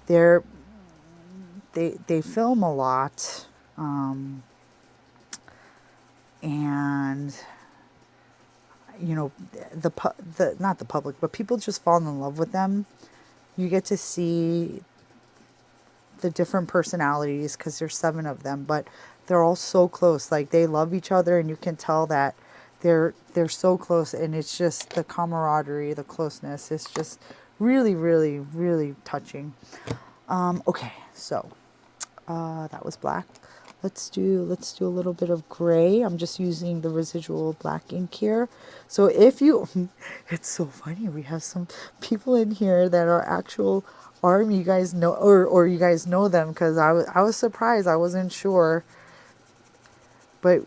Speaker 1: they're they film a lot, and you know, the not the public, but people just fall in love with them. You get to see the different personalities because there's 7 of them, but they're all so close. Like, they love each other, and you can tell that they're so close, and it's just the camaraderie, the closeness. It's just really, really, really touching. Okay, so that was black. Let's do a little bit of gray. I'm just using the residual black ink here. So if you, it's so funny. We have some people in here that are actual ARMY. You guys know, or you guys know them, because I was surprised. I wasn't sure. But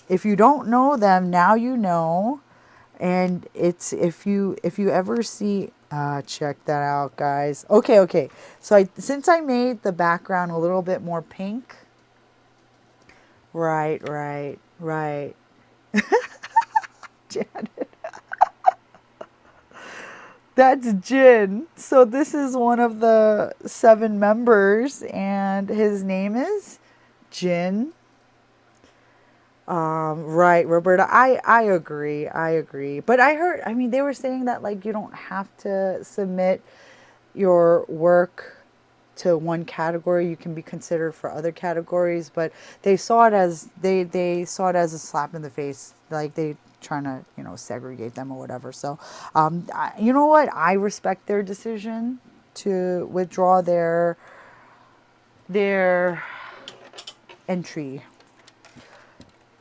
Speaker 1: if you don't know them, now you know. And it's if you ever see, check that out, guys. Okay. So since I made the background a little bit more pink. Right. Janet. That's Jin. So this is one of the 7 members, and his name is Jin. Right, Roberta. I agree. But I mean, they were saying that, like, you don't have to submit your work to one category. You can be considered for other categories, but they saw it as they saw it as a slap in the face. Like, they trying to, segregate them or whatever. So, you know what? I respect their decision to withdraw their entry.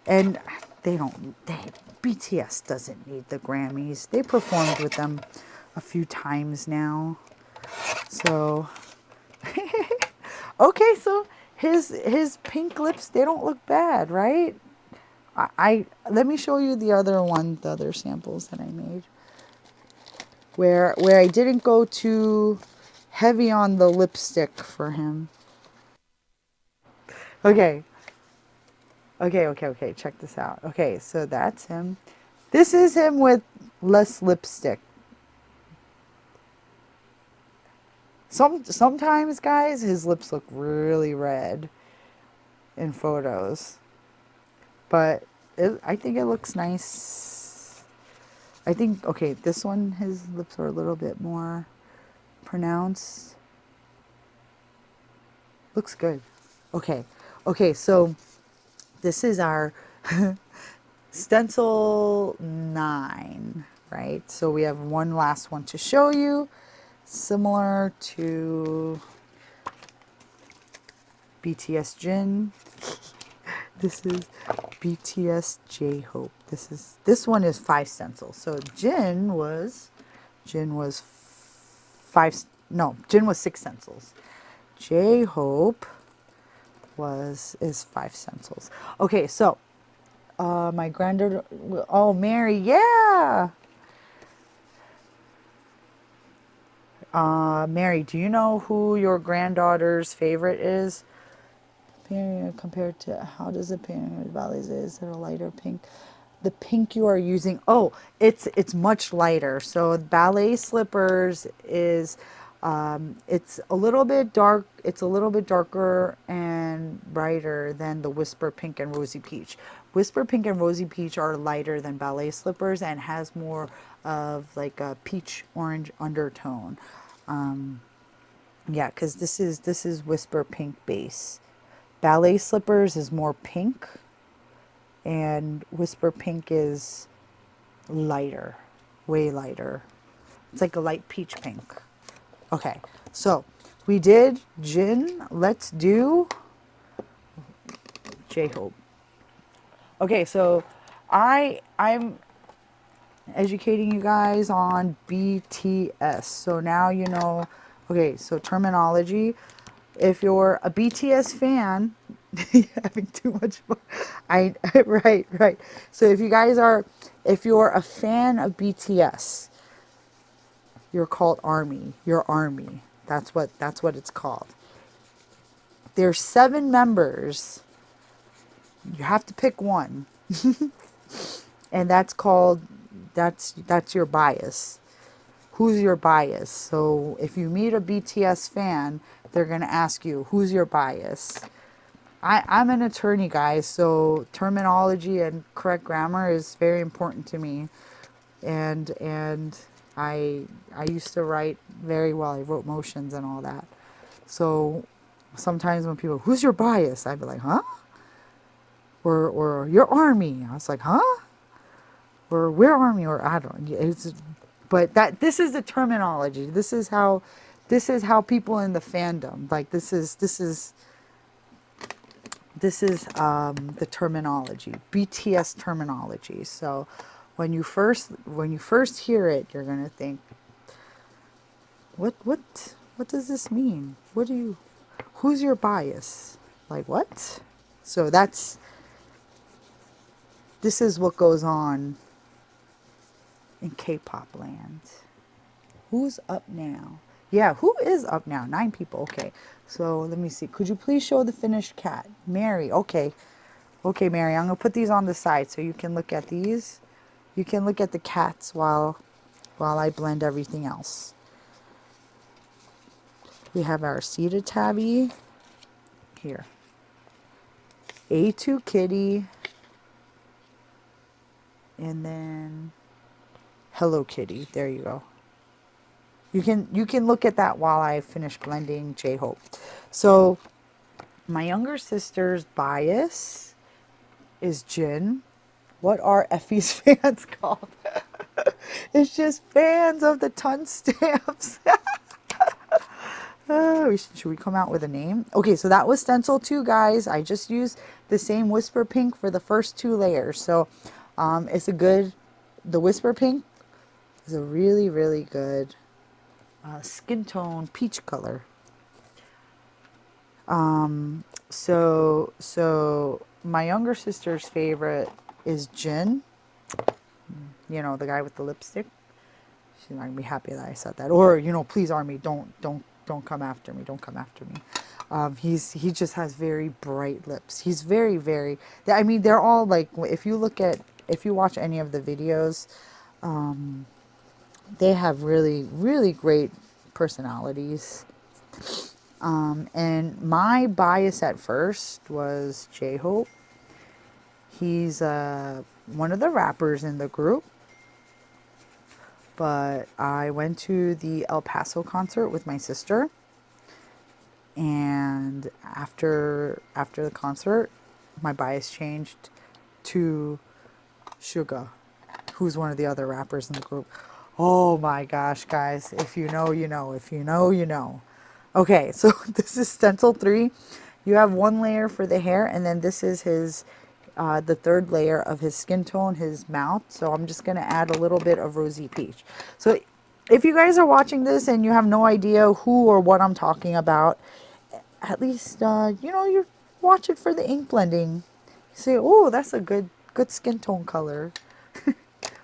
Speaker 1: And BTS doesn't need the Grammys. They performed with them a few times now. So, okay, so his pink lips, they don't look bad, right? I let me show you the other samples that I made. Where I didn't go too heavy on the lipstick for him. Okay, check this out. Okay, so that's him. This is him with less lipstick. Sometimes, guys, his lips look really red in photos. But I think it looks nice. I think, okay, this one, his lips are a little bit more pronounced. Looks good. Okay, so this is our stencil 9, right? So we have one last one to show you, similar to BTS Jin. This is BTS J-Hope. This one is 5 stencils. So Jin was 5, no, Jin was 6 stencils. J-Hope is 5 stencils. Okay, so my granddaughter, oh, Mary, yeah. Mary, do you know who your granddaughter's favorite is? Compared to, how does it paint with ballets? Is it a lighter pink? The pink you are using, oh, it's much lighter. So ballet slippers is, it's a little bit dark. It's a little bit darker and brighter than the Whisper Pink and Rosy Peach. Whisper Pink and Rosy Peach are lighter than ballet slippers and has more of like a peach orange undertone. Yeah, because this is Whisper Pink base. Ballet slippers is more pink, and Whisper Pink is lighter, way lighter. It's like a light peach pink. Okay, so we did Jin. Let's do J-Hope. Okay, so I'm educating you guys on BTS. So now you know. Okay, so terminology. If you're a BTS fan, having too much fun. Right. So if you're a fan of BTS, you're called ARMY. You're ARMY. That's what it's called. There's 7 members. You have to pick one. And that's your bias. Who's your bias? So if you meet a BTS fan, they're going to ask you, who's your bias? I'm an attorney, guys, so terminology and correct grammar is very important to me. And I used to write very well. I wrote motions and all that. So sometimes when people, who's your bias? I'd be like, huh? Or your ARMY. I was like, huh? Or we're ARMY, or I don't know. But this is the terminology. This is how people in the fandom, like this is the terminology, BTS terminology. So when you first hear it, you're gonna think, what does this mean? Who's your bias? Like what? So this is what goes on in K-pop land. Who's up now? Yeah, who is up now? 9 people. Okay, so let me see. Could you please show the finished cat? Mary. Okay, Mary, I'm gonna put these on the side so you can look at these. You can look at the cats while I blend everything else. We have our seated tabby here. A2 kitty, and then Hello Kitty. There you go. You can look at that while I finish blending J-Hope. So my younger sister's bias is Jin. What are Effie's fans called? It's just fans of the ton stamps. Should we come out with a name? Okay, so that was stencil 2, guys. I just used the same Whisper Pink for the first 2 layers. So the Whisper Pink is a really, really good skin tone peach color. So my younger sister's favorite is Jin. You know, the guy with the lipstick. She's not gonna be happy that I said that. Or, please, ARMY, don't come after me. Don't come after me. He just has very bright lips. He's very, very. I mean, they're all like. If you watch any of the videos, they have really, really great personalities. And my bias at first was J-Hope. He's one of the rappers in the group. But I went to the El Paso concert with my sister. And after the concert, my bias changed to Suga, who's one of the other rappers in the group. Oh my gosh, guys. If you know, you know. If you know, you know. Okay, so this is stencil 3. You have one layer for the hair, and then this is his, the third layer of his skin tone, his mouth. So I'm just going to add a little bit of Rosy Peach. So if you guys are watching this and you have no idea who or what I'm talking about, at least, you know, you watch it for the ink blending. You say, oh, that's a good skin tone color.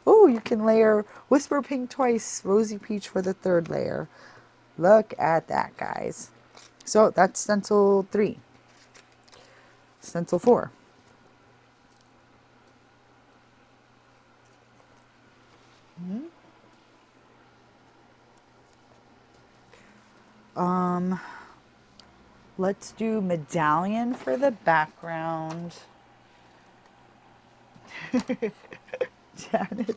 Speaker 1: Oh, you can layer Whisper Pink twice, Rosy Peach for the third layer. Look at that, guys. So that's stencil 3. Stencil 4. Let's do medallion for the background. Janet.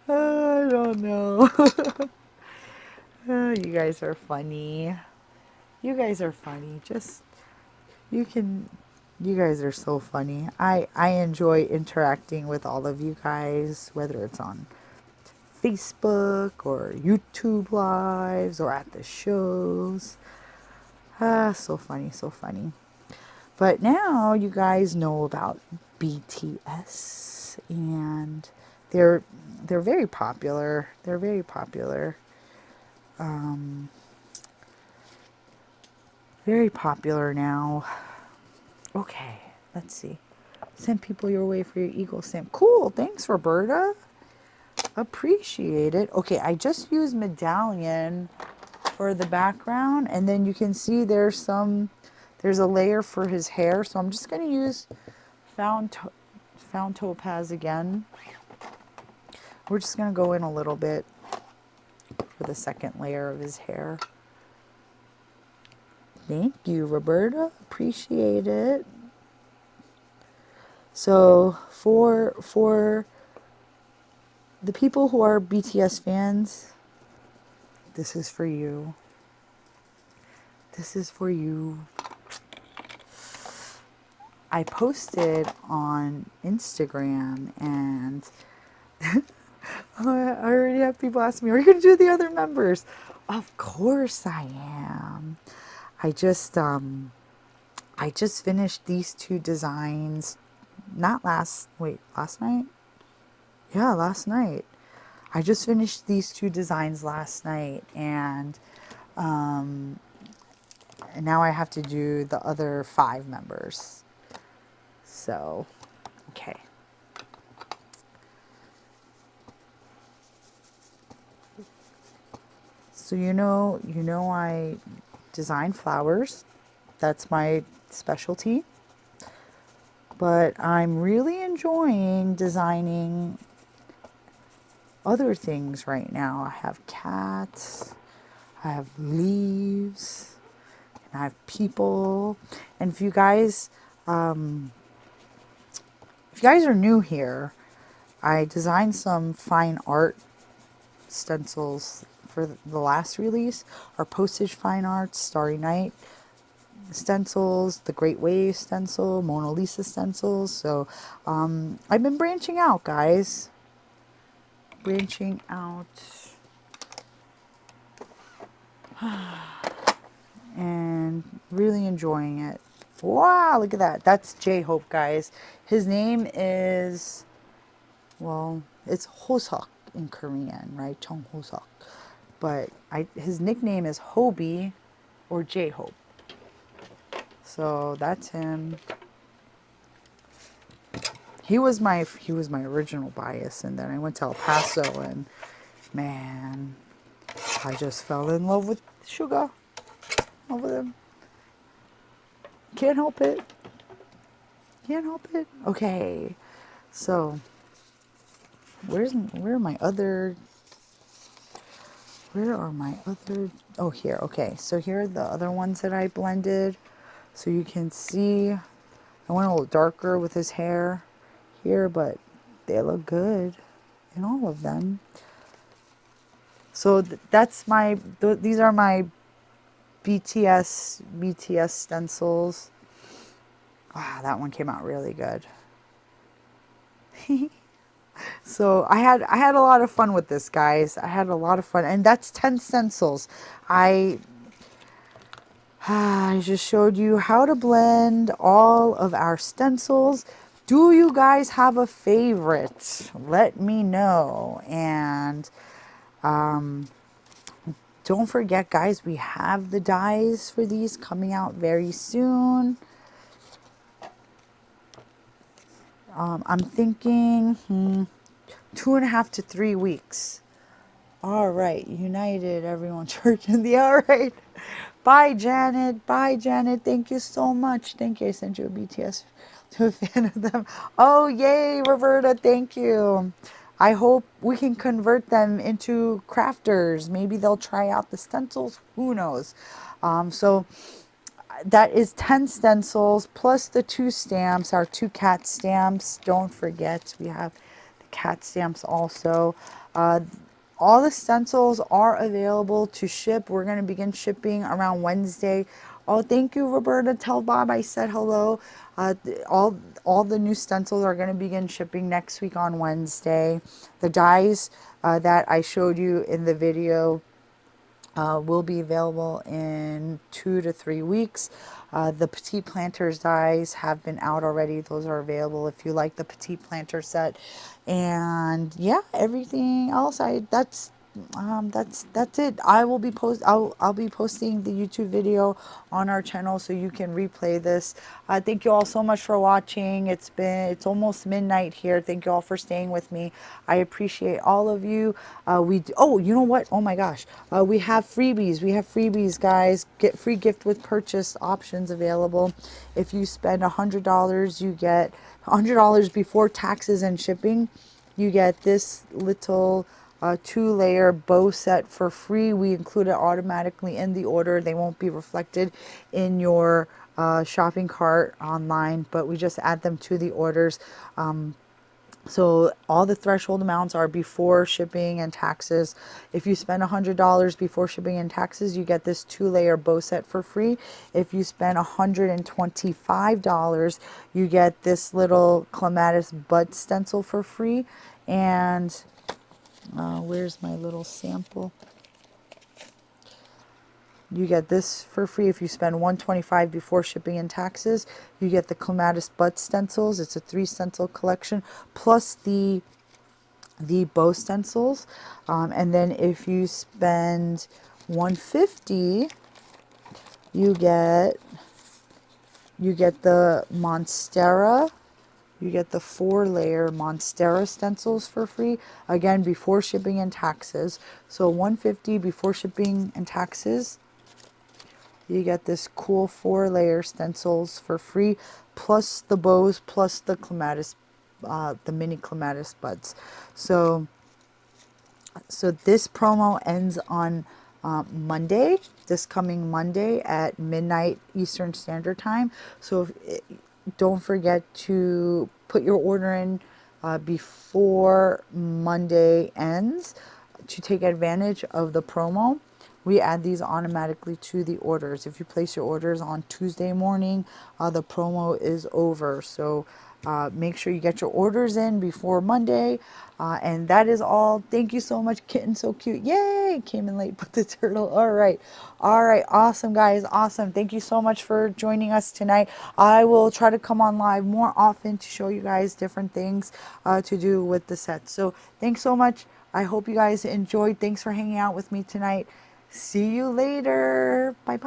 Speaker 1: I don't know. You guys are funny. You guys are funny. Just, you guys are so funny. I enjoy interacting with all of you guys, whether it's on Facebook or YouTube lives or at the shows. So funny, so funny. But now you guys know about BTS, and they're very popular. They're very popular. Very popular now. Okay, let's see. Send people your way for your Eagle stamp. Cool, thanks, Roberta. Appreciate it. Okay, I just used medallion for the background, and then you can see there's a layer for his hair. So I'm just going to use found topaz again. We're just going to go in a little bit for the second layer of his hair. Thank you, Roberta. Appreciate it. So for the people who are BTS fans, this is for you. This is for you. I posted on Instagram, and I already have people asking me, are you going to do the other members? Of course I am. I just finished these 2 designs, last night? Yeah, last night. I just finished these 2 designs last night, and now I have to do the other 5 members. So, okay. So you know I design flowers. That's my specialty. But I'm really enjoying designing other things right now. I have cats, I have leaves, and I have people. And if you guys are new here, I designed some fine art stencils for the last release. Our Postage Fine Arts, Starry Night stencils, the Great Wave stencil, Mona Lisa stencils. So I've been branching out, guys. Branching out. And really enjoying it. Wow, look at that. That's J-Hope, guys. His name is, well, it's Hosok in Korean, right? Chung Hosok. But his nickname is Hobie or J-Hope. So that's him. He was my original bias, and then I went to El Paso, and man, I just fell in love with Sugar. Love with him. Can't help it. Can't help it. Okay, so where are my other? Oh, here. Okay, so here are the other ones that I blended. So you can see, I went a little darker with his hair here, but they look good in all of them. So that's these are my BTS stencils. Wow, that one came out really good. So I had a lot of fun with this, guys. I had a lot of fun, and that's 10 stencils. I just showed you how to blend all of our stencils. Do you guys have a favorite? Let me know. And don't forget, guys, we have the dies for these coming out very soon. I'm thinking 2.5 to 3 weeks. All right, United, everyone, church in the all right. Bye, Janet. Bye, Janet. Thank you so much. Thank you. I sent you a BTS to a fan of them. Oh, yay, Roberta. Thank you. I hope we can convert them into crafters. Maybe they'll try out the stencils. Who knows? So that is 10 stencils plus the 2 stamps, our 2 cat stamps. Don't forget, we have the cat stamps also. All the stencils are available to ship. We're going to begin shipping around Wednesday. Oh, thank you, Roberta. Tell Bob I said hello. All the new stencils are going to begin shipping next week on Wednesday. The dies that I showed you in the video will be available in 2 to 3 weeks. The Petite Planters dies have been out already. Those are available if you like the Petite Planter set. And yeah, everything else that's it. I'll be posting the YouTube video on our channel so you can replay this. Thank you all so much for watching. It's almost midnight here. Thank you all for staying with me. I appreciate all of you. Oh, you know what? Oh my gosh. We have freebies. We have freebies, guys. Get free gift with purchase options available. If you spend $100, you get $100 before taxes and shipping. You get this little 2-layer bow set for free. We include it automatically in the order. They won't be reflected in your shopping cart online, but we just add them to the orders. So all the threshold amounts are before shipping and taxes. If you spend $100 before shipping and taxes, you get this 2-layer bow set for free. If you spend $125, you get this little clematis bud stencil for free. And where's my little sample? You get this for free if you spend $125 before shipping and taxes. You get the clematis bud stencils. It's a 3 stencil collection plus the bow stencils. And then if you spend $150, you get the Monstera. You get the 4-layer Monstera stencils for free, again before shipping and taxes. So $150 before shipping and taxes. You get this cool 4-layer stencils for free, plus the bows, plus the clematis, the mini clematis buds. So this promo ends on Monday, this coming Monday at midnight Eastern Standard Time. So don't forget to put your order in before Monday ends to take advantage of the promo. We add these automatically to the orders. If you place your orders on Tuesday morning, the promo is over. So make sure you get your orders in before Monday. And that is all. Thank you so much, kitten. So cute. Yay! Came in late, but the turtle. All right. All right. Awesome, guys. Awesome. Thank you so much for joining us tonight. I will try to come on live more often to show you guys different things to do with the sets. So thanks so much. I hope you guys enjoyed. Thanks for hanging out with me tonight. See you later. Bye-bye.